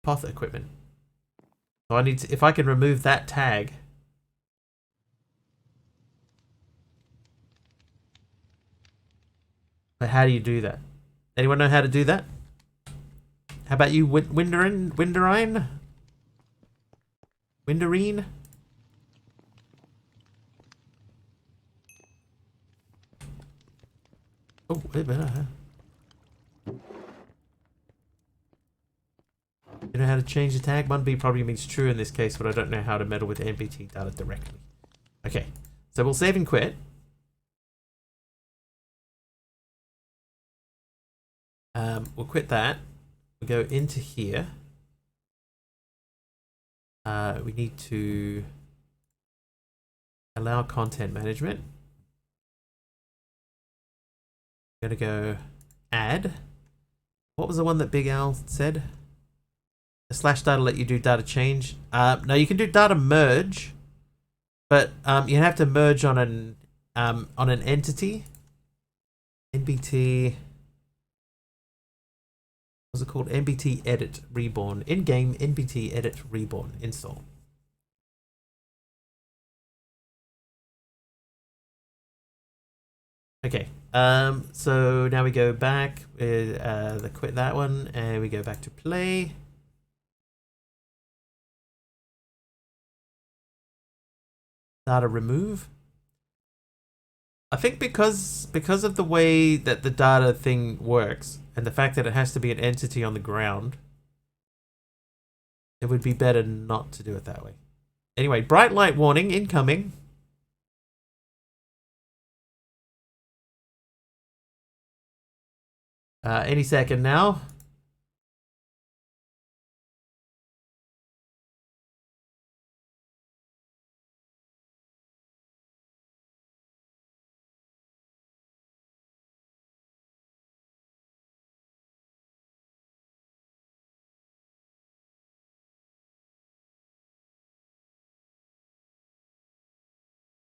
apoth equipment. So I need to, if I can remove that tag. But how do you do that? Anyone know how to do that? How about you, Winderine? Winderine? Oh, wait a minute. change the tag. 1B probably means true in this case, but I don't know how to meddle with NBT data directly. Okay, so we'll save and quit. We'll quit that. We'll go into here. We need to allow content management. I'm gonna go add. What was the one that Big Al said? A slash data let you do data change. No, you can do data merge, but you have to merge on an entity. NBT. What's it called? NBT edit reborn. In-game NBT edit reborn install. Okay. So now we go back with the quit that one, and we go back to play. Data remove. I think because of the way that the data thing works and the fact that it has to be an entity on the ground, it would be better not to do it that way. Anyway, bright light warning incoming. Any second now.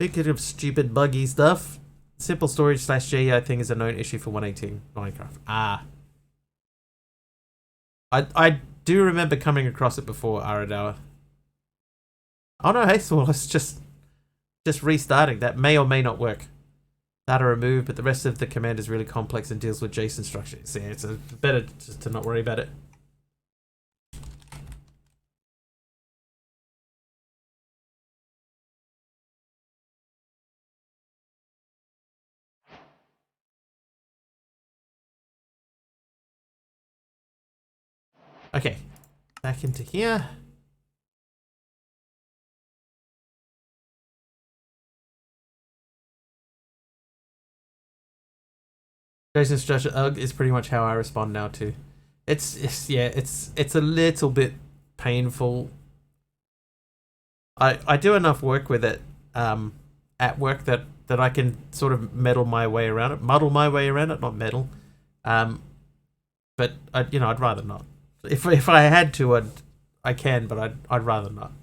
Speaking of stupid buggy stuff, simple storage / JEI thing is a known issue for 118 Minecraft. I do remember coming across it before, Aradawa. Oh no, hey, so it's just restarting. That may or may not work. Data removed, but the rest of the command is really complex and deals with JSON structures. Yeah, it's better just to not worry about it. Okay, back into here. JSON structure is pretty much how I respond now too. It's a little bit painful. I do enough work with it at work that I can sort of muddle my way around it, not meddle. But I'd rather not. If I had to, I can, but I'd rather not.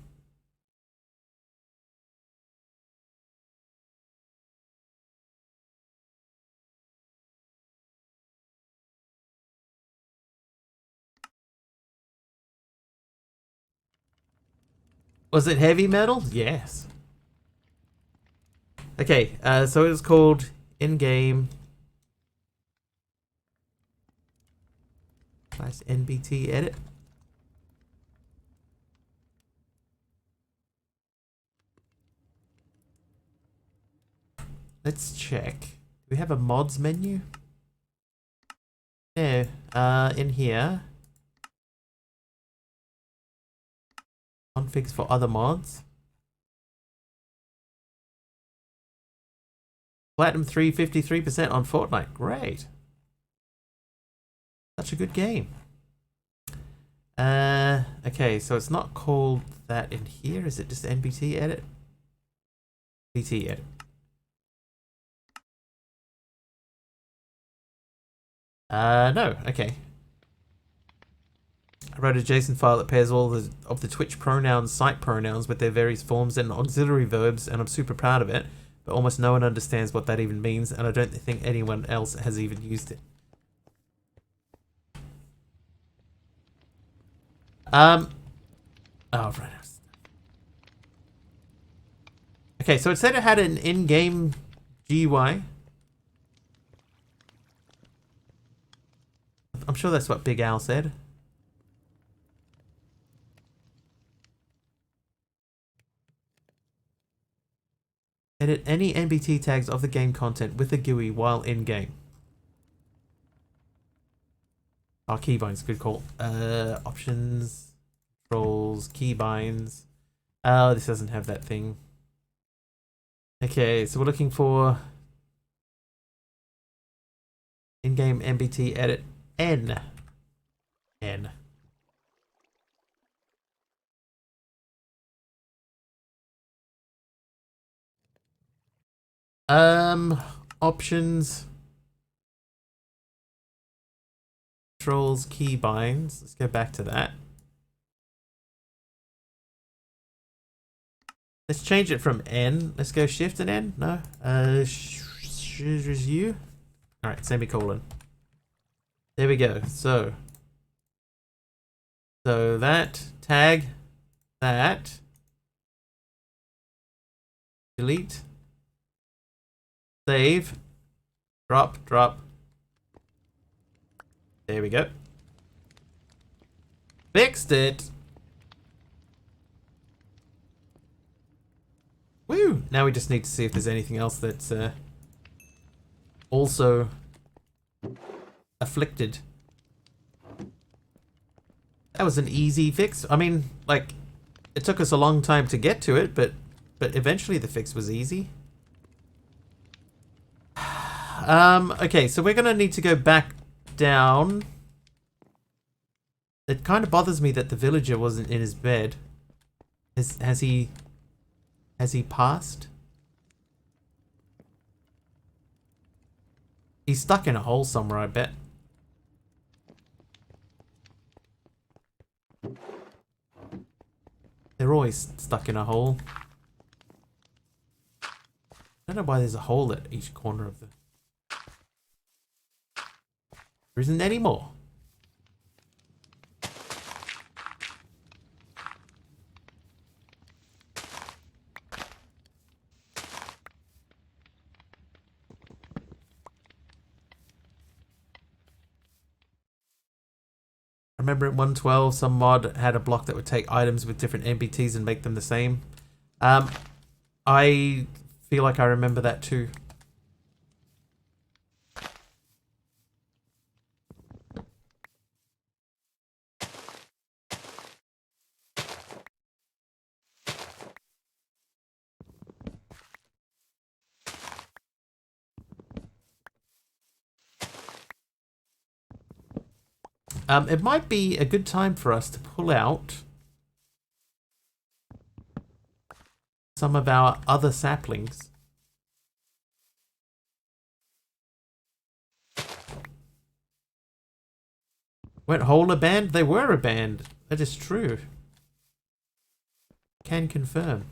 Was it heavy metal? Yes. Okay, so it's called in-game / NBT edit. Let's check. Do we have a mods menu? Yeah, in here. Configs for other mods. Platinum 3, 53% on Fortnite. Great. Such a good game. Okay, so it's not called that in here. Is it just NBT edit? NBT edit. No. Okay. I wrote a JSON file that pairs all of the Twitch pronouns, site pronouns with their various forms and auxiliary verbs, and I'm super proud of it. But almost no one understands what that even means, and I don't think anyone else has even used it. Oh, right. Okay, so it said it had an in-game GUI. I'm sure that's what Big Al said. Edit any NBT tags of the game content with the GUI while in-game. Oh, keybones, good call. Options, Controls, keybinds. Oh, this doesn't have that thing. Okay, so we're looking for in-game MBT edit N. N. Options. Controls, keybinds. Let's go back to that. Let's change it from N. Let's go Shift and N. No. U. All right. Semicolon. There we go. So that tag that. Delete. Save. Drop. There we go. Fixed it. Woo! Now we just need to see if there's anything else that's also afflicted. That was an easy fix. I mean, like, it took us a long time to get to it, but eventually the fix was easy. Okay, so we're gonna need to go back down. It kind of bothers me that the villager wasn't in his bed. Has he passed? He's stuck in a hole somewhere, I bet. They're always stuck in a hole. I don't know why there's a hole at each corner of the... There isn't any more. I remember at 112 some mod had a block that would take items with different NPTs and make them the same. I feel like I remember that too. It might be a good time for us to pull out some of our other saplings. Weren't Hole a band? They were a band. That is true. Can confirm.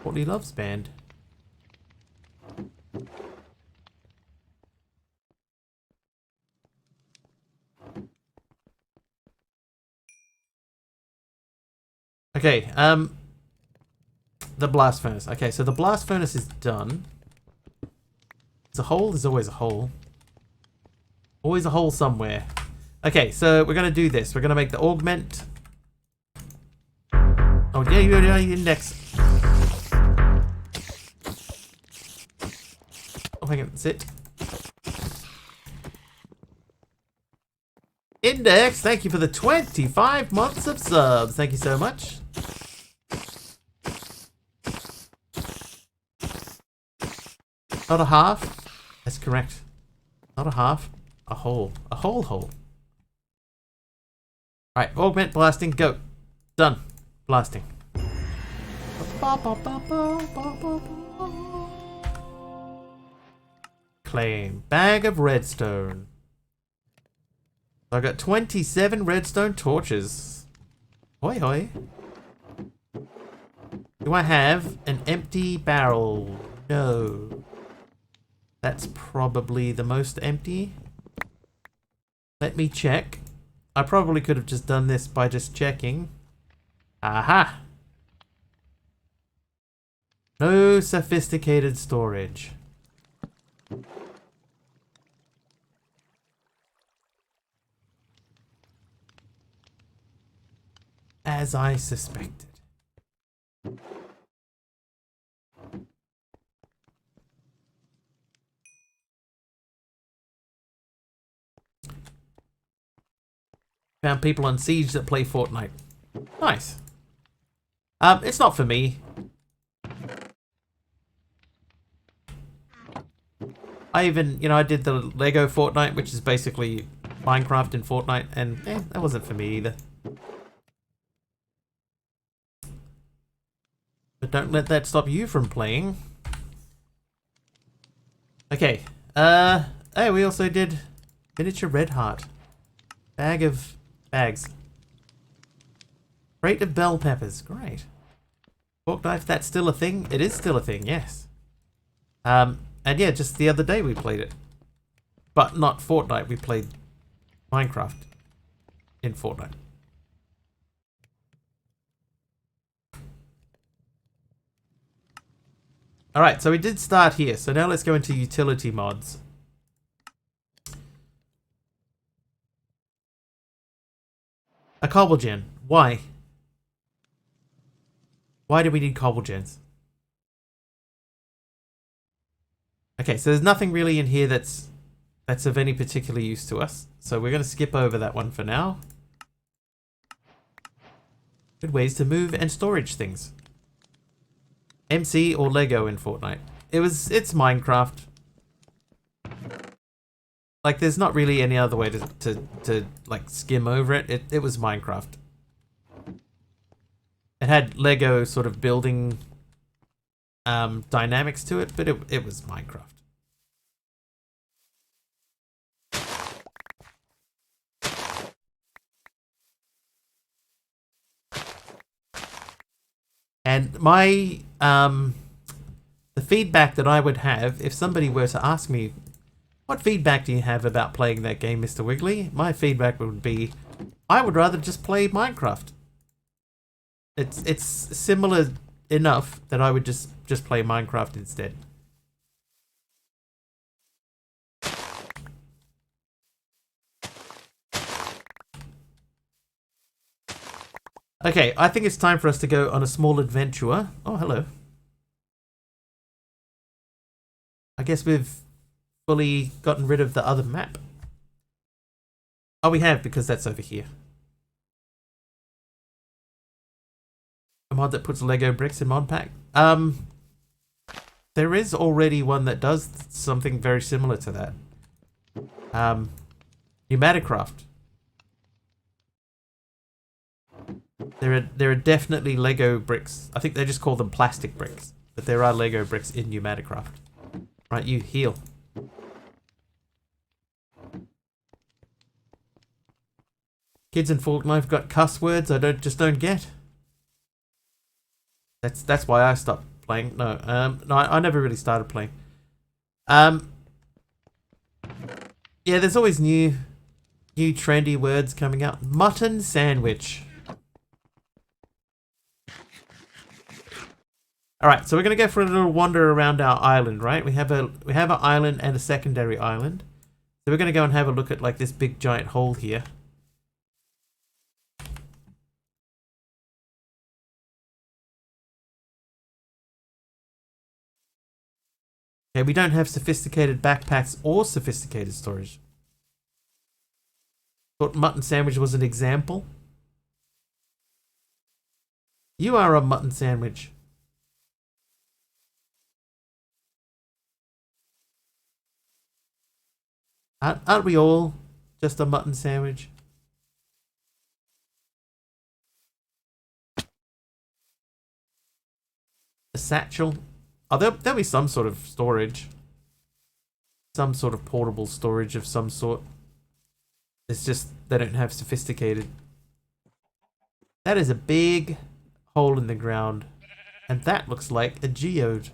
Courtney Loves band. Okay, the blast furnace. Okay, so the blast furnace is done. There's a hole, there's always a hole. Always a hole somewhere. Okay, so we're gonna do this. We're gonna make the augment. Oh yeah, yeah, index. Oh, hang on, that's it. Index, thank you for the 25 months of subs. Thank you so much. Not a half. That's correct. Not a half. A hole. A hole. Alright, augment blasting, go. Done. Blasting. Claim. Bag of redstone. I got 27 redstone torches. Hoi hoi. Do I have an empty barrel? No. That's probably the most empty. Let me check. I probably could have just done this by just checking. Aha! No sophisticated storage. As I suspected. Found people on Siege that play Fortnite. Nice. It's not for me. I even, I did the Lego Fortnite, which is basically Minecraft in Fortnite, and that wasn't for me either. But don't let that stop you from playing. Okay. Hey, we also did miniature red heart. Bag of bags. Crate of bell peppers. Great. Fork knife, that's still a thing? It is still a thing, yes. And yeah, just the other day we played it. But not Fortnite, we played Minecraft in Fortnite. Alright, so we did start here. So now let's go into utility mods. A cobble gen. Why? Why do we need cobble gens? Okay, so there's nothing really in here that's of any particular use to us. So we're going to skip over that one for now. Good ways to move and storage things. MC or Lego in Fortnite. It's Minecraft. Like, there's not really any other way to like skim over it. It was Minecraft. It had Lego sort of building dynamics to it, but it was Minecraft. And my the feedback that I would have if somebody were to ask me, what feedback do you have about playing that game, Mr. Wiggly? My feedback would be, I would rather just play Minecraft. It's similar enough that I would just play Minecraft instead. Okay, I think it's time for us to go on a small adventure. Oh, hello. I guess we've fully gotten rid of the other map. Oh, we have, because that's over here. A mod that puts Lego bricks in mod pack. There is already one that does something very similar to that. Pneumaticraft. There are definitely Lego bricks. I think they just call them plastic bricks, but there are Lego bricks in Pneumaticraft. Right, you heal. Kids in Fortnite got cuss words I don't get. That's why I stopped playing. No, I never really started playing. Yeah, there's always new trendy words coming out. Mutton sandwich. Alright, so we're gonna go for a little wander around our island, right? We have an island and a secondary island. So we're gonna go and have a look at like this big giant hole here. Okay, we don't have sophisticated backpacks or sophisticated storage. Thought mutton sandwich was an example. You are a mutton sandwich. Aren't we all just a mutton sandwich? A satchel? Oh, there'll be some sort of storage. Some sort of portable storage of some sort. It's just they don't have sophisticated. That is a big hole in the ground. And that looks like a geode.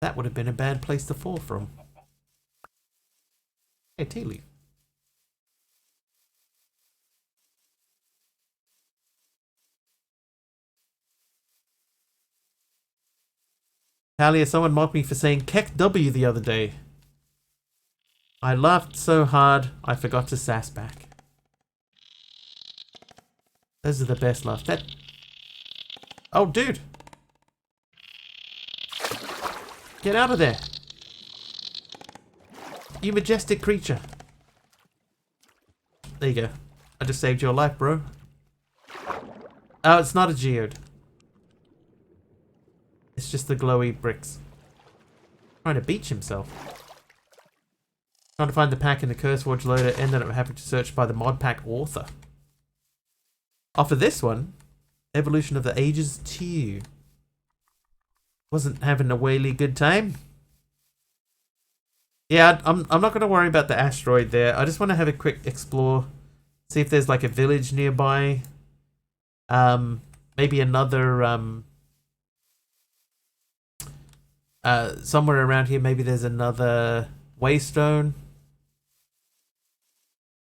That would have been a bad place to fall from. Hey, tea leaf. Talia, someone mocked me for saying Keck W the other day. I laughed so hard, I forgot to sass back. Those are the best laughs. Oh, dude! Get out of there! You majestic creature. There you go. I just saved your life, bro. Oh, it's not a geode. It's just the glowy bricks. Trying to beach himself. Trying to find the pack in the CurseForge loader. Ended up having to search by the mod pack author. After this one, Evolution of the Ages 2. Wasn't having a whaley good time. Yeah, I'm not going to worry about the asteroid there. I just want to have a quick explore. See if there's like a village nearby. Maybe another... somewhere around here, maybe there's another waystone.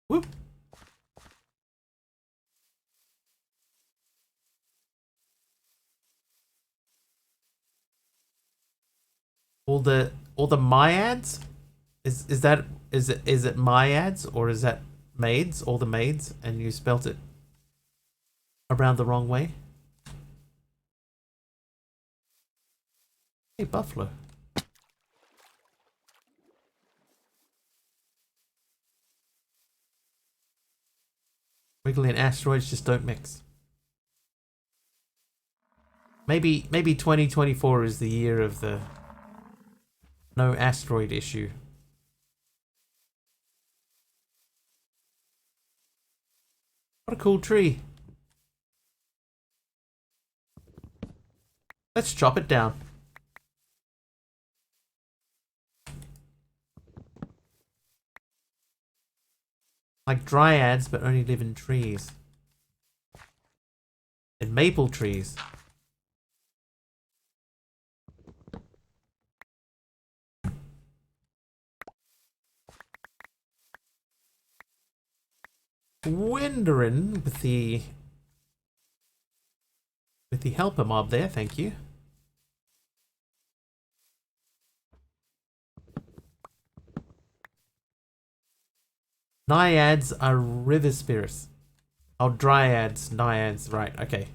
Whoop. All the maiads? Is it maiads or is that maids? All the maids, and you spelt it around the wrong way? Hey, buffalo. Wiggly and asteroids just don't mix. Maybe 2024 is the year of the no asteroid issue. What a cool tree. Let's chop it down. Like dryads, but only live in trees. And maple trees. Windering with the helper mob there, thank you. Naiads are river spirits. Oh, dryads, naiads, right, okay.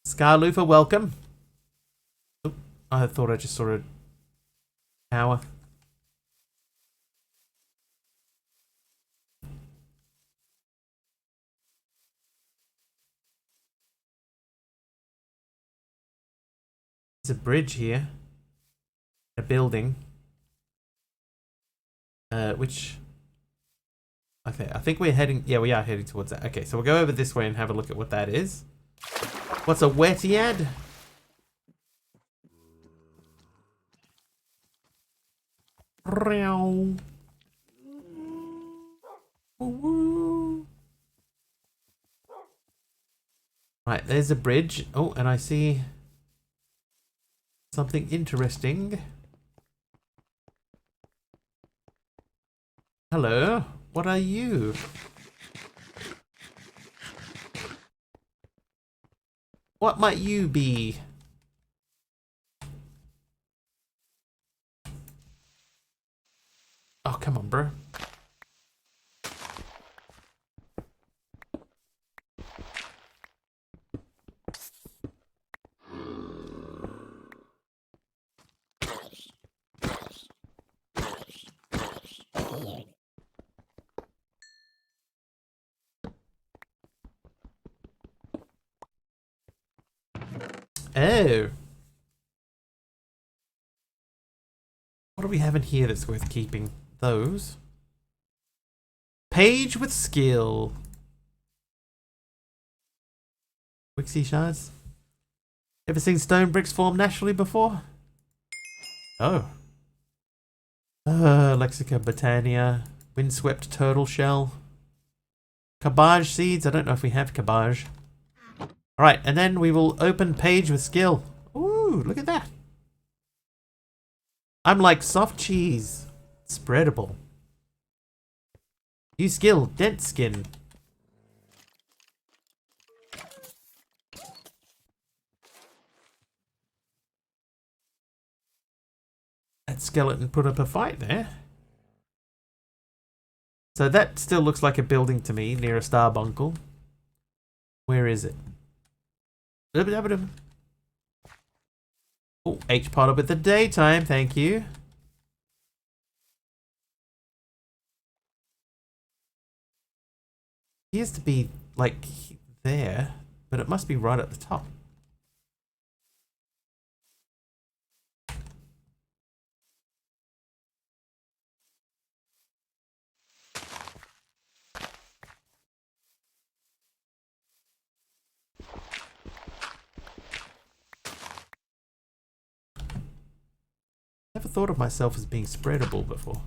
Scarloofer, welcome. Oop, I thought I just saw a tower. There's a bridge here. A building. Which... Okay, I think we're heading... Yeah, we are heading towards that. Okay, so we'll go over this way and have a look at what that is. What's a wetiad? Right, there's a bridge. Oh, and I see something interesting. Hello, what are you? What might you be? Oh, come on, bro. Oh. What do we have in here that's worth keeping? Those. Page with skill. Wixie shards. Ever seen stone bricks form naturally before? Oh. Lexica Botania. Windswept turtle shell. Cabbage seeds. I don't know if we have cabbage. Alright, and then we will open page with skill. Ooh, look at that. I'm like soft cheese. Spreadable. New skill, dent skin. That skeleton put up a fight there. So that still looks like a building to me near a starbuncle. Where is it? Oh, H Potter with the daytime, thank you. Appears to be like there, but it must be right at the top. Never thought of myself as being spreadable before.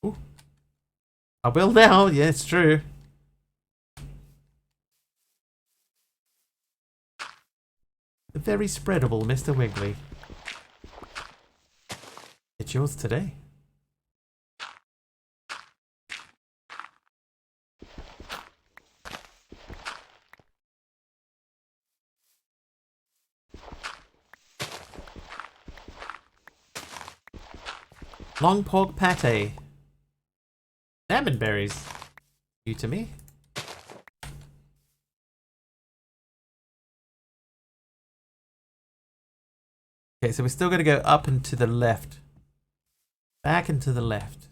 Ooh. I will now, yeah, it's true. The very spreadable Mr. Wiggly. It's yours today. Long pork pate. Salmon berries. You to me. Okay, so we're still going to go up and to the left. Back and to the left.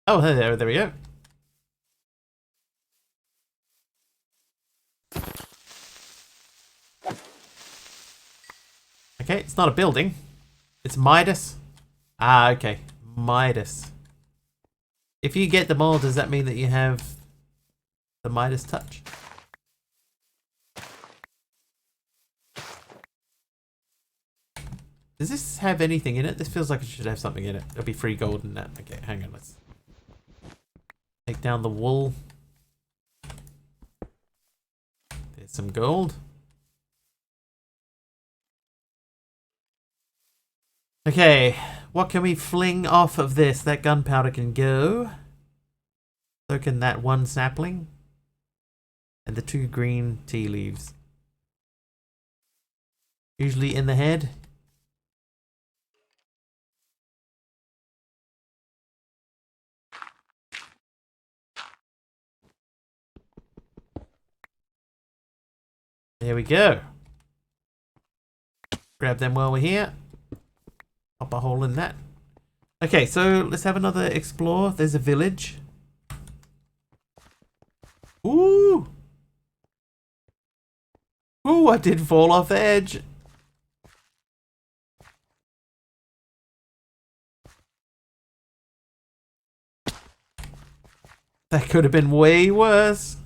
Oh, there we go. Okay, it's not a building. It's Midas. Ah, okay. Midas. If you get them all, does that mean that you have the Midas touch? Does this have anything in it? This feels like it should have something in it. There'll be free gold in that. Okay, hang on. Let's take down the wool. There's some gold. Okay, what can we fling off of this? That gunpowder can go. So can that one sapling. And the 2 green tea leaves. Usually in the head. There we go. Grab them while we're here. Pop a hole in that. Okay, so let's have another explore. There's a village. Ooh! Ooh, I did fall off the edge. That could have been way worse.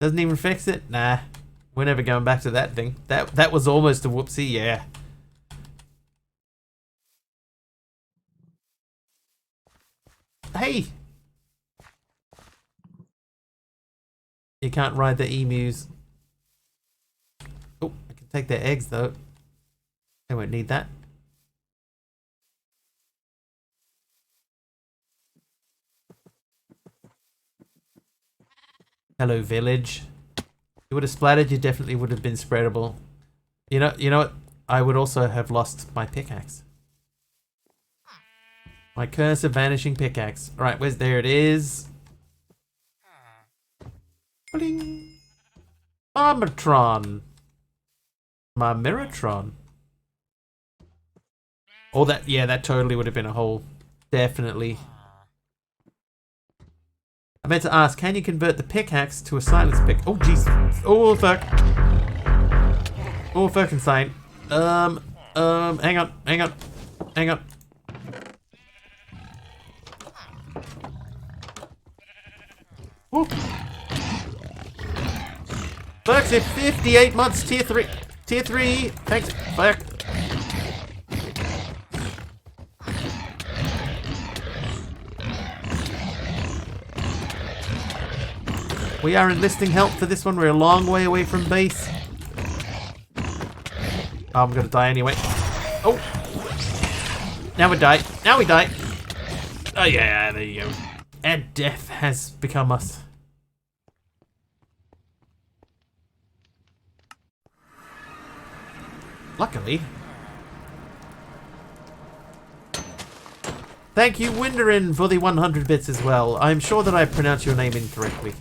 Doesn't even fix it? Nah. We're never going back to that thing. That was almost a whoopsie, yeah. Hey! You can't ride the emus. Oh, I can take their eggs though. I won't need that. Hello, village. If you would have splattered, you definitely would have been spreadable. You know what? I would also have lost my pickaxe. My curse of vanishing pickaxe. Alright, there it is. Bling. Marmitron. Marmitron. Oh, that totally would have been a hole. Definitely. I meant to ask, can you convert the pickaxe to a silence pick? Oh, jeez. Oh, fuck. Oh, fucking sign. Hang on. Woo. Fuck's it, 58 months, tier 3. Tier 3. Thanks. Fuck. We are enlisting help for this one. We're a long way away from base. Oh, I'm gonna die anyway. Oh. Now we die. Oh yeah, there you go. And death has become us. Luckily. Thank you, Winderin, for the 100 bits as well. I'm sure that I pronounced your name incorrectly.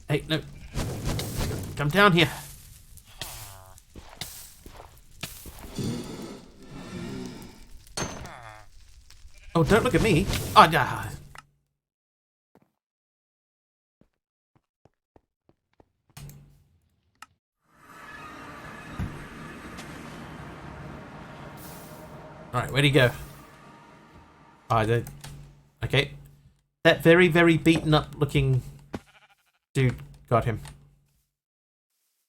Hey, no. Come down here. Oh, don't look at me. Oh, yeah. Alright, where'd he go? Oh, I did. Okay. That very, very beaten up looking dude got him.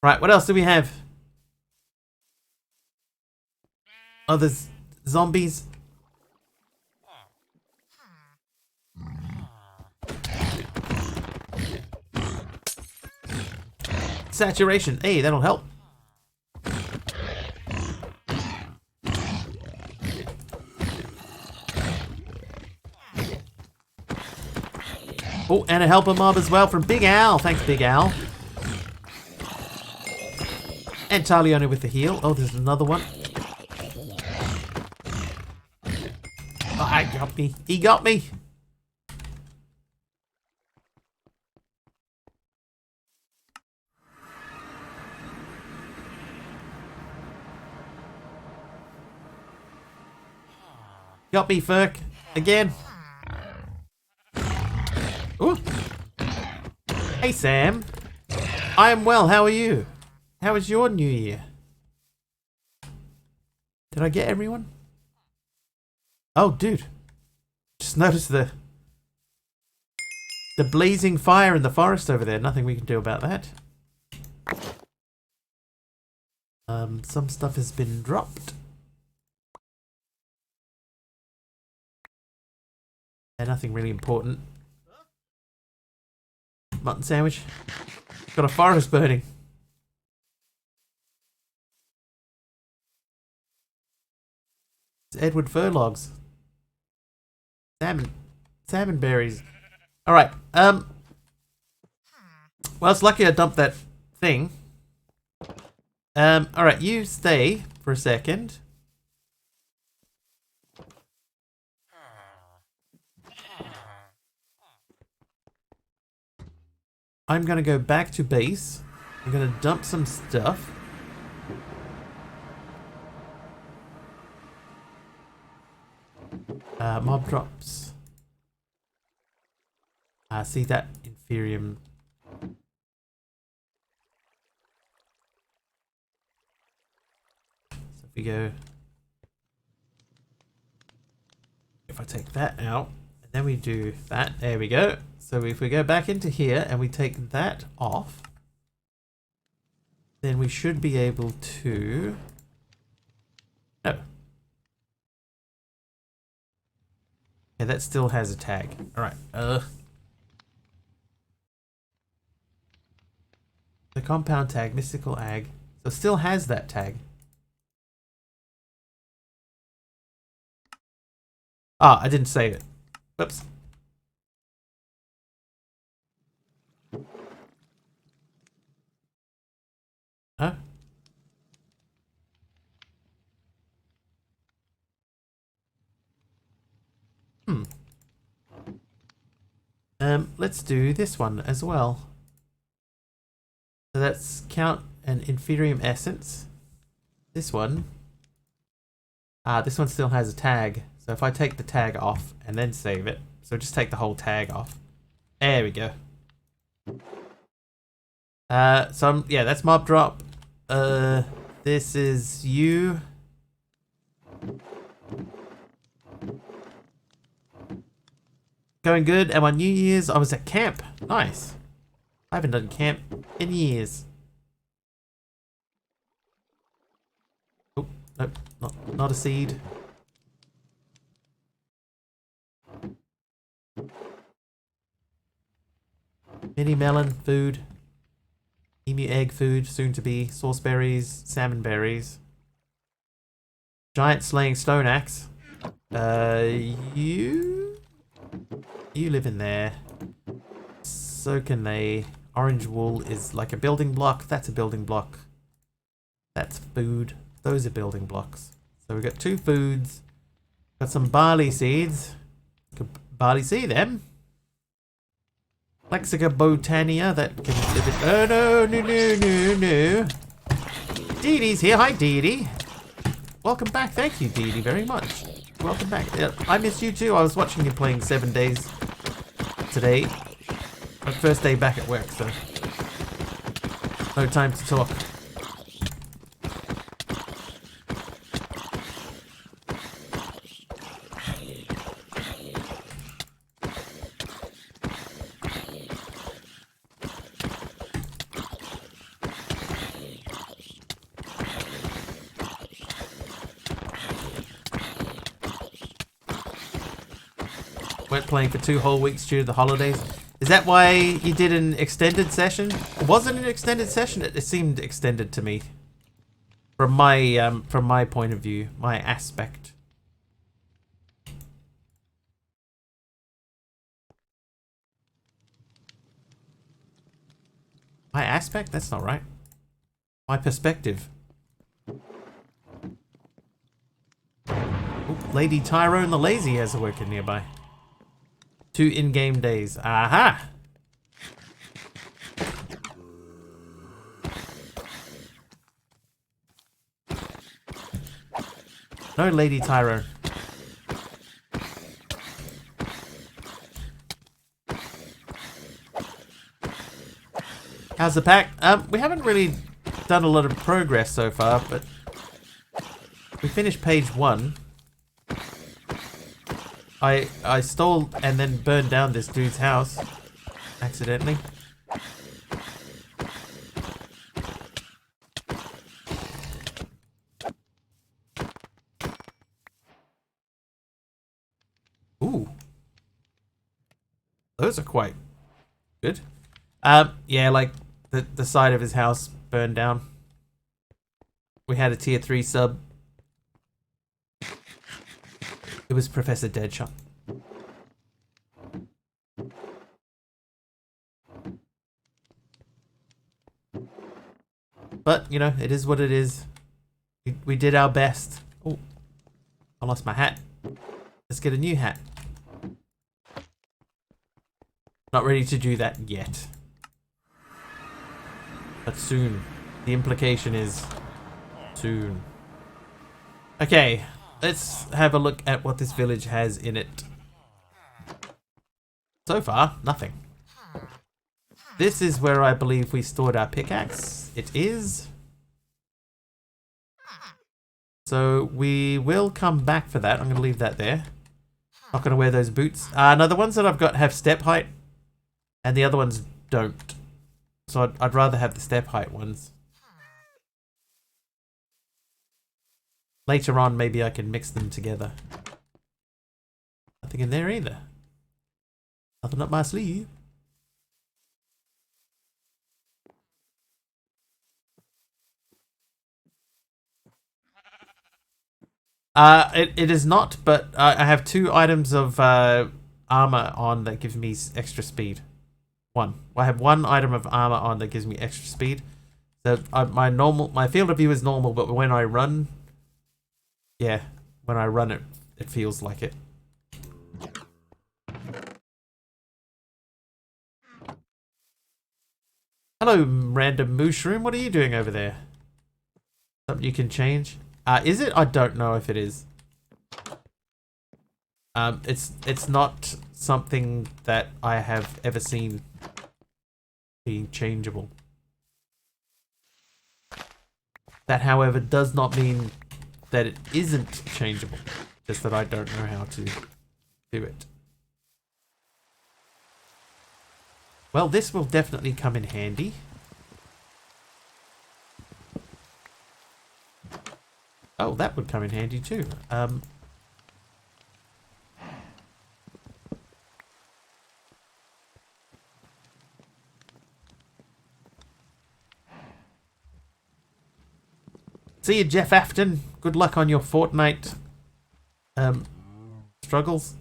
Right, what else do we have? Oh, there's zombies. Saturation. Hey, that'll help. Oh, and a helper mob as well from Big Al. Thanks, Big Al. And Talione with the heal. Oh, there's another one. Oh, he got me. He got me. Got me, Ferk. Again. Ooh. Hey, Sam. I am well. How are you? How was your New Year? Did I get everyone? Oh, dude. Just noticed the blazing fire in the forest over there. Nothing we can do about that. Some stuff has been dropped. And nothing really important. Mutton sandwich. Got a forest burning. It's Edward Furlogs. Salmon berries. Alright, well, it's lucky I dumped that thing. Alright, you stay for a second. I'm gonna go back to base. I'm gonna dump some stuff. Mob drops. See that Inferium. So if we go, if I take that out, and then we do that, there we go. So if we go back into here and we take that off, then we should be able to, no. Yeah, that still has a tag. Alright, the compound tag, mystical ag. So it still has that tag. Ah, I didn't save it. Whoops. Huh? Let's do this one as well. So that's count an Inferium essence. This one. This one still has a tag. So if I take the tag off and then save it, so just take the whole tag off. There we go. So yeah, that's mob drop. This is you. Going good. And my New Year's, I was at camp. Nice. I haven't done camp in years. Oh, nope, not a seed. Mini melon food. Emu egg food, soon to be. Sauce berries, salmon berries. Giant slaying stone axe. You live in there. So can they. Orange wool is like a building block. That's a building block. That's food. Those are building blocks. So we've got 2 foods. Got some barley seeds. Could barley seed them. Lexica botania that can live in. Oh no. Dee Dee's here. Hi Dee Dee. Welcome back. Thank you, Dee Dee, very much. Welcome back. I missed you too. I was watching you playing 7 days today. My first day back at work, so no time to talk. Weren't playing for 2 whole weeks due to the holidays. Is that why you did an extended session? It wasn't an extended session. It seemed extended to me, from my point of view, my aspect. My aspect? That's not right. My perspective. Ooh, Lady Tyrone the Lazy has a worker nearby. 2 in-game days. Aha! No Lady Tyrone. How's the pack? We haven't really done a lot of progress so far, but we finished page 1. I stole and then burned down this dude's house accidentally. Ooh. Those are quite good. Yeah, like the side of his house burned down. We had a tier 3 sub. It was Professor Deadshot. But, you know, it is what it is. We did our best. Oh, I lost my hat. Let's get a new hat. Not ready to do that yet. But soon. The implication is soon. Okay. Let's have a look at what this village has in it. So far, nothing. This is where I believe we stored our pickaxe. It is. So we will come back for that. I'm going to leave that there. Not going to wear those boots. No, the ones that I've got have step height. And the other ones don't. So I'd rather have the step height ones. Later on, maybe I can mix them together. Nothing in there either. Nothing up my sleeve. It is not, but I have 2 items of armor on that gives me extra speed. 1. I have 1 item of armor on that gives me extra speed. So my field of view is normal, but when I run, yeah, when I run it feels like it. Hello, random mushroom. What are you doing over there? Something you can change? Is it? I don't know if it is. It's not something that I have ever seen being changeable. That, however, does not mean that it isn't changeable. Just that I don't know how to do it. Well, this will definitely come in handy. Oh, that would come in handy too. See you, Jeff Afton. Good luck on your Fortnite struggles.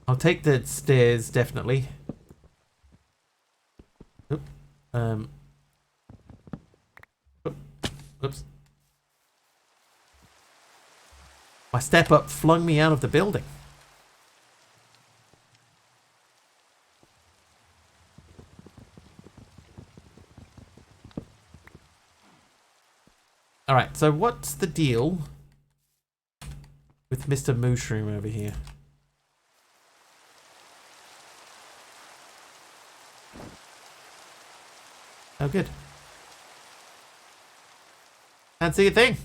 I'll take the stairs, definitely. Oop. Oops. My step up flung me out of the building. Alright, so what's the deal with Mr. Mushroom over here? Oh, good. Can't see a thing.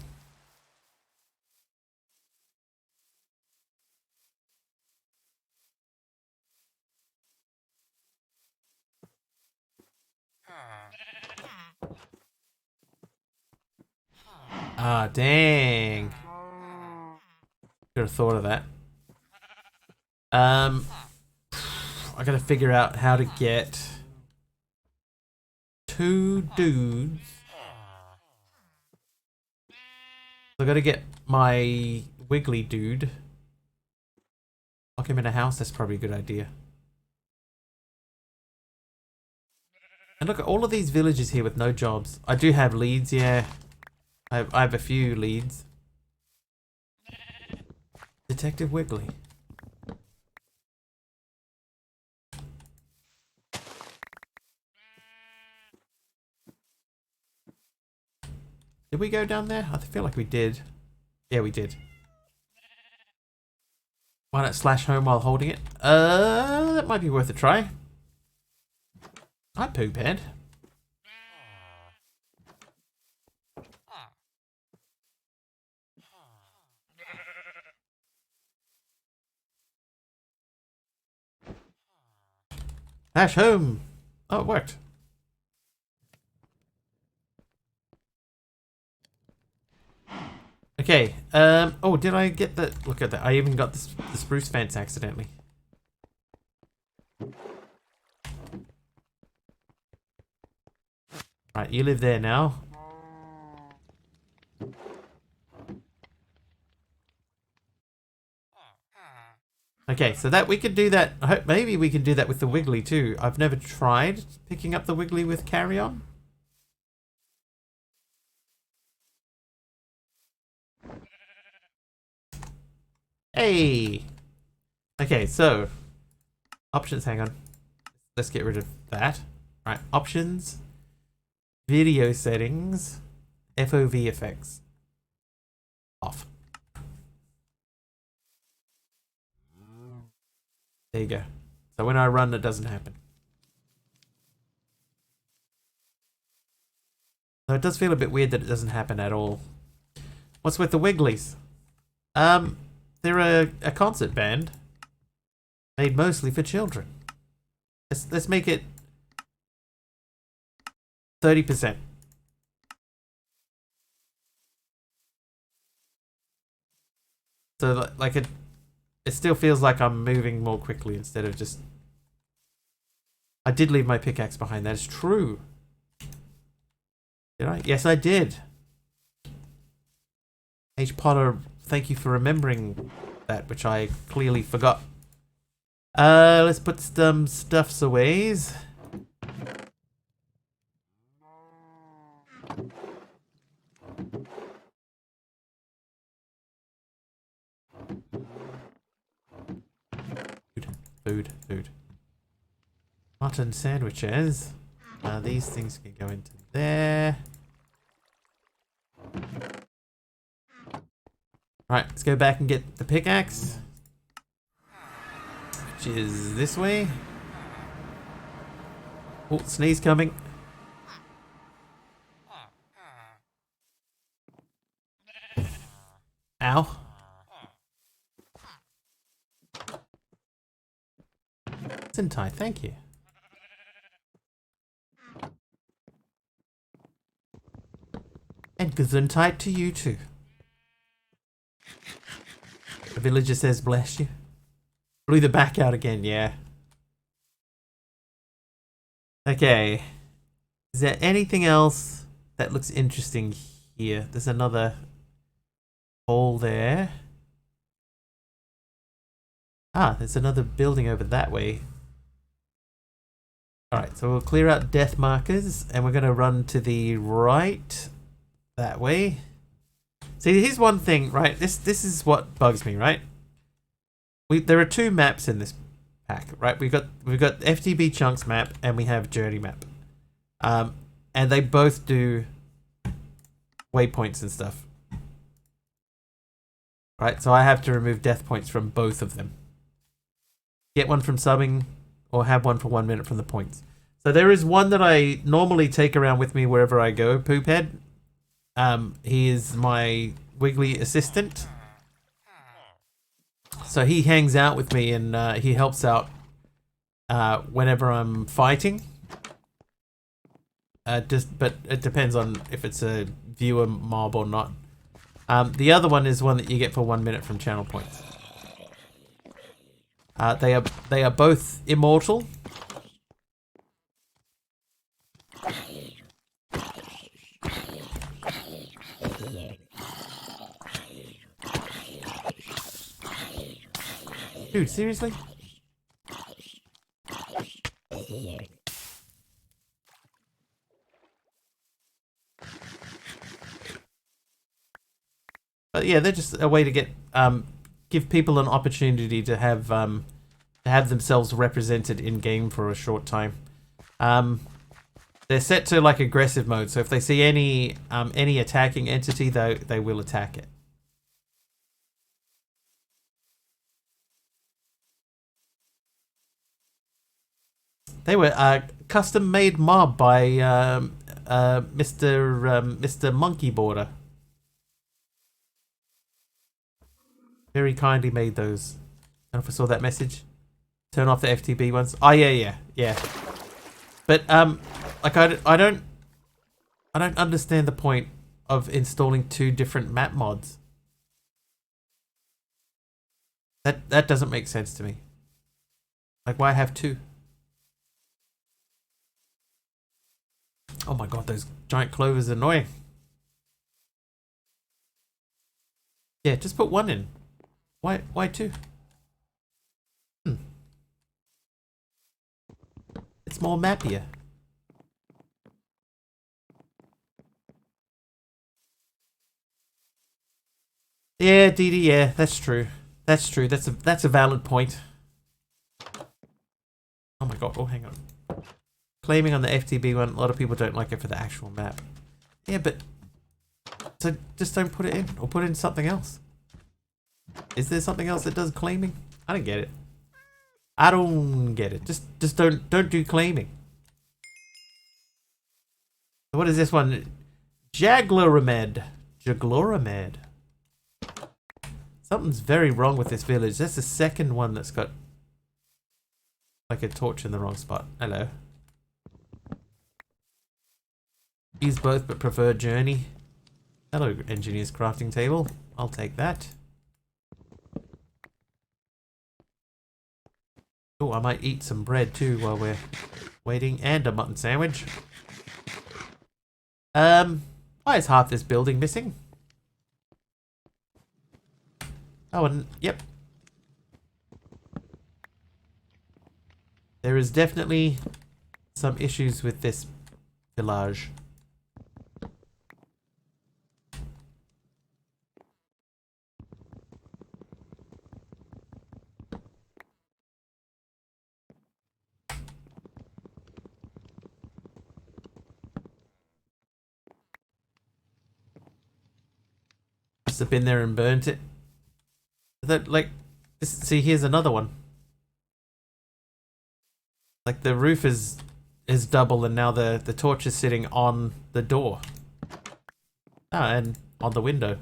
Ah, dang. Should have thought of that. I gotta figure out how to get 2 dudes. I gotta get my Wiggly dude. Lock him in a house, that's probably a good idea. And look at all of these villages here with no jobs. I do have leads, yeah. I have a few leads. Detective Wiggly. Did we go down there? I feel like we did. Yeah, we did. Why not slash home while holding it? That might be worth a try. Hi, Poop Head. Slash home. Oh, it worked. Okay, oh, did I get the... Look at that, I even got the spruce fence accidentally. Right, you live there now. Okay, so that we could do that. I hope maybe we can do that with the Wiggly too. I've never tried picking up the Wiggly with carry-on. Hey! Okay, so options, hang on. Let's get rid of that. Right, options, video settings, FOV effects. Off. There you go. So when I run, it doesn't happen. So it does feel a bit weird that it doesn't happen at all. What's with the Wigglies? They're a concert band made mostly for children. Let's make it 30%. So like it still feels like I'm moving more quickly instead of just... I did leave my pickaxe behind, that is true. Did I? Yes, I did. H. Potter, thank you for remembering that, which I clearly forgot. Let's put some stuffs away. Food. Mutton sandwiches. These things can go into there. Right, let's go back and get the pickaxe, which is this way. Oh, sneeze coming. Ow. Sentai, thank you. Gesundheit to you too. The villager says, bless you. Blew the back out again, yeah. Okay. Is there anything else that looks interesting here? There's another hole there. Ah, there's another building over that way. Alright, so we'll clear out death markers and we're going to run to the right. That way. See, here's one thing, right? This is what bugs me, right? There are two maps in this pack, right? We've got FTB Chunks map and we have Journey map. And they both do waypoints and stuff. Right, so I have to remove death points from both of them. Get one from subbing or have one for 1 minute from the points. So there is one that I normally take around with me wherever I go, Poophead. He is my Wiggly assistant. So he hangs out with me and he helps out whenever I'm fighting. But it depends on if it's a viewer mob or not. The other one is one that you get for 1 minute from channel points. They are both immortal. Dude, seriously? But yeah, they're just a way to get give people an opportunity to have themselves represented in game for a short time. They're set to like aggressive mode, so if they see any attacking entity, they will attack it. They were custom made mob by Mr. Monkey Border. Very kindly made those. I don't know if I saw that message. Turn off the FTB ones. Oh yeah. But like I don't understand the point of installing two different map mods. That doesn't make sense to me. Like, why have two? Oh my god, those giant clovers are annoying. Yeah, just put one in. Why two? It's more mappier. Yeah, DD, yeah, that's true. That's true. That's a valid point. Oh my god, oh hang on. Claiming on the FTB one, a lot of people don't like it for the actual map. Yeah, but so just don't put it in, or put in something else. Is there something else that does claiming? I don't get it. I don't get it. Just don't do claiming. What is this one? Jagloramed. Jagloramed. Something's very wrong with this village. That's the second one that's got like a torch in the wrong spot. Hello. Use both but prefer Journey. Hello, Engineer's Crafting Table. I'll take that. Oh, I might eat some bread too while we're waiting, and a mutton sandwich. Why is half this building missing? Oh, and yep. There is definitely some issues with this village. Must have been there and burnt it. That like, see, here's another one. Like the roof is double, and now the torch is sitting on the door. Ah, and on the window.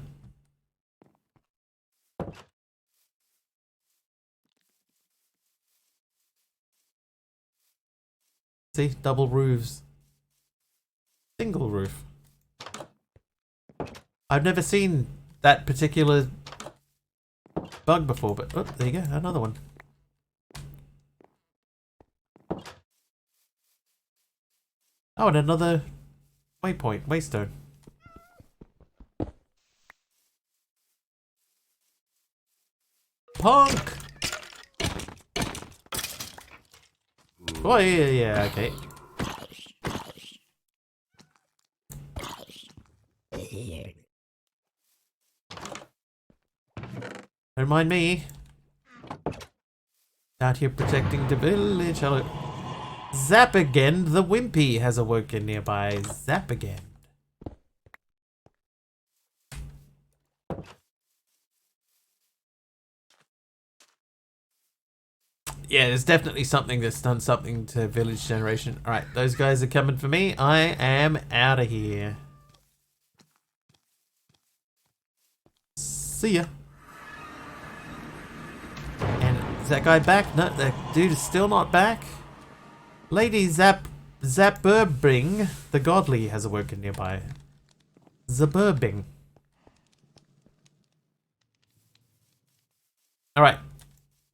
See, double roofs. Single roof. I've never seen that particular bug before, but oh, there you go, another one. Oh, and another waypoint, waystone. Punk! Oh, yeah, okay. Don't mind me. Out here protecting the village. Hello. Zapagend the Wimpy has awoken nearby. Zapagend. Yeah, there's definitely something that's done something to village generation. Alright, those guys are coming for me. I am out of here. See ya. And is that guy back? No, that dude is still not back. Lady Zaburbing the Godly has awoken nearby. Zaburbing. Alright.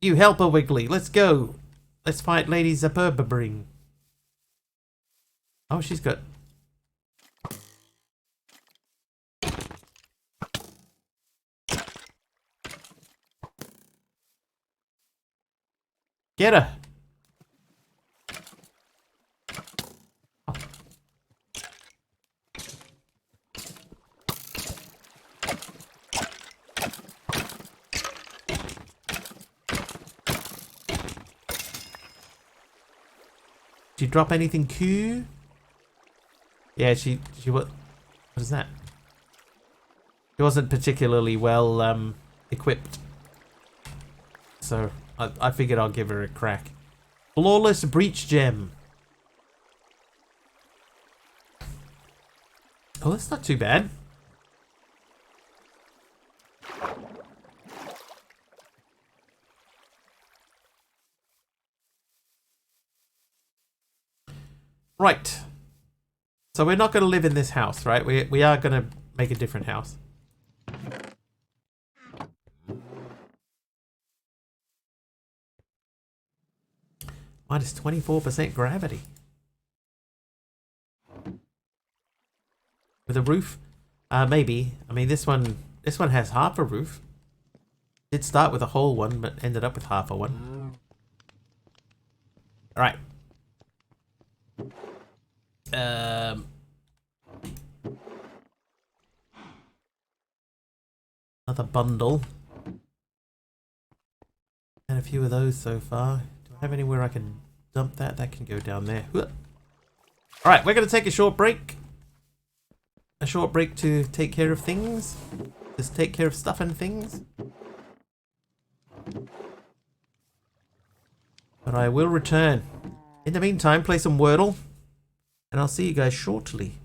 You helper Wiggly, let's go. Let's fight Lady Zaburbing. Oh, she's got... Get her. Did you drop anything cool? Yeah, she what is that? She wasn't particularly well equipped. So I figured I'll give her a crack. Flawless breach gem. Oh, that's not too bad. Right. So we're not going to live in this house, right? We are going to make a different house. Minus 24% gravity. With a roof? Maybe. I mean, this one has half a roof. Did start with a whole one, but ended up with half a one. All right. Another bundle. And a few of those so far. Do I have anywhere I can dump that? That can go down there. Alright, we're going to take a short break. A short break to take care of things. Just take care of stuff and things. But I will return. In the meantime, play some Wordle. And I'll see you guys shortly.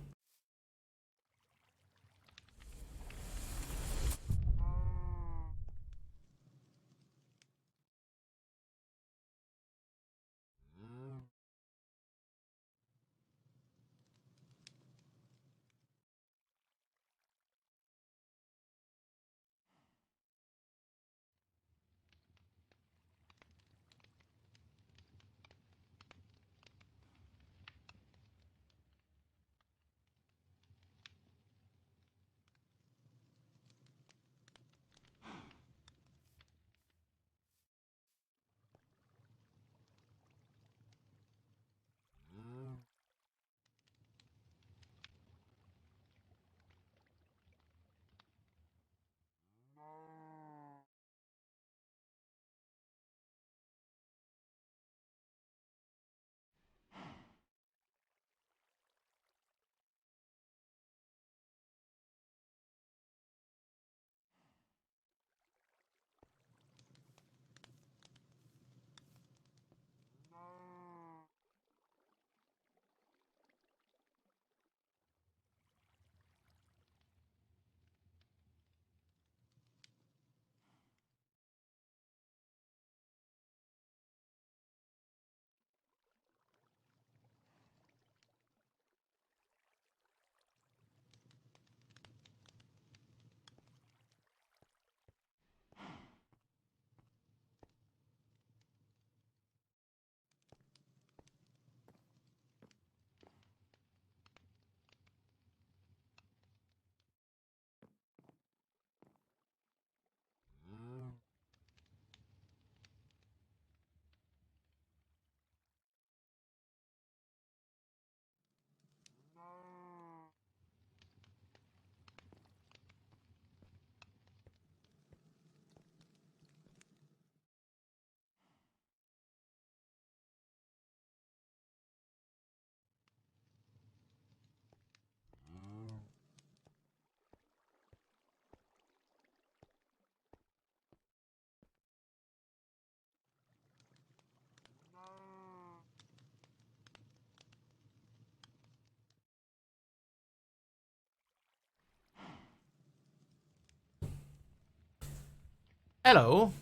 Hello.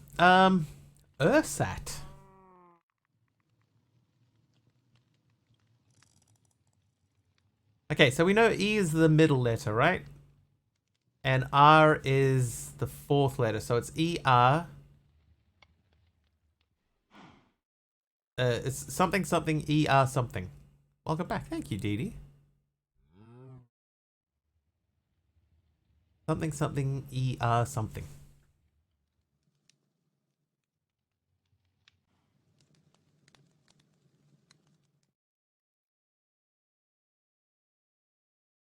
Ursat. Okay, so we know E is the middle letter, right? And R is the fourth letter, so it's ER. It's something something ER something. Welcome back. Thank you, Dee Dee. Something something ER something.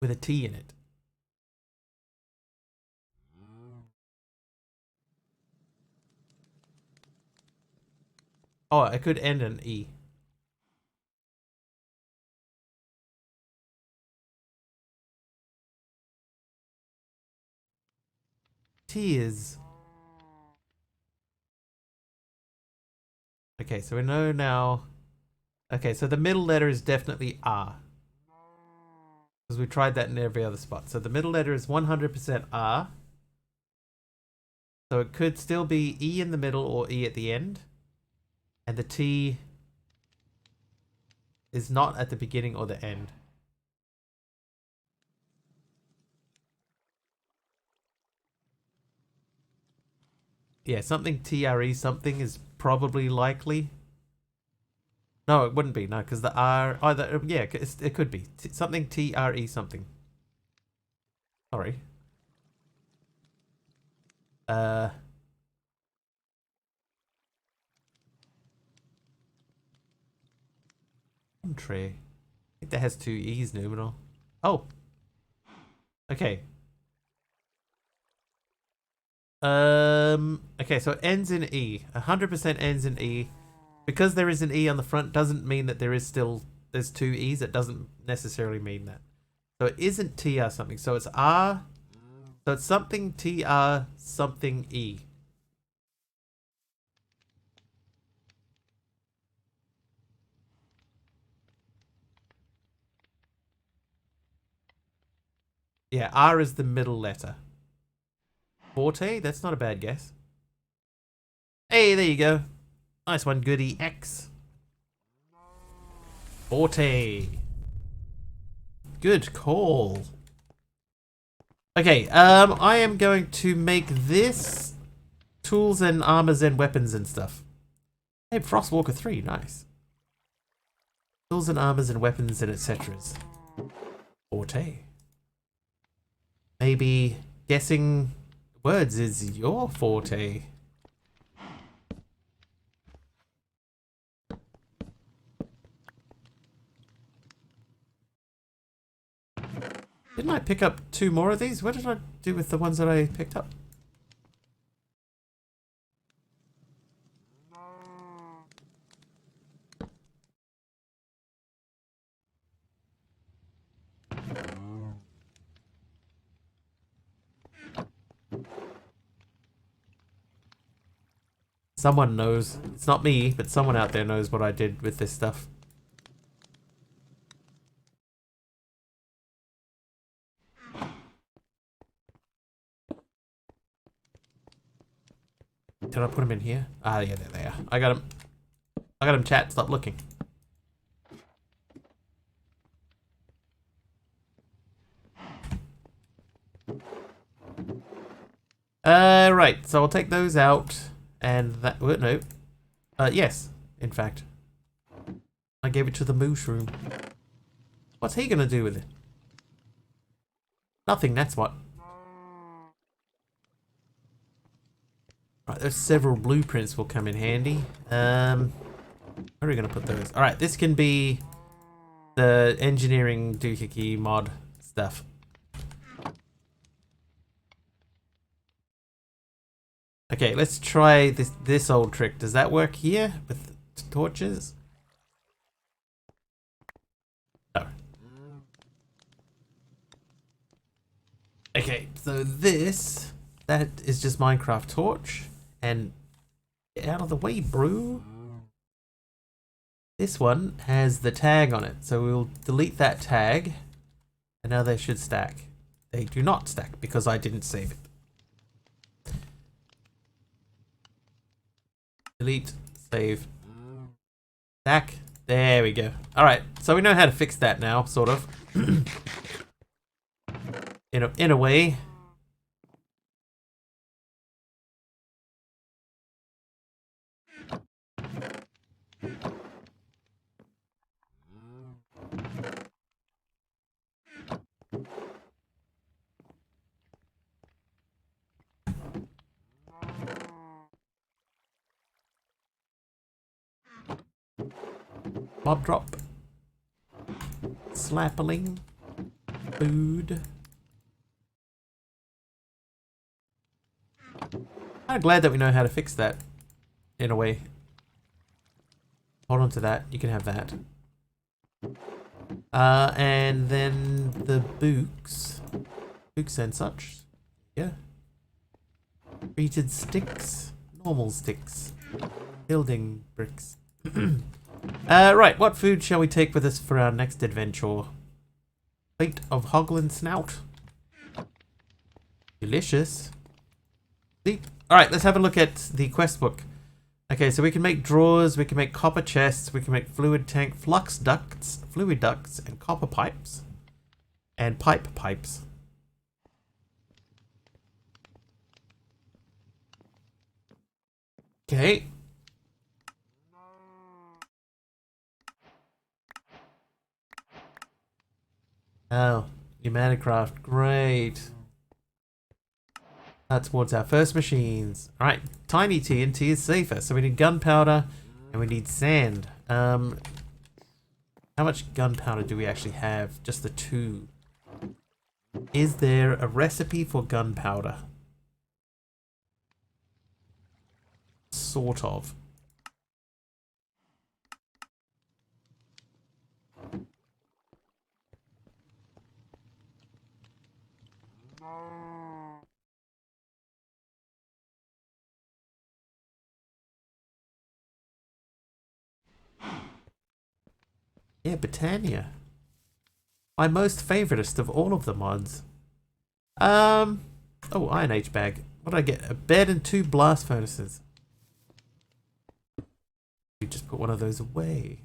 With a T in it. Oh, it could end in E. T is... Okay, so we know now... Okay, so the middle letter is definitely R. Because we tried that in every other spot. So the middle letter is 100% R. So it could still be E in the middle or E at the end. And the T is not at the beginning or the end. Yeah, something TRE something is probably likely. No, it wouldn't be. No, because the R... Oh, yeah, it could be. Something TRE something. Sorry. Entree. I think that has two E's, Numenor. Oh. Okay. Okay, so it ends in E. 100% ends in E. Because there is an E on the front doesn't mean that there's two E's. It doesn't necessarily mean that. So it isn't TR something. So it's R. So it's something TR something E. Yeah, R is the middle letter. Forte? That's not a bad guess. Hey, there you go. Nice one, Goody X. Forte. Good call. Okay, I am going to make this tools and armors and weapons and stuff. Hey, Frostwalker 3, nice. Tools and armors and weapons and etc. Forte. Maybe guessing words is your forte. Didn't I pick up 2 more of these? What did I do with the ones that I picked up? Someone knows. It's not me, but someone out there knows what I did with this stuff. Did I put them in here? Ah, yeah, there they are. I got them. I got them, chat. Stop looking. Right. So I'll take those out. And that... Oh, no. Yes, in fact. I gave it to the mushroom. What's he gonna do with it? Nothing, that's what. Right, there's several blueprints will come in handy. Where are we gonna put those? Alright, this can be the engineering doohickey mod stuff. Okay, let's try this old trick. Does that work here with torches? No. Okay, so that is just Minecraft torch. And get out of the way, bro. This one has the tag on it, so we'll delete that tag. And now they should stack. They do not stack because I didn't save it. Delete. Save. Back. There we go. Alright, so we know how to fix that now, sort of. in a way. Mob drop. Slappling. Food. I'm glad that we know how to fix that. In a way. Hold on to that. You can have that. And then the books. Books and such. Yeah. Treated sticks. Normal sticks. Building bricks. Right, what food shall we take with us for our next adventure? Plate of Hoglin Snout. Delicious. Alright, let's have a look at the quest book. Okay, so we can make drawers, we can make copper chests, we can make fluid tank, flux ducts, fluid ducts, and copper pipes. And pipe pipes. Okay. Oh, Humanicraft, great. That's towards our first machines. Alright, tiny TNT is safer, so we need gunpowder and we need sand. How much gunpowder do we actually have? Just the 2. Is there a recipe for gunpowder? Sort of. Yeah, Britannia. My most favoritist of all of the mods. Oh, Iron Age bag. What did I get? A bed and 2 blast furnaces. You just put one of those away.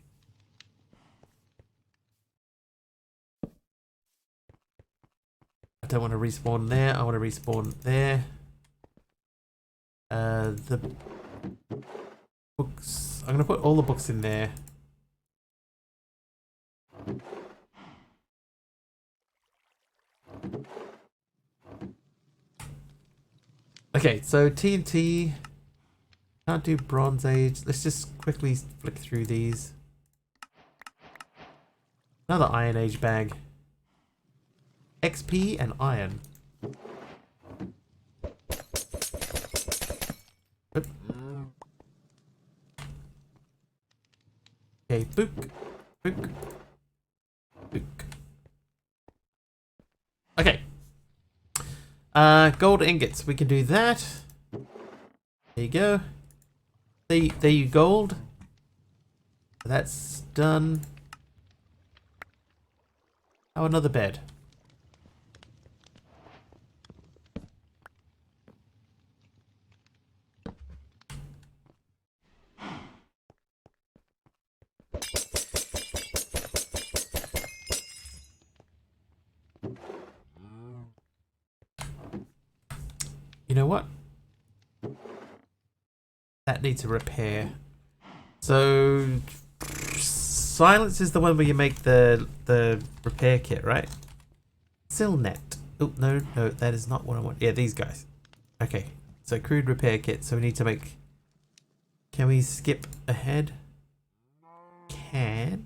I don't want to respawn there. I want to respawn there. The books. I'm going to put all the books in there. Okay, so TNT. Can't do Bronze Age. Let's just quickly flick through these. Another Iron Age bag. XP and iron. Oop. Okay, book. Book. Book. Okay. Gold ingots. We can do that. There you go. There you gold. That's done. Oh, another bed. You know what? That needs a repair. So silence is the one where you make the repair kit, right? Silnet. Oh no, that is not what I want. Yeah, these guys. Okay. So crude repair kit. So we need to make. Can we skip ahead? Can.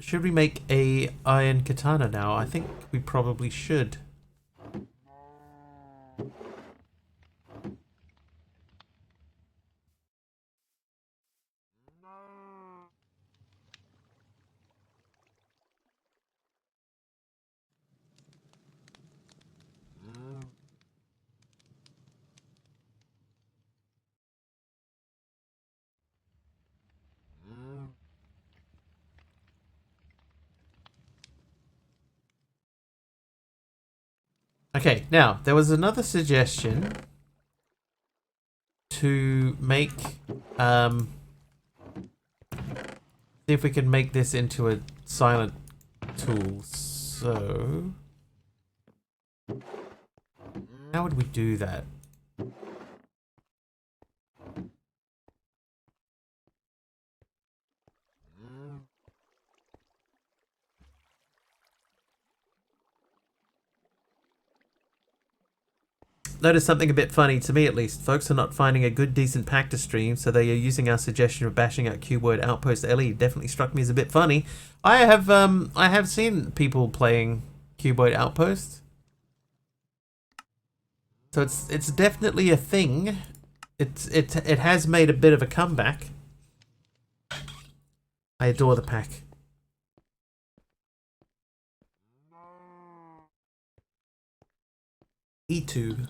Should we make a iron katana now? I think we probably should. Okay, now there was another suggestion to make see if we can make this into a silent tool. So how would we do that? Notice something a bit funny, to me at least. Folks are not finding a good, decent pack to stream, so they are using our suggestion of bashing out Cuboid Outpost LE. Definitely struck me as a bit funny. I have seen people playing Cuboid Outpost, so it's definitely a thing. It has made a bit of a comeback. I adore the pack. E2.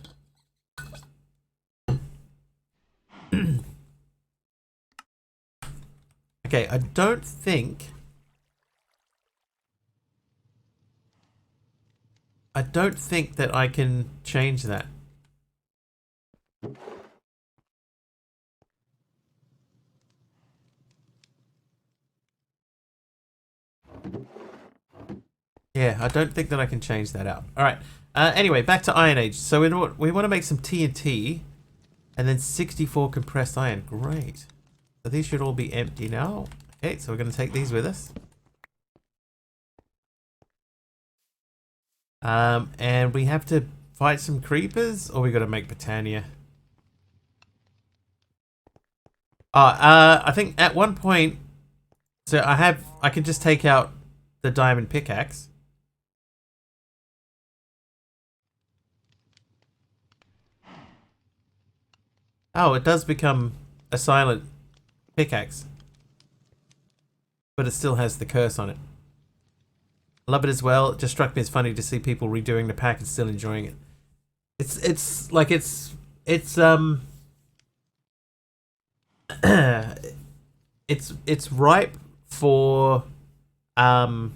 Okay, I don't think that I can change that. Yeah, I don't think that I can change that out. All right. Anyway, back to Iron Age. So we want to make some TNT and then 64 compressed iron. Great. So these should all be empty now. Okay, so we're going to take these with us. And we have to fight some creepers, or we got to make Britannia. I think at one point, so I can just take out the diamond pickaxe. Oh, it does become a silent pickaxe, but it still has the curse on it. Love it as well. It just struck me as funny to see people redoing the pack and still enjoying it. It's like it's it's ripe for an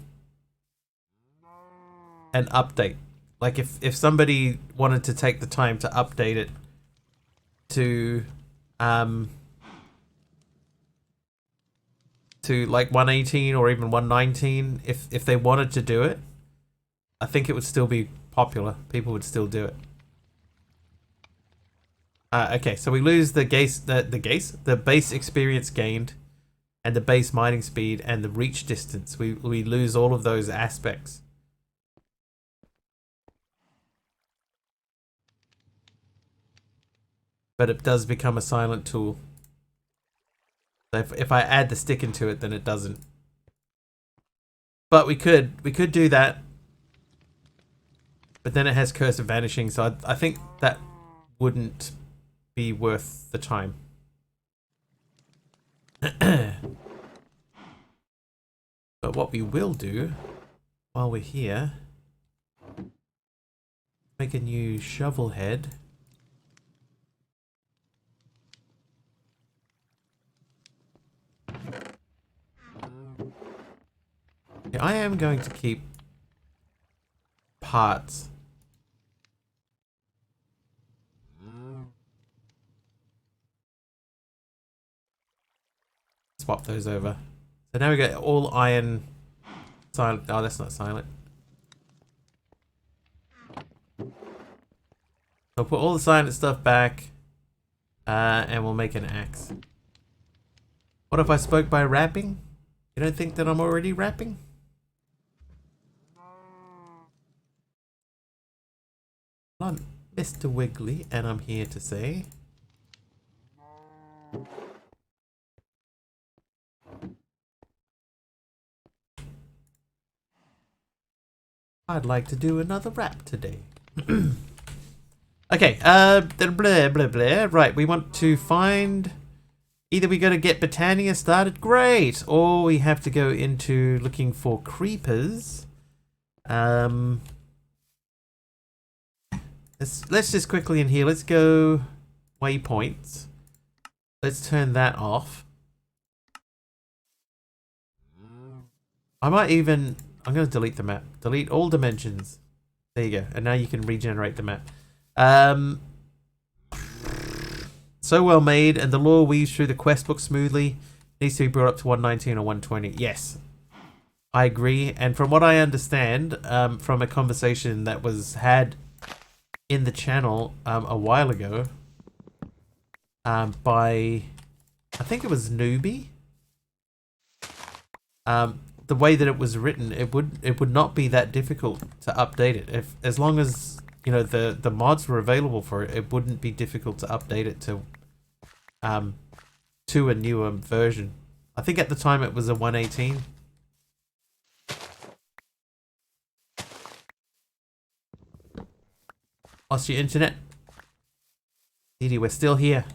update. Like if somebody wanted to take the time to update it to like 118 or even 119, if they wanted to do it, I think it would still be popular. People would still do it. Okay, so we lose the base experience gained, and the base mining speed and the reach distance. We lose all of those aspects. But it does become a silent tool. So if I add the stick into it, then it doesn't. But we could do that. But then it has Curse of Vanishing, so I think that wouldn't be worth the time. But what we will do while we're here, make a new shovel head. Okay, I am going to keep parts. Swap those over. So now we got all iron silent. Oh, that's not silent. So put all the silent stuff back, and we'll make an axe. What if I spoke by rapping? You don't think that I'm already rapping? I'm Mr. Wiggly, and I'm here to say... I'd like to do another rap today. Okay, blah, blah, blah. Right, we want to find... Either we got to get Britannia started, great, or we have to go into looking for creepers. Let's just quickly in here, let's go waypoints. Let's turn that off. I might even... I'm going to delete the map. Delete all dimensions. There you go. And now you can regenerate the map. So well made, and the lore weaves through the quest book smoothly. Needs to be brought up to 119 or 120. Yes, I agree. And from what I understand, from a conversation that was had in the channel a while ago, by, I think it was Newbie. The way that it was written, it would not be that difficult to update it. As long as you know the mods were available for it, it wouldn't be difficult to update it to a newer version. I think at the time it was a 118. Lost your internet? Edie, we're still here.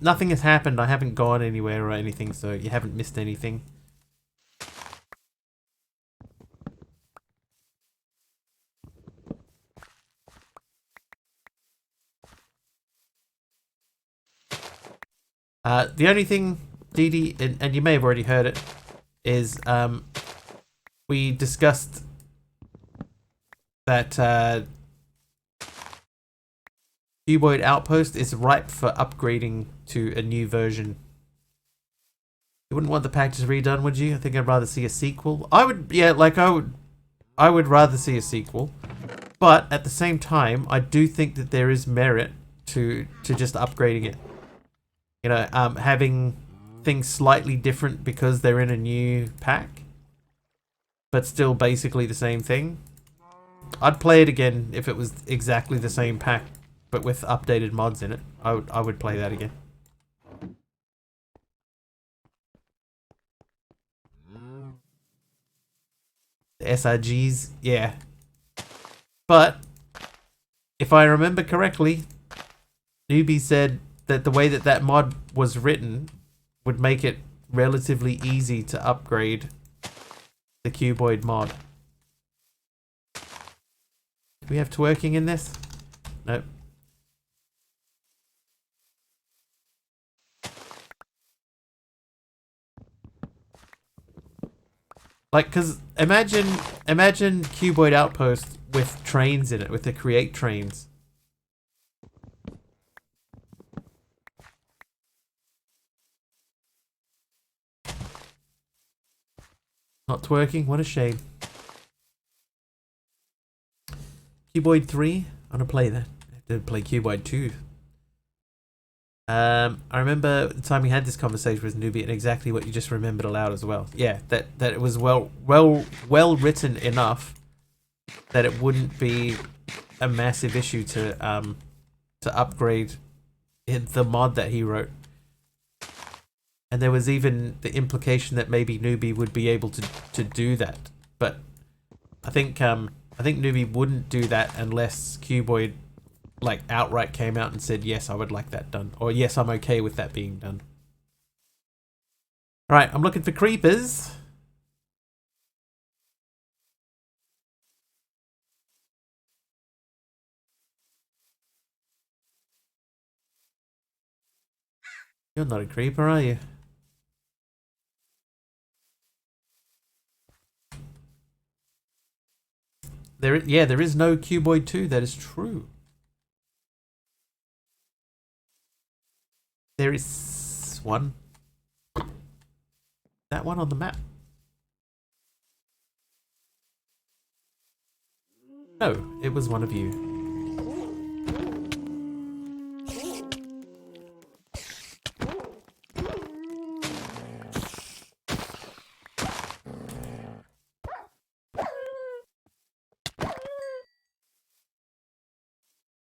Nothing has happened. I haven't gone anywhere or anything, so you haven't missed anything. The only thing, Dee Dee, and you may have already heard it, is we discussed that Cuboid Outpost is ripe for upgrading to a new version. You wouldn't want the packages redone, would you? I think I'd rather see a sequel. I would, yeah, like I would rather see a sequel. But at the same time, I do think that there is merit to just upgrading it. You know, having things slightly different because they're in a new pack, but still basically the same thing. I'd play it again if it was exactly the same pack, but with updated mods in it. I would play that again. The SRGs, yeah. But if I remember correctly, Newbie said that the way that that mod was written would make it relatively easy to upgrade the Cuboid mod. Do we have twerking in this? Nope. Like, cause imagine Cuboid Outpost with trains in it, with the create trains. Not twerking, what a shame. Cuboid 3, I'm gonna play that. I have to play Cuboid 2. I remember the time we had this conversation with Newbie and exactly what you just remembered aloud as well. Yeah, that it was well written enough that it wouldn't be a massive issue to upgrade the mod that he wrote. And there was even the implication that maybe Newbie would be able to do that. But I think Newbie wouldn't do that unless Cuboid like outright came out and said, yes, I would like that done. Or yes, I'm okay with that being done. Alright, I'm looking for creepers. You're not a creeper, are you? There is no Cuboid 2, that is true. There is one. That one on the map. No, it was one of you.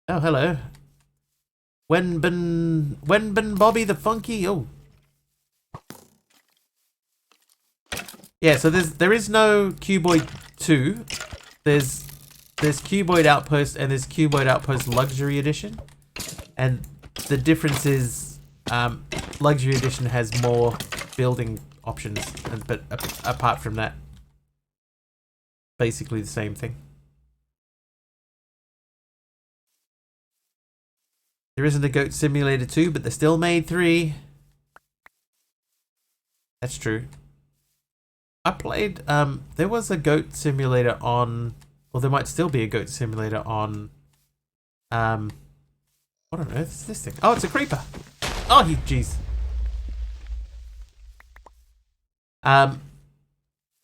Oh, hello. Wenben Bobby the Funky. Oh. Yeah, so there is no Cuboid 2. There's Cuboid Outpost and there's Cuboid Outpost Luxury Edition. And the difference is Luxury Edition has more building options, but apart from that, basically the same thing. There isn't a Goat Simulator 2, but they still made 3. That's true. I played, there was a Goat Simulator on Or there might still be a goat simulator on... what on earth is this thing? Oh, it's a creeper! Oh, jeez.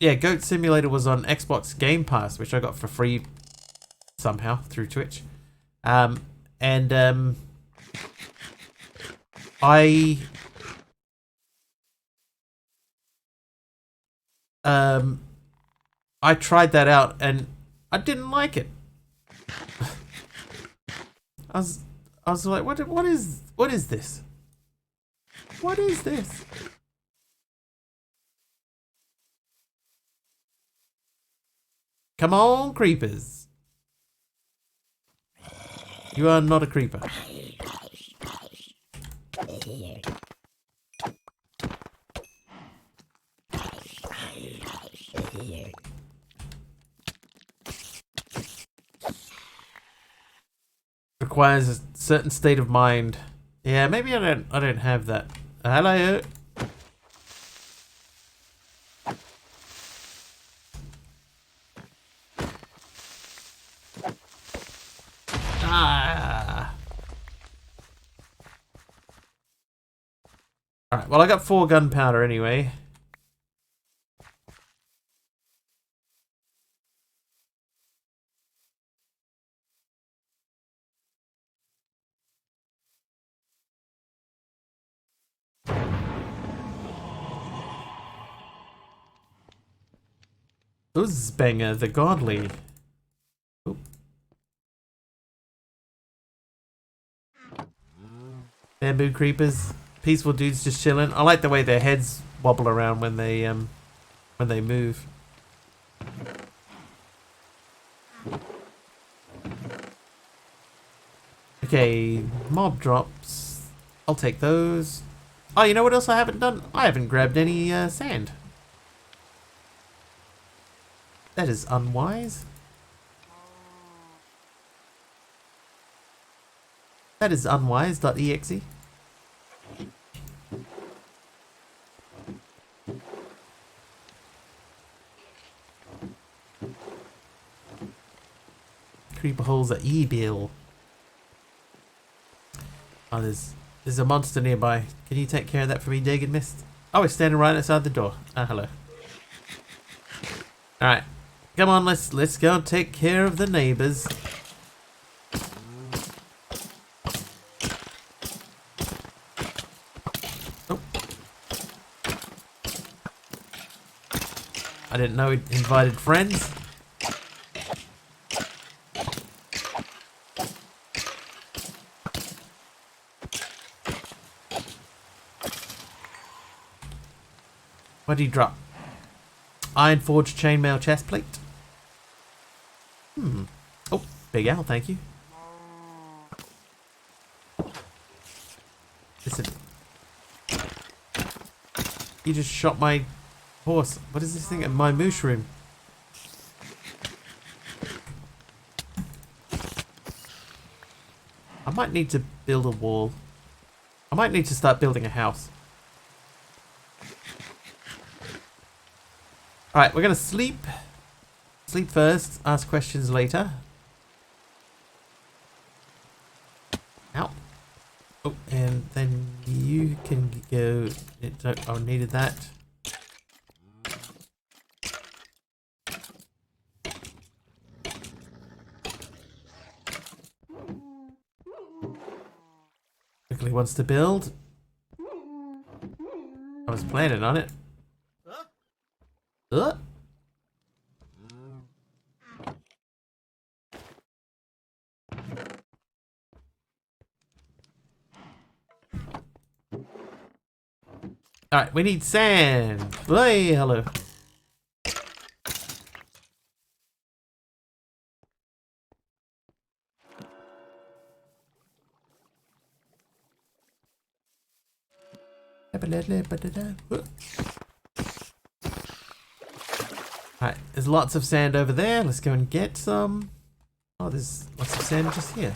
Yeah, Goat Simulator was on Xbox Game Pass, which I got for free somehow through Twitch. I tried that out and I didn't like it. I was like, what is this? What is this? Come on, creepers. You are not a creeper. Requires a certain state of mind. Yeah, maybe I don't have that. Hello. Ah. Alright, well I got 4 gunpowder anyway. Uzzbanger the Godly. Oop. Bamboo creepers. Peaceful dudes just chilling. I like the way their heads wobble around when they move. Okay, mob drops. I'll take those. Oh, you know what else I haven't done? I haven't grabbed any sand. That is unwise. That is unwise.exe. Creeper holes are evil. Oh, there's a monster nearby. Can you take care of that for me, Dagon Mist? Oh, it's standing right outside the door. Ah, hello. Alright. Come on, let's go and take care of the neighbors. Oh. I didn't know he invited friends. What did he drop? Iron Forged chainmail chestplate. Oh, big owl, thank you. Listen. You just shot my horse. What is this thing? My mushroom. I might need to build a wall. I might need to start building a house. Alright, we're gonna sleep. Sleep first, ask questions later. Ow. Oh, and then you can go. Oh, needed that. Quickly wants to build. I was planning on it. Alright, we need sand. Hey, hello. Alright, there's lots of sand over there. Let's go and get some. Oh, there's lots of sand just here.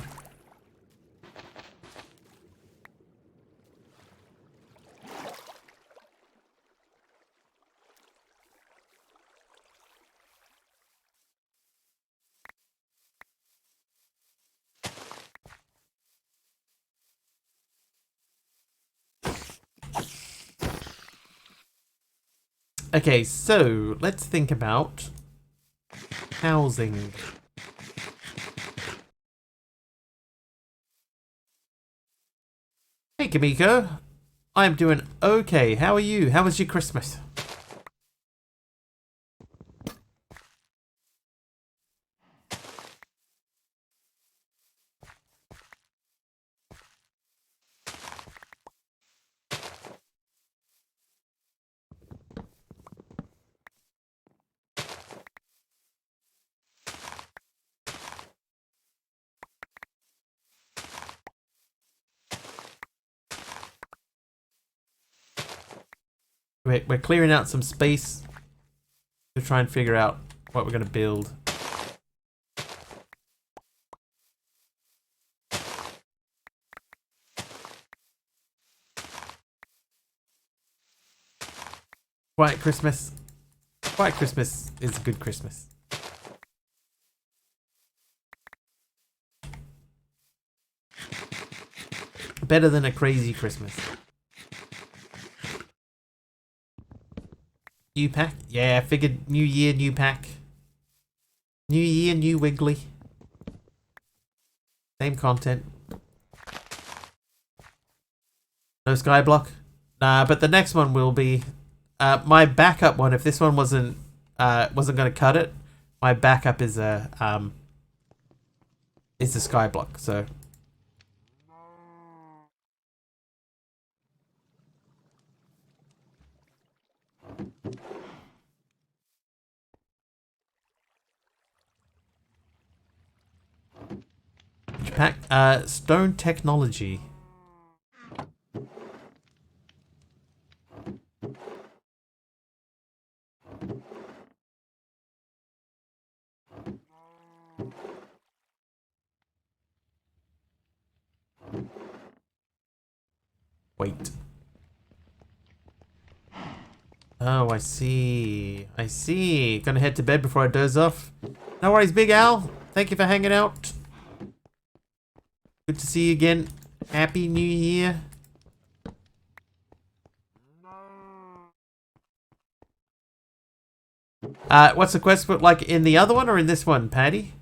Okay, so let's think about housing. Hey, Kamiko. I'm doing okay. How are you? How was your Christmas? We're clearing out some space to try and figure out what we're going to build. Quiet Christmas. Quiet Christmas is a good Christmas. Better than a crazy Christmas. New pack? Yeah, I figured new year, new pack. New year, new Wiggly. Same content. No skyblock? Nah, but the next one will be my backup one. If this one wasn't going to cut it, my backup is a skyblock. So which pack? Stone Technology. Wait. Oh, I see. I see. Gonna head to bed before I doze off. No worries, Big Al. Thank you for hanging out. Good to see you again. Happy New Year. What's the quest book like in the other one or in this one, Patty?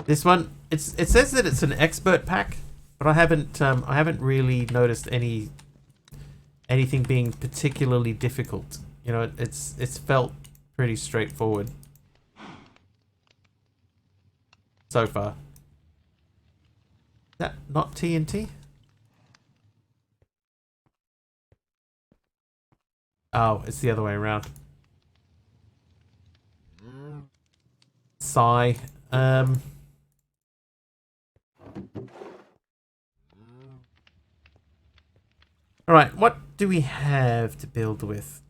This one, it says that it's an expert pack, but I haven't really noticed anything being particularly difficult. You know, it's felt pretty straightforward so far. Is that not TNT? Oh, it's the other way around. Sigh. Alright, what do we have to build with?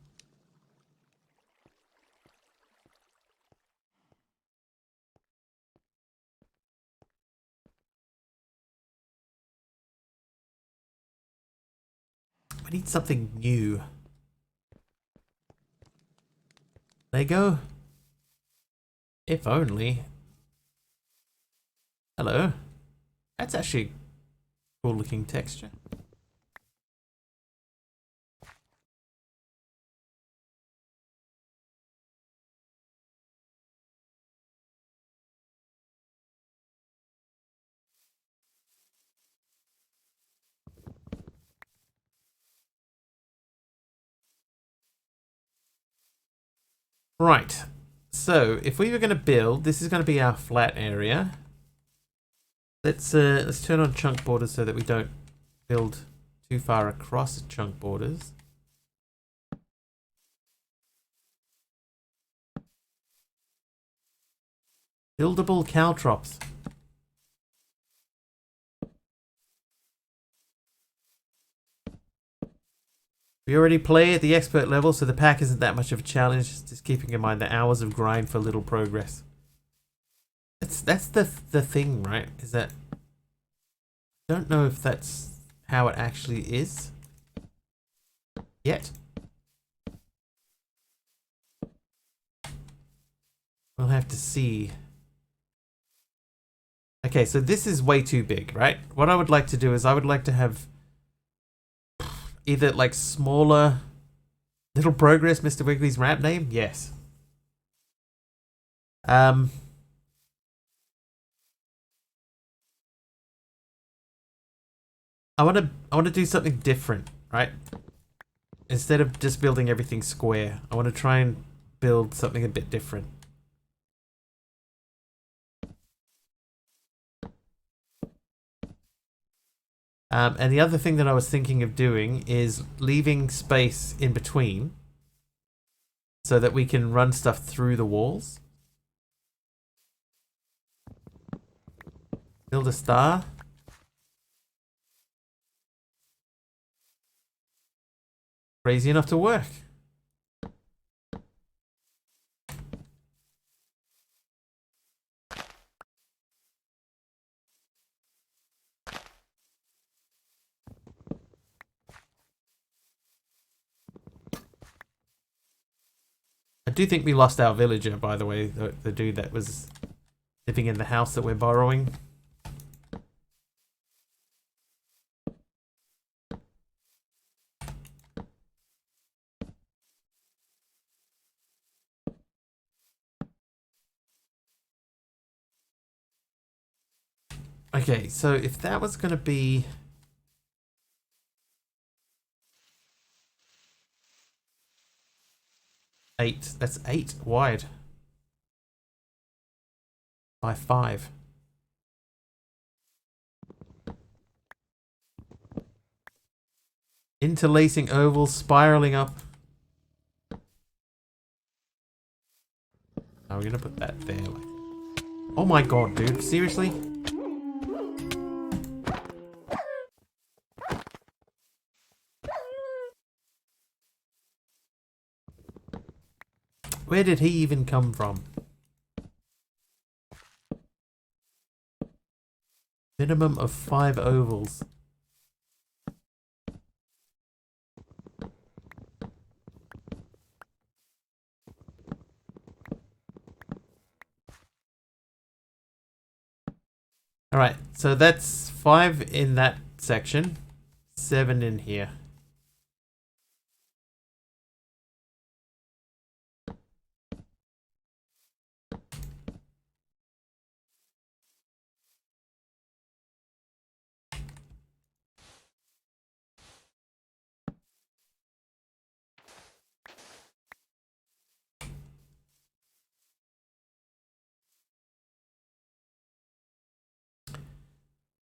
We need something new. Lego? If only. Hello. That's actually a cool looking texture. Right. So if we were going to build, this is going to be our flat area. Let's turn on chunk borders so that we don't build too far across chunk borders. Buildable caltrops. We already play at the expert level, so the pack isn't that much of a challenge. Just keeping in mind the hours of grind for little progress. That's the thing, right? Is that I don't know if that's how it actually is yet. We'll have to see. Okay, so this is way too big, right? What I would like to do is I would like to have either like smaller Little Progress, Mr. Wiggly's rap name? Yes. I want to do something different, right? Instead of just building everything square, I want to try and build something a bit different. And the other thing that I was thinking of doing is leaving space in between so that we can run stuff through the walls. Build a star. Crazy enough to work. I do think we lost our villager, by the way, the dude that was living in the house that we're borrowing. Okay, so if that was going to be... That's 8 wide. By 5. Interlacing ovals, spiraling up. Now we're going to put that there. Oh my god, dude. Seriously? Where did he even come from? Minimum of 5 ovals. Alright, so that's 5 in that section, 7 in here.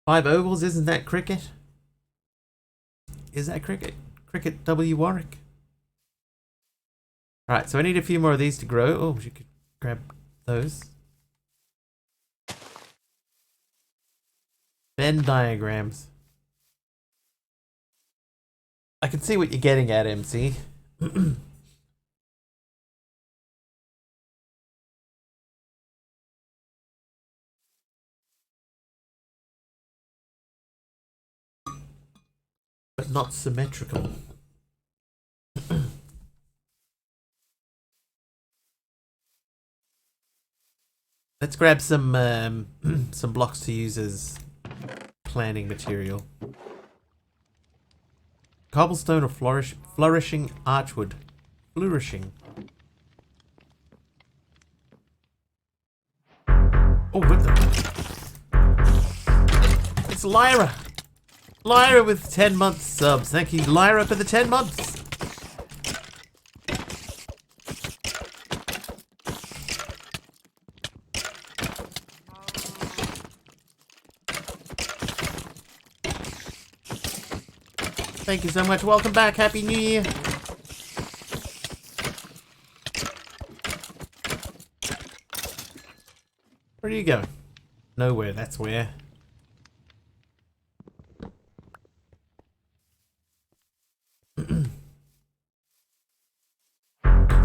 Five ovals, isn't that cricket? Is that cricket? Cricket W. Warwick. Alright, so I need a few more of these to grow. Oh, you could grab those. Venn diagrams. I can see what you're getting at, MC. But not symmetrical. Let's grab some blocks to use as planning material. Cobblestone or flourishing archwood. Flourishing. Oh, what the? It's Lyra! Lyra with 10 months subs. Thank you, Lyra, for the 10 months. Thank you so much. Welcome back. Happy New Year. Where do you go? Nowhere, that's where.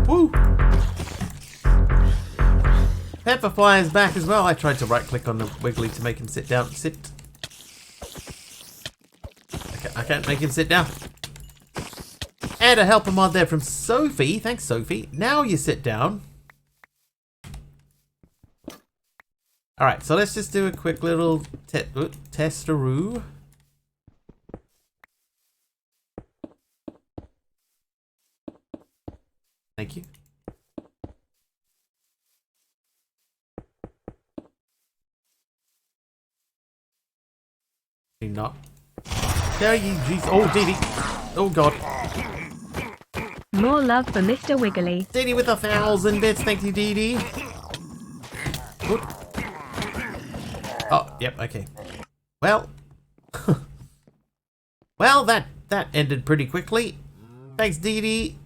Woo! Pepperfly is back as well. I tried to right click on the Wiggly to make him sit down. Sit. I can't make him sit down. And a helper mod there from Sophie. Thanks, Sophie. Now you sit down. Alright, so let's just do a quick little testaroo. Thank you. Not. There you jeez. Oh, Dee Dee. Oh, God. More love for Mr. Wiggly. Dee Dee with 1,000 bits. Thank you, Dee Dee. Oop. Oh, yep, okay. Well. Well, that ended pretty quickly. Thanks, Dee Dee,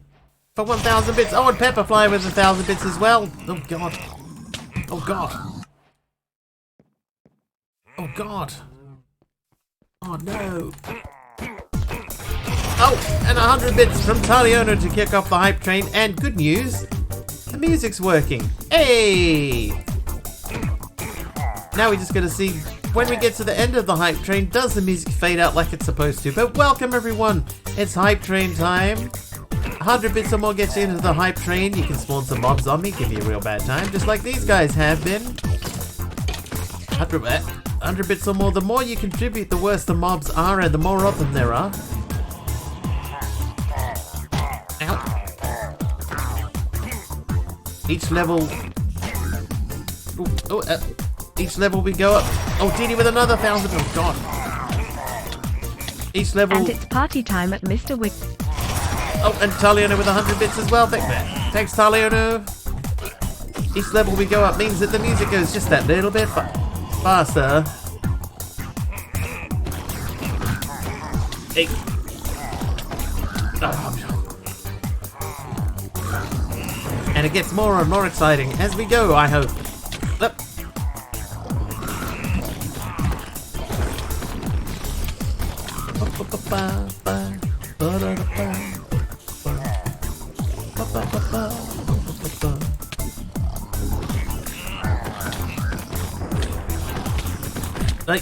for 1,000 bits. Oh, and Pepperfly with 1,000 bits as well. Oh, God. Oh, God. Oh, God. Oh, no. Oh, and 100 bits from Taliono to kick off the hype train. And good news, the music's working. Hey! Now we just gotta see, when we get to the end of the hype train, does the music fade out like it's supposed to? But welcome everyone, it's hype train time. 100 bits or more gets you into the hype train. You can spawn some mobs on me, give you a real bad time, just like these guys have been. 100 bits or more, the more you contribute, the worse the mobs are and the more of them there are. Ow. Each level... each level we go up... Oh, Dee Dee with another 1,000. Oh, God. Each level... And it's party time at Mr. Wig. Oh, and Taliono with 100 bits as well. Thanks, Taliono. Each level we go up means that the music goes just that little bit faster. Hey. And it gets more and more exciting as we go, I hope. Look.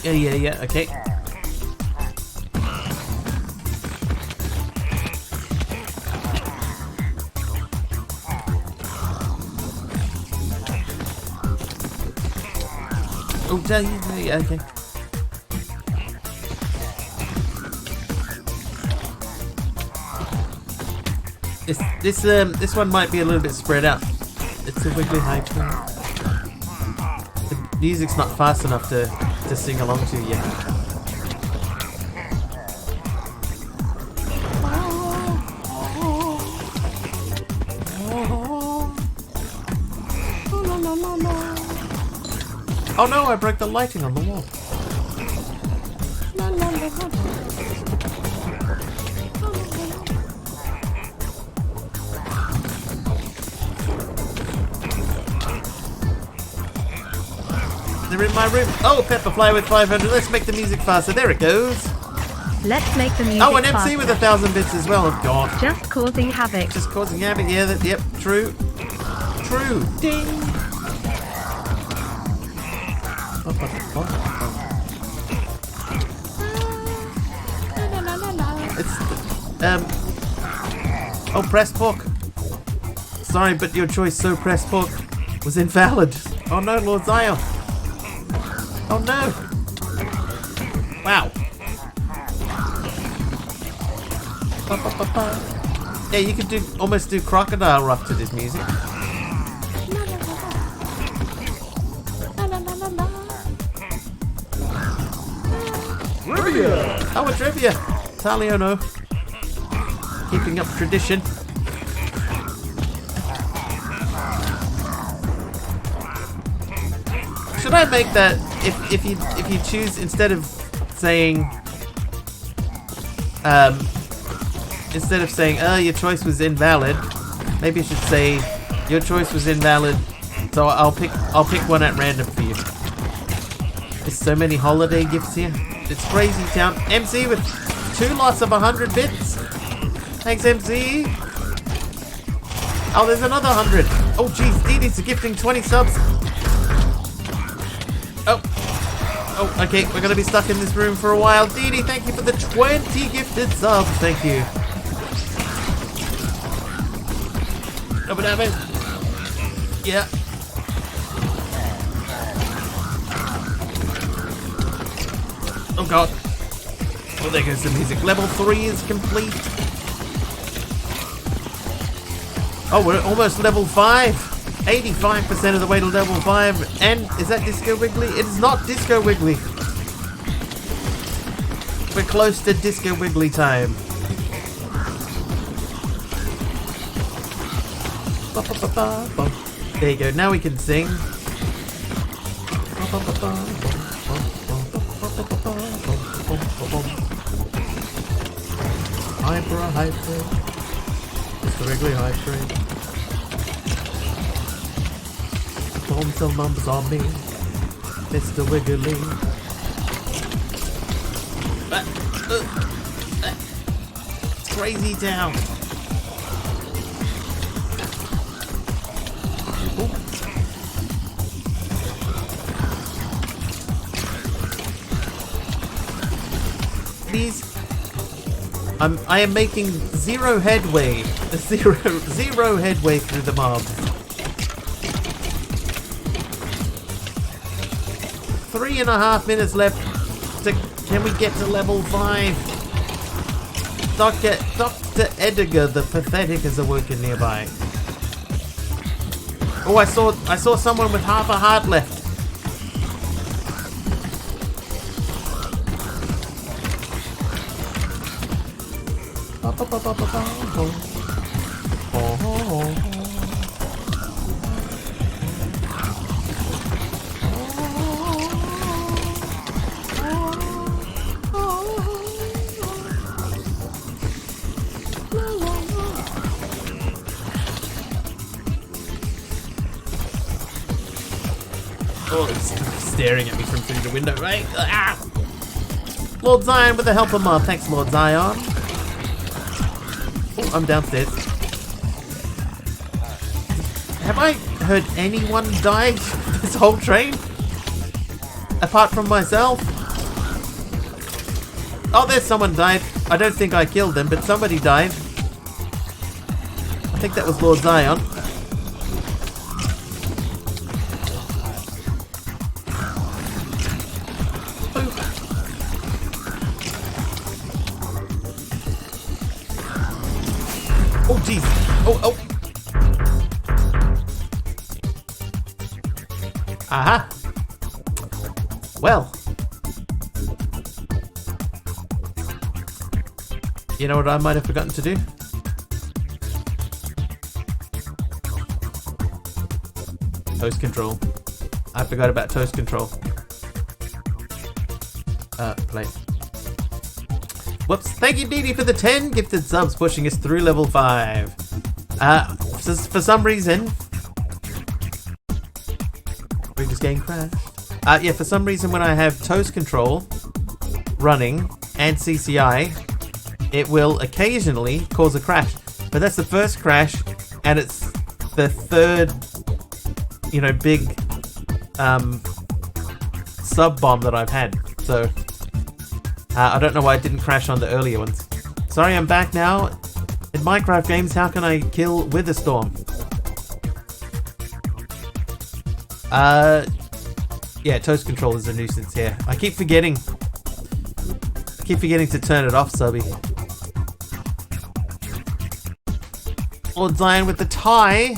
Yeah, okay. Oh, yeah, okay. This one might be a little bit spread out. It's a wiggly hype train. The music's not fast enough to sing along to yet. Oh no, I broke the lighting on the wall. They're in my room. Oh, Pepperfly with 500. Let's make the music faster. There it goes. Let's make the music Oh, and MC faster. with 1,000 bits as well. Oh, God. Just causing havoc. Just causing havoc. Yeah, yep, true. True. Ding. It's, oh, press pork. Sorry, but your choice, so press pork, was invalid. Oh no, Lord Zion. Oh no! Wow. Yeah, you could almost do crocodile rock to this music. Trivia! Oh, a trivia! Taliono. Keeping up tradition. Should I make that if you choose instead of saying oh, your choice was invalid, maybe you should say your choice was invalid, so I'll pick one at random for you. There's so many holiday gifts here. It's crazy town. MC with 2 lots of 100 bits. Thanks, MC. Oh, there's another 100. Oh, geez, Dee Dee's gifting 20 subs. Oh, okay, we're gonna be stuck in this room for a while. Dee Dee, thank you for the 20 gifted subs. Thank you. Yeah. Oh god. Oh, there goes the music. Level 3 is complete. Oh, we're almost level 5. 85% of the way to level 5. And is that Disco Wiggly? It is not Disco Wiggly. We're close to Disco Wiggly time. There you go. Now we can sing. Hyper. Mr. Wiggly hydrate. Form some mums on me, Mr. Wiggly. It's crazy town. Please. I am making zero headway. Zero headway through the mobs. 3.5 minutes left. Can we get to level 5? Dr. Edgar the Pathetic has awoken nearby. Oh, I saw someone with half a heart left. Oh, it's staring at me from through the window, right? Ah! Lord Zion with the help of mob. Thanks, Lord Zion. Oh, I'm downstairs. Have I heard anyone die this whole train? Apart from myself? Oh, there's someone died. I don't think I killed them, but somebody died. I think that was Lord Zion. Oh, jeez. Oh. Aha. Well. You know what I might have forgotten to do? Toast control. I forgot about toast control. Play. Whoops. Thank you, Dee Dee, for the 10 gifted subs, pushing us through level 5. For some reason... We're just getting crashed. Yeah, for some reason when I have toast control running and CCI, it will occasionally cause a crash. But that's the first crash, and it's the third, big sub bomb that I've had. So... I don't know why it didn't crash on the earlier ones. Sorry, I'm back now. In Minecraft games, how can I kill Witherstorm? Yeah, toast control is a nuisance here. I keep forgetting to turn it off, Subby. Lord Zion with the tie.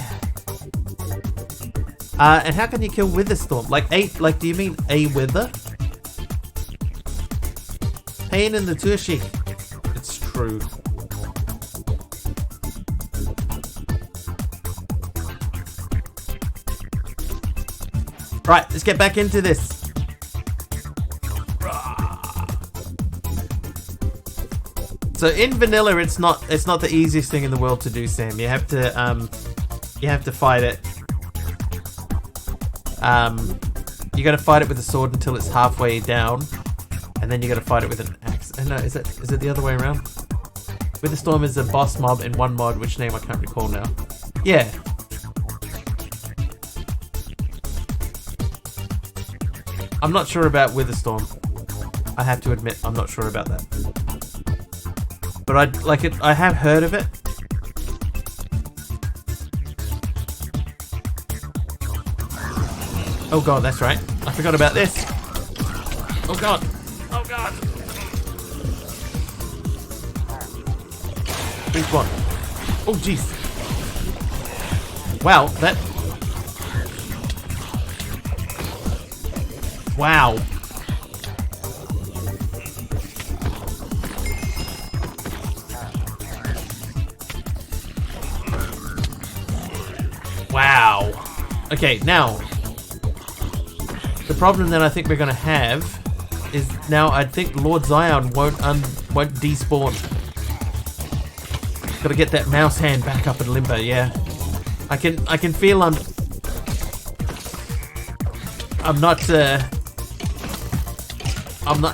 And how can you kill Witherstorm? Do you mean a wither? Pain in the tushy. It's true. Right, let's get back into this. So in vanilla, it's not the easiest thing in the world to do, Sam. You have to fight it. You got to fight it with a sword until it's halfway down. And then you gotta fight it with an axe. No, is it the other way around? Witherstorm is a boss mob in one mod, which name I can't recall now. Yeah. I'm not sure about Witherstorm. I have to admit, I'm not sure about that. But I have heard of it. Oh god, that's right. I forgot about this. Oh god. Oh. Oh god. Respawn. Oh jeez. Wow, that. Wow. Wow. Okay, now the problem that I think we're gonna have is now I think Lord Zion won't despawn. Gotta get that mouse hand back up in limbo. Yeah, I can feel I'm not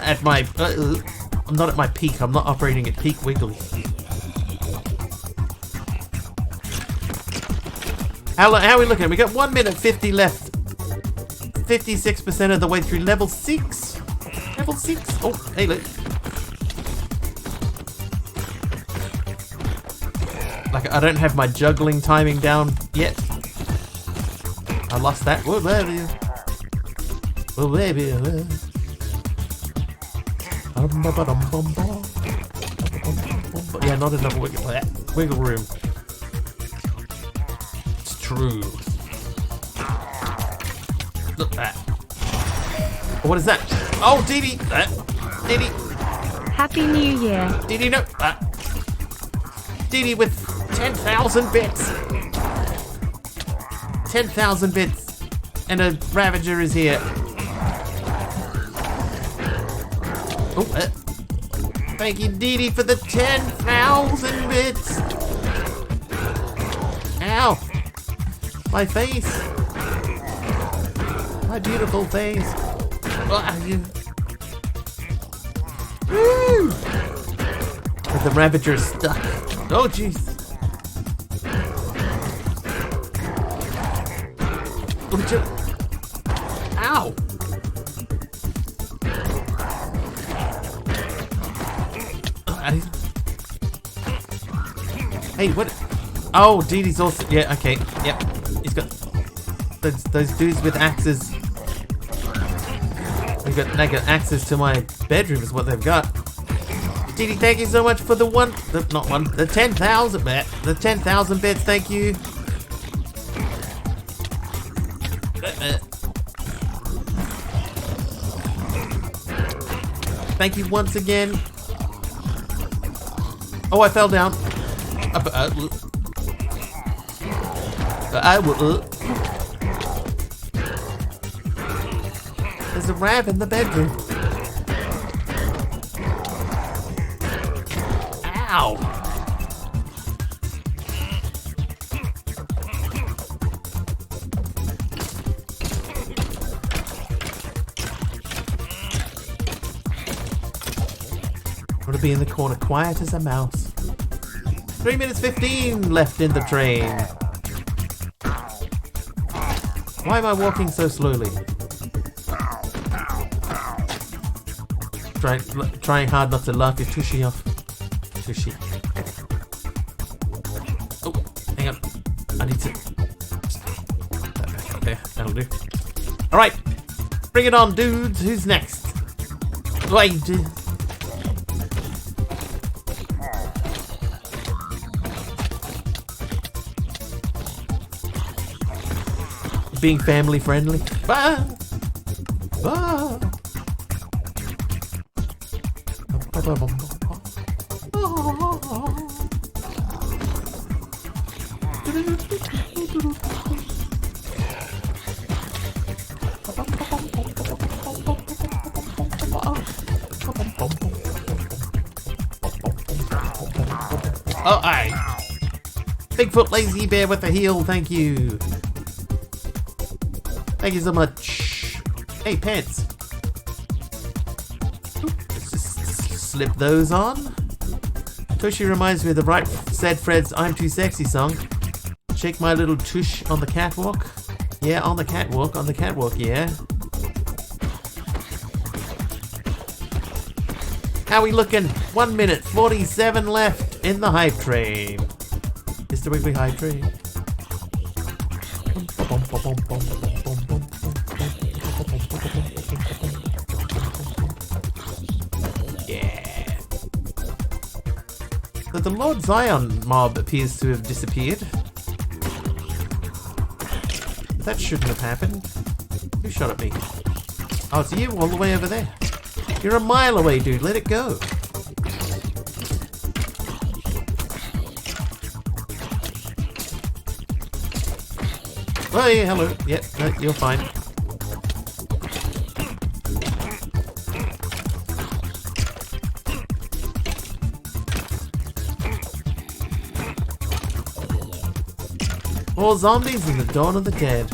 at my I'm not at my peak. I'm not operating at peak wiggly. How are we looking? We got 1 minute 50 left. 56% of the way through level 6. Level 6. Oh, hey, look. Like, I don't have my juggling timing down yet. I lost that. Whoa, baby. Whoa, baby. Yeah, not enough wiggle room. It's true. Look at that. What is that? Oh, Dee Dee. Dee Dee. Happy New Year. Dee Dee, no. Dee Dee with 10,000 bits. 10,000 bits. And a Ravager is here. Oh, thank you, Dee Dee, for the 10,000 bits. Ow. My face. My beautiful face. Woo! But the Ravager is stuck. Oh, jeez. Ow! Hey, what? Oh, Dee Dee's also. Yeah, okay. Yep. He's got those dudes with axes. They got access to my bedroom is what they've got. Dee Dee, thank you so much for the 10,000 bits. The 10,000 bits, thank you. Thank you once again. Oh, I fell down. There's a Rav in the bedroom. Ow! Want to be in the corner, quiet as a mouse. 3 minutes 15 left in the train. Why am I walking so slowly? Trying hard not to laugh your tushy off. Tushy. Oh, hang on. I need to... Okay, that'll do. Alright. Bring it on, dudes. Who's next? Wait. Being family friendly. Bye. Bye. Oh, aye. Bigfoot Lazy Bear with a heel, thank you. Thank you so much. Hey, pants. Let's just slip those on. Tushy reminds me of the Right Said Fred's I'm Too Sexy song. Shake my little tush on the catwalk. Yeah, on the catwalk, yeah. How we looking? 1 minute, 47 left in the hype train. It's the weekly hype train. But the Lord Zion mob appears to have disappeared. That shouldn't have happened. Who shot at me? Oh, it's you all the way over there. You're a mile away, dude. Let it go. Oh, yeah, hello. Yep, no, you're fine. More zombies in the Dawn of the Dead.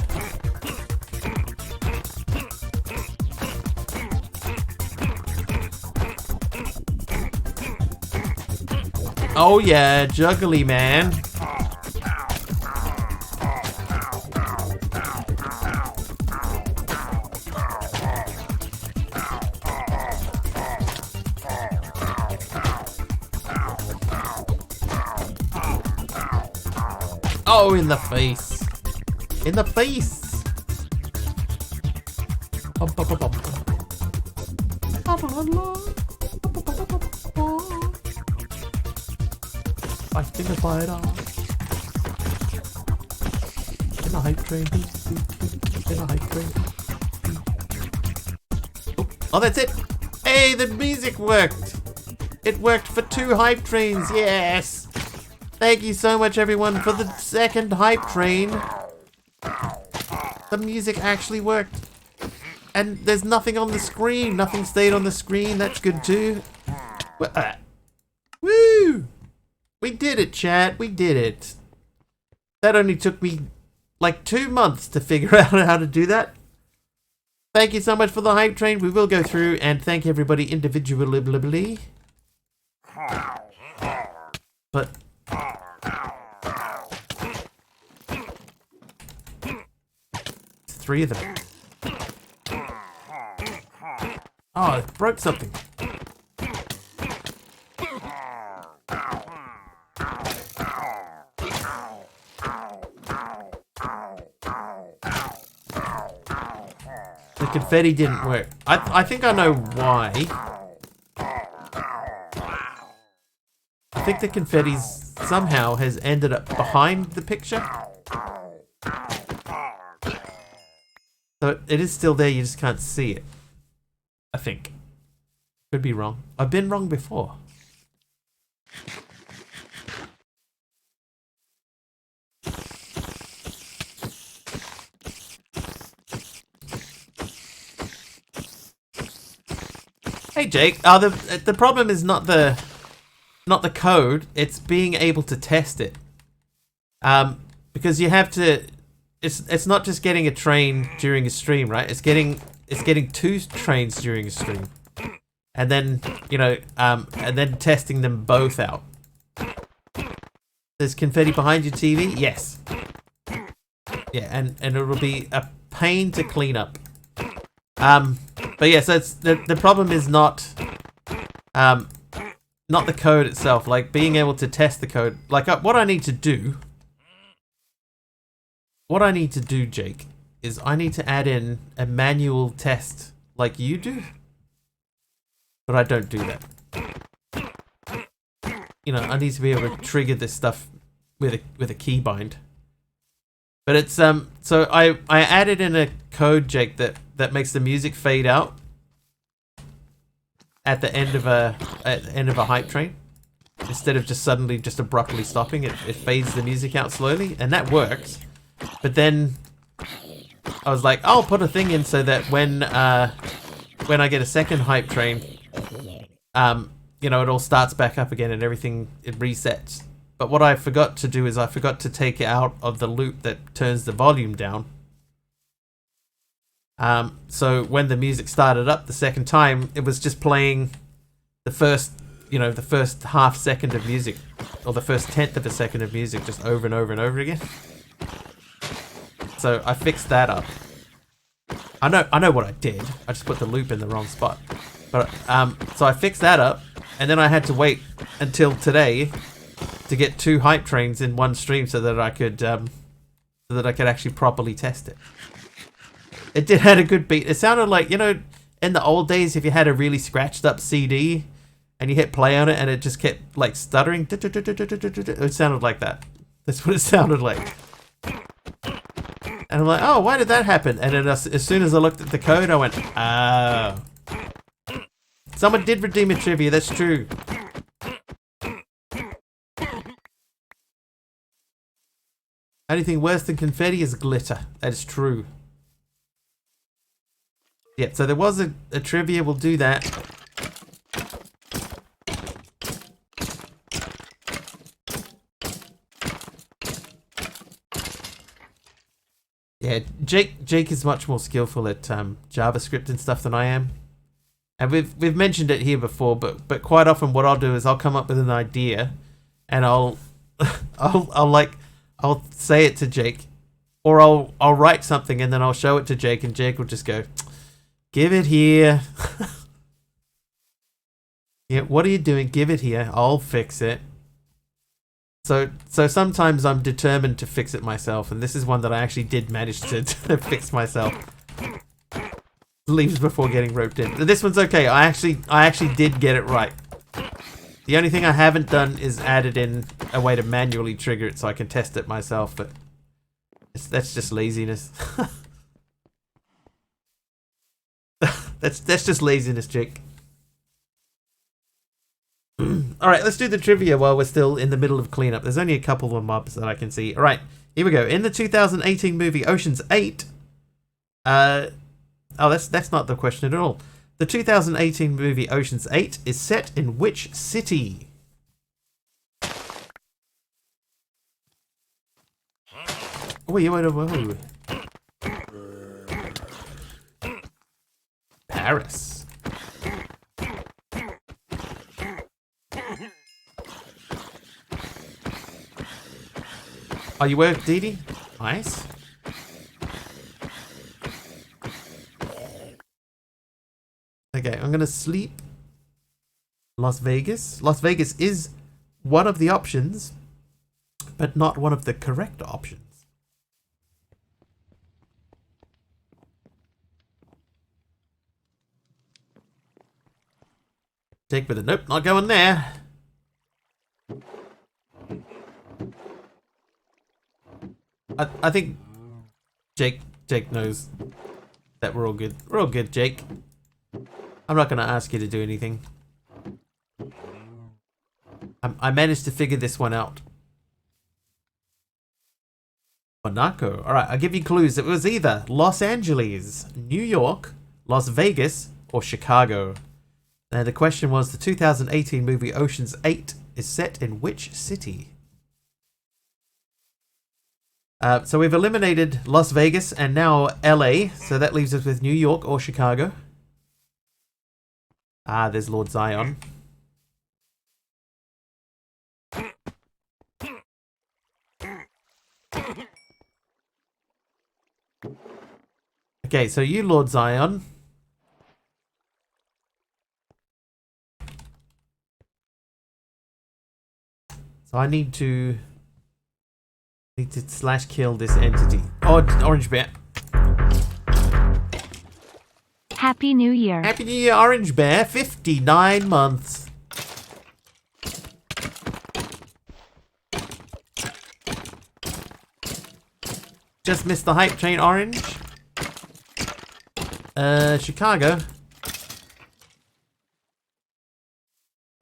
Oh yeah, juggly man. Oh, in the face. In the face. I think I fired off. In a hype train. In a hype train. Oh, that's it. Hey, the music worked. It worked for 2 hype trains. Yes. Thank you so much, everyone, for the second hype train. The music actually worked. And there's nothing on the screen. Nothing stayed on the screen. That's good too. Woo! We did it, chat. We did it. That only took me like 2 months to figure out how to do that. Thank you so much for the hype train. We will go through and thank everybody individually. But... three of them. Oh, it broke something. The confetti didn't work. I think I know why. I think the confetti somehow has ended up behind the picture. So it is still there, you just can't see it. I think. Could be wrong. I've been wrong before. Hey Jake, the problem is not the code, it's being able to test it. Because you have to it's not just getting a train during a stream, right? It's getting 2 trains during a stream. And then, you know, and then testing them both out. There's confetti behind your TV? Yes. Yeah, and it'll be a pain to clean up. But yeah, so it's the problem is not the code itself, like being able to test the code. Like what I need to do, Jake, is I need to add in a manual test like you do. But I don't do that. You know, I need to be able to trigger this stuff with a keybind. But it's so I added in a code, Jake, that makes the music fade out at the end of a hype train. Instead of just abruptly stopping, it fades the music out slowly, and that works. But then I was like, I'll put a thing in so that when I get a second hype train, you know, it all starts back up again and everything, it resets. But what I forgot to do is I forgot to take it out of the loop that turns the volume down. So when the music started up the second time, it was just playing the first half second of music, or the first 1/10 of a second of music, just over and over and over again. So I fixed that up. I know what I did. I just put the loop in the wrong spot. But so I fixed that up, and then I had to wait until today to get 2 hype trains in one stream so that I could actually properly test it. It did had a good beat. It sounded like, you know, in the old days, if you had a really scratched up CD and you hit play on it, and it just kept like stuttering. It sounded like that. That's what it sounded like. And I'm like, oh, why did that happen? And then as soon as I looked at the code, I went, oh. Someone did redeem a trivia, that's true. Anything worse than confetti is glitter. That is true. Yeah, so there was a trivia, we'll do that. Yeah, Jake is much more skillful at JavaScript and stuff than I am, and we've mentioned it here before. But quite often, what I'll do is I'll come up with an idea, and I'll I'll say it to Jake, or I'll write something and then I'll show it to Jake, and Jake will just go, "Give it here." Yeah, what are you doing? Give it here. I'll fix it. So sometimes I'm determined to fix it myself, and this is one that I actually did manage to fix myself. Leaves before getting roped in. This one's okay. I actually did get it right. The only thing I haven't done is added in a way to manually trigger it so I can test it myself, but that's just laziness. That's just laziness, Jake. Alright, let's do the trivia while we're still in the middle of cleanup. There's only a couple of mobs that I can see. Alright, here we go. In the 2018 movie Ocean's 8... oh, that's not the question at all. The 2018 movie Ocean's 8 is set in which city? Whoa. Paris. Oh, you work, Dee Dee? Nice. Okay, I'm gonna sleep. Las Vegas. Las Vegas is one of the options, but not one of the correct options. Jake with a nope, not going there. I think Jake knows that we're all good. We're all good, Jake. I'm not gonna ask you to do anything. I managed to figure this one out. Monaco. Alright, I'll give you clues. It was either Los Angeles, New York, Las Vegas, or Chicago. Now the question was, the 2018 movie Ocean's 8 is set in which city? So we've eliminated Las Vegas and now LA, so that leaves us with New York or Chicago. Ah, there's Lord Zion. Okay, so you, Lord Zion. So I need to slash kill this entity. Oh, Orange Bear. Happy New Year. Happy New Year, Orange Bear. 59 months. Just missed the hype train, Orange. Chicago.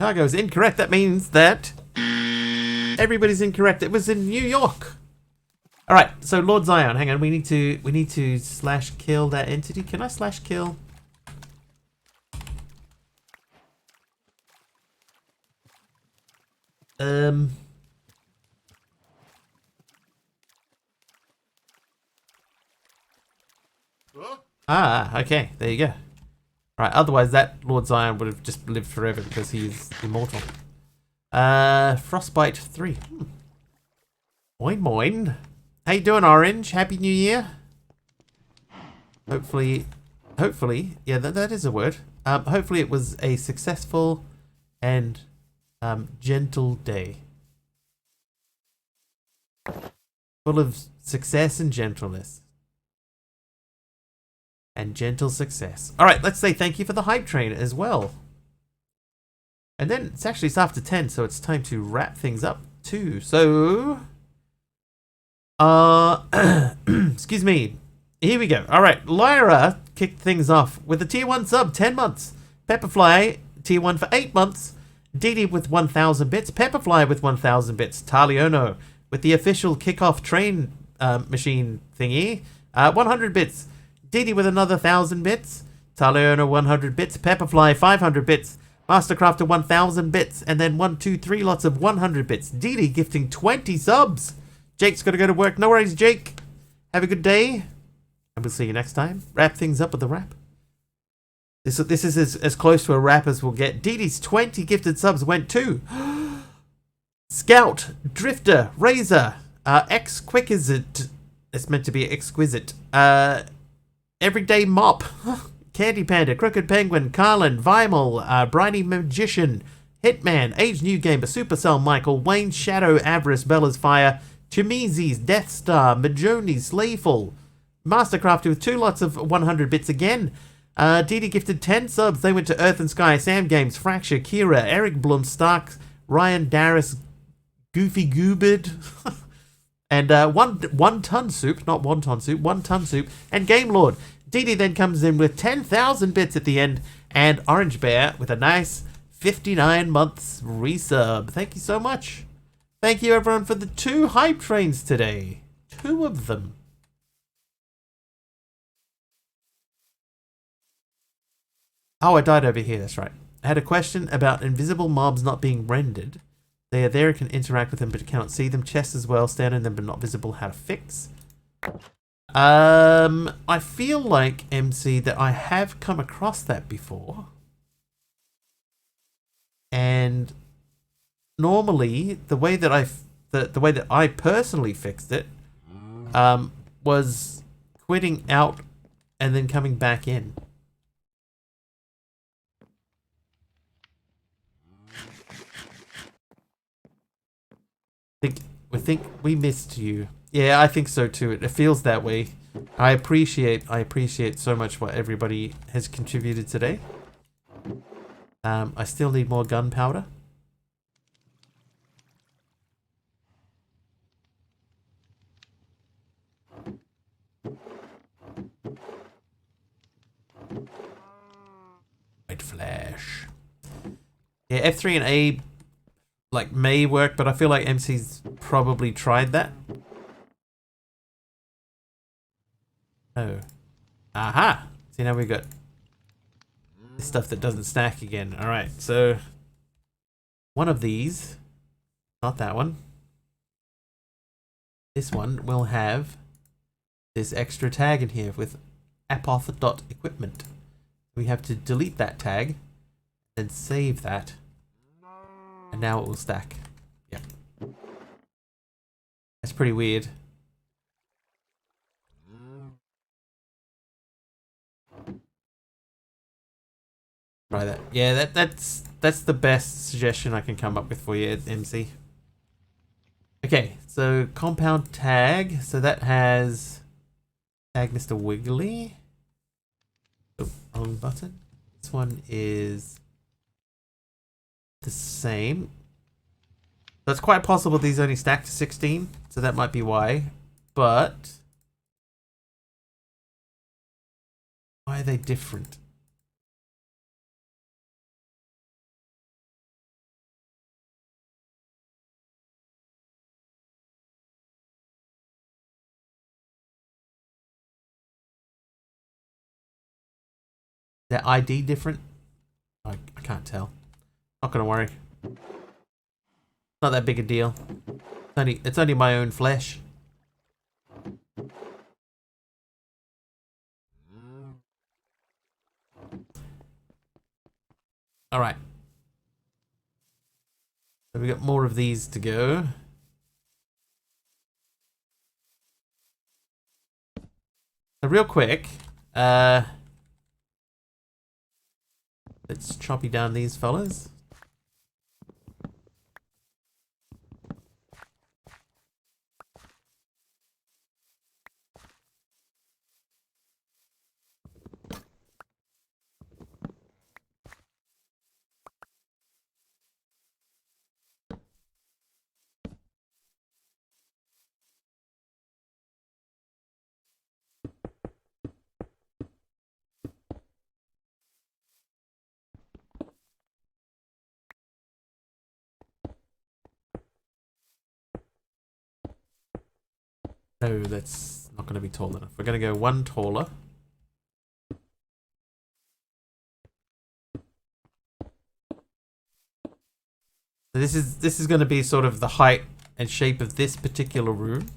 Chicago's incorrect. That means that everybody's incorrect. It was in New York. All right, so Lord Zion, hang on. We need to slash kill that entity. Can I slash kill? Ah, okay. There you go. Right. Otherwise, that Lord Zion would have just lived forever because he's immortal. Frostbite 3. Moin moin. How you doing, Orange? Happy New Year. Hopefully, yeah, that is a word. Hopefully it was a successful and gentle day. Full of success and gentleness. And gentle success. Alright, let's say thank you for the hype train as well. And then it's after 10, so it's time to wrap things up too. So, excuse me. Here we go. All right, Lyra kicked things off with a tier 1 sub, 10 months. Pepperfly, tier 1 for 8 months. Didi with 1,000 bits. Pepperfly with 1,000 bits. Taliono with the official kickoff train machine thingy, 100 bits. Didi with another 1,000 bits. Taliono 100 bits. Pepperfly 500 bits. Mastercrafter 1,000 bits. And then 1, 2, 3 lots of 100 bits. Didi gifting 20 subs. Jake's got to go to work. No worries, Jake. Have a good day. And we'll see you next time. Wrap things up with the wrap. This is as close to a wrap as we'll get. Didi's 20 gifted subs went to Scout, Drifter, Razor, Exquisite. It's meant to be exquisite. Everyday Mop, Candy Panda, Crooked Penguin, Carlin, Vimal, Briny Magician, Hitman, Age New Gamer, Supercell Michael, Wayne Shadow, Avarice, Bella's Fire, Chimizi's, Death Star, Majoni, Slayful, Mastercrafter with 2 lots of 100 bits again. Didi gifted 10 subs. They went to Earth and Sky, Sam Games, Fracture, Kira, Eric Blum, Stark, Ryan Darris, Goofy Goobid, and one ton soup, not wonton soup, 1 ton soup, and Game Lord. Didi then comes in with 10,000 bits at the end, and Orange Bear with a nice 59 months resub. Thank you so much. Thank you everyone for the 2 hype trains today. 2 of them. Oh, I died over here, that's right. I had a question about invisible mobs not being rendered. They are there and can interact with them but cannot see them. Chests as well, stand in them but not visible. How to fix? I feel like, MC, that I have come across that before. And normally, the way that I personally fixed it was quitting out and then coming back in. I think we missed you. Yeah, I think so too. It feels that way. I appreciate so much what everybody has contributed today. I still need more gunpowder. White flash. Yeah, F3 and A like may work, but I feel like MC's probably tried that. Oh. Aha! See, now we got this stuff that doesn't stack again. Alright, so one of these, not that one. This one will have this extra tag in here with apoth.equipment. We have to delete that tag and save that. And now it will stack. Yep. That's pretty weird. Try that. Yeah, that's the best suggestion I can come up with for you, MC. Okay, so compound tag. So that has tag Mr. Wiggly. Oh, wrong button. This one is the same. So it's quite possible these only stack to 16, so that might be why. But why are they different? Is their ID different? I can't tell. Not gonna worry. Not that big a deal. It's only my own flesh. Alright. So we got more of these to go. So real quick, let's choppy down these fellas. No, that's not going to be tall enough. We're going to go one taller. So this is going to be sort of the height and shape of this particular room.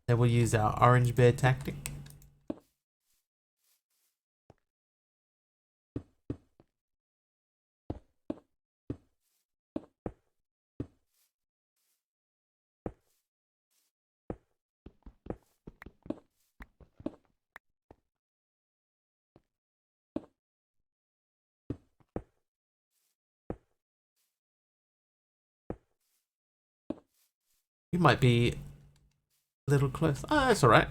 Then we'll use our orange bear tactic. You might be a little close. Oh, that's all right.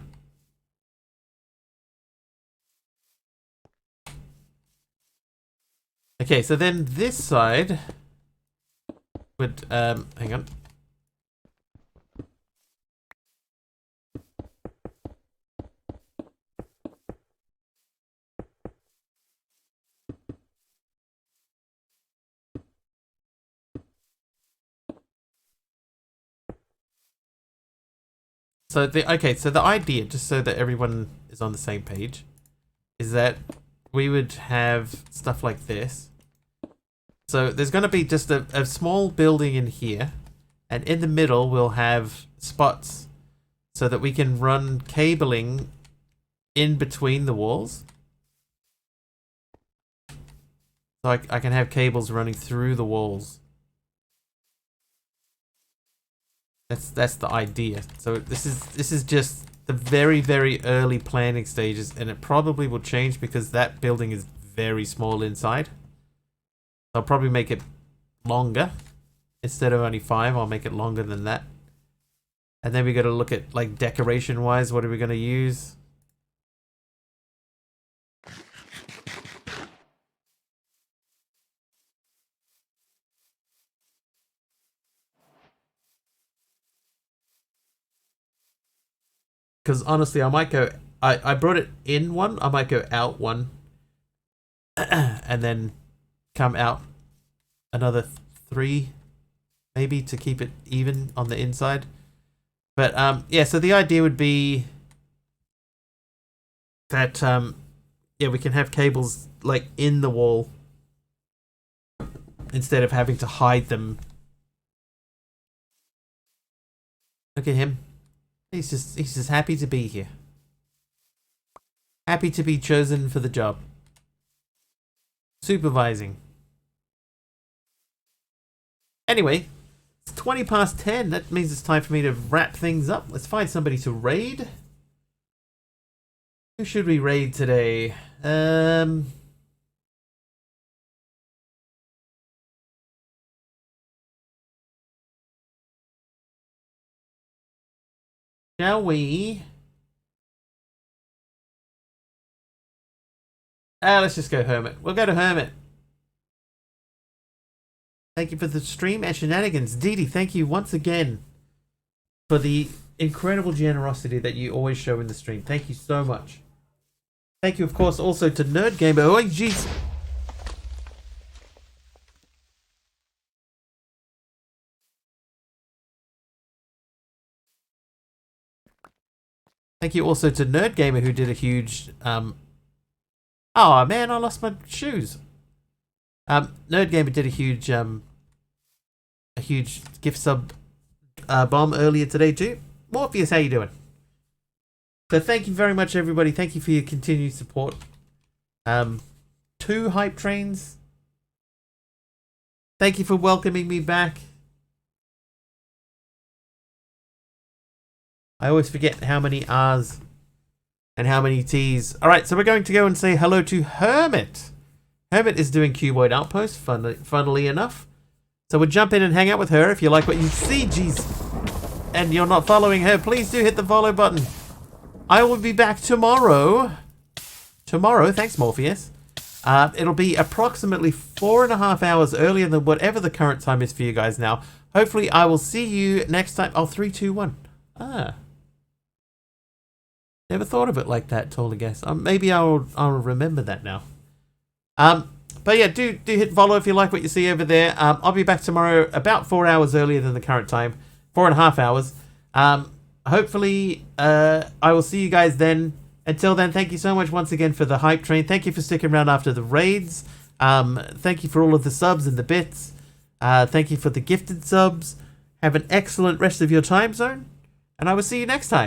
Okay, so then this side would hang on. So the idea, just so that everyone is on the same page, is that we would have stuff like this. So there's going to be just a small building in here, and in the middle we'll have spots so that we can run cabling in between the walls. So I can have cables running through the walls. That's the idea. So this is just the very, very early planning stages, and it probably will change because that building is very small inside. I'll probably make it longer. Instead of only 5, I'll make it longer than that. And then we got to look at, like, decoration wise, what are we going to use? Because honestly, I might go... I brought it in one. I might go out one. And then come out another 3. Maybe to keep it even on the inside. But yeah, so the idea would be that yeah, we can have cables like in the wall instead of having to hide them. Look at him. He's just happy to be here. Happy to be chosen for the job. Supervising. Anyway, it's 20 past 10. That means it's time for me to wrap things up. Let's find somebody to raid. Who should we raid today? Shall we? Let's just go Hermit. We'll go to Hermit. Thank you for the stream and shenanigans. Didi, thank you once again for the incredible generosity that you always show in the stream. Thank you so much. Thank you, of course, also to Nerd Gamer. Oh, jeez. Thank you also to Nerd Gamer, who did a huge... Oh, man, I lost my shoes. Nerd Gamer did a huge gift sub bomb earlier today too. Morpheus, how you doing? So thank you very much, everybody. Thank you for your continued support. 2 hype trains. Thank you for welcoming me back. I always forget how many R's and how many T's. Alright, so we're going to go and say hello to Hermit. Hermit is doing Cuboid Outpost, funnily enough. So we'll jump in and hang out with her if you like what you see, jeez. And you're not following her, please do hit the follow button. I will be back tomorrow. Tomorrow, thanks Morpheus. It'll be approximately 4.5 hours earlier than whatever the current time is for you guys now. Hopefully I will see you next time. Oh, 3, 2, 1. Ah. Never thought of it like that, totally guess. Maybe I'll remember that now. But yeah, do hit follow if you like what you see over there. I'll be back tomorrow about 4 hours earlier than the current time. 4.5 hours. Hopefully, I will see you guys then. Until then, thank you so much once again for the hype train. Thank you for sticking around after the raids. Thank you for all of the subs and the bits. Thank you for the gifted subs. Have an excellent rest of your time zone. And I will see you next time.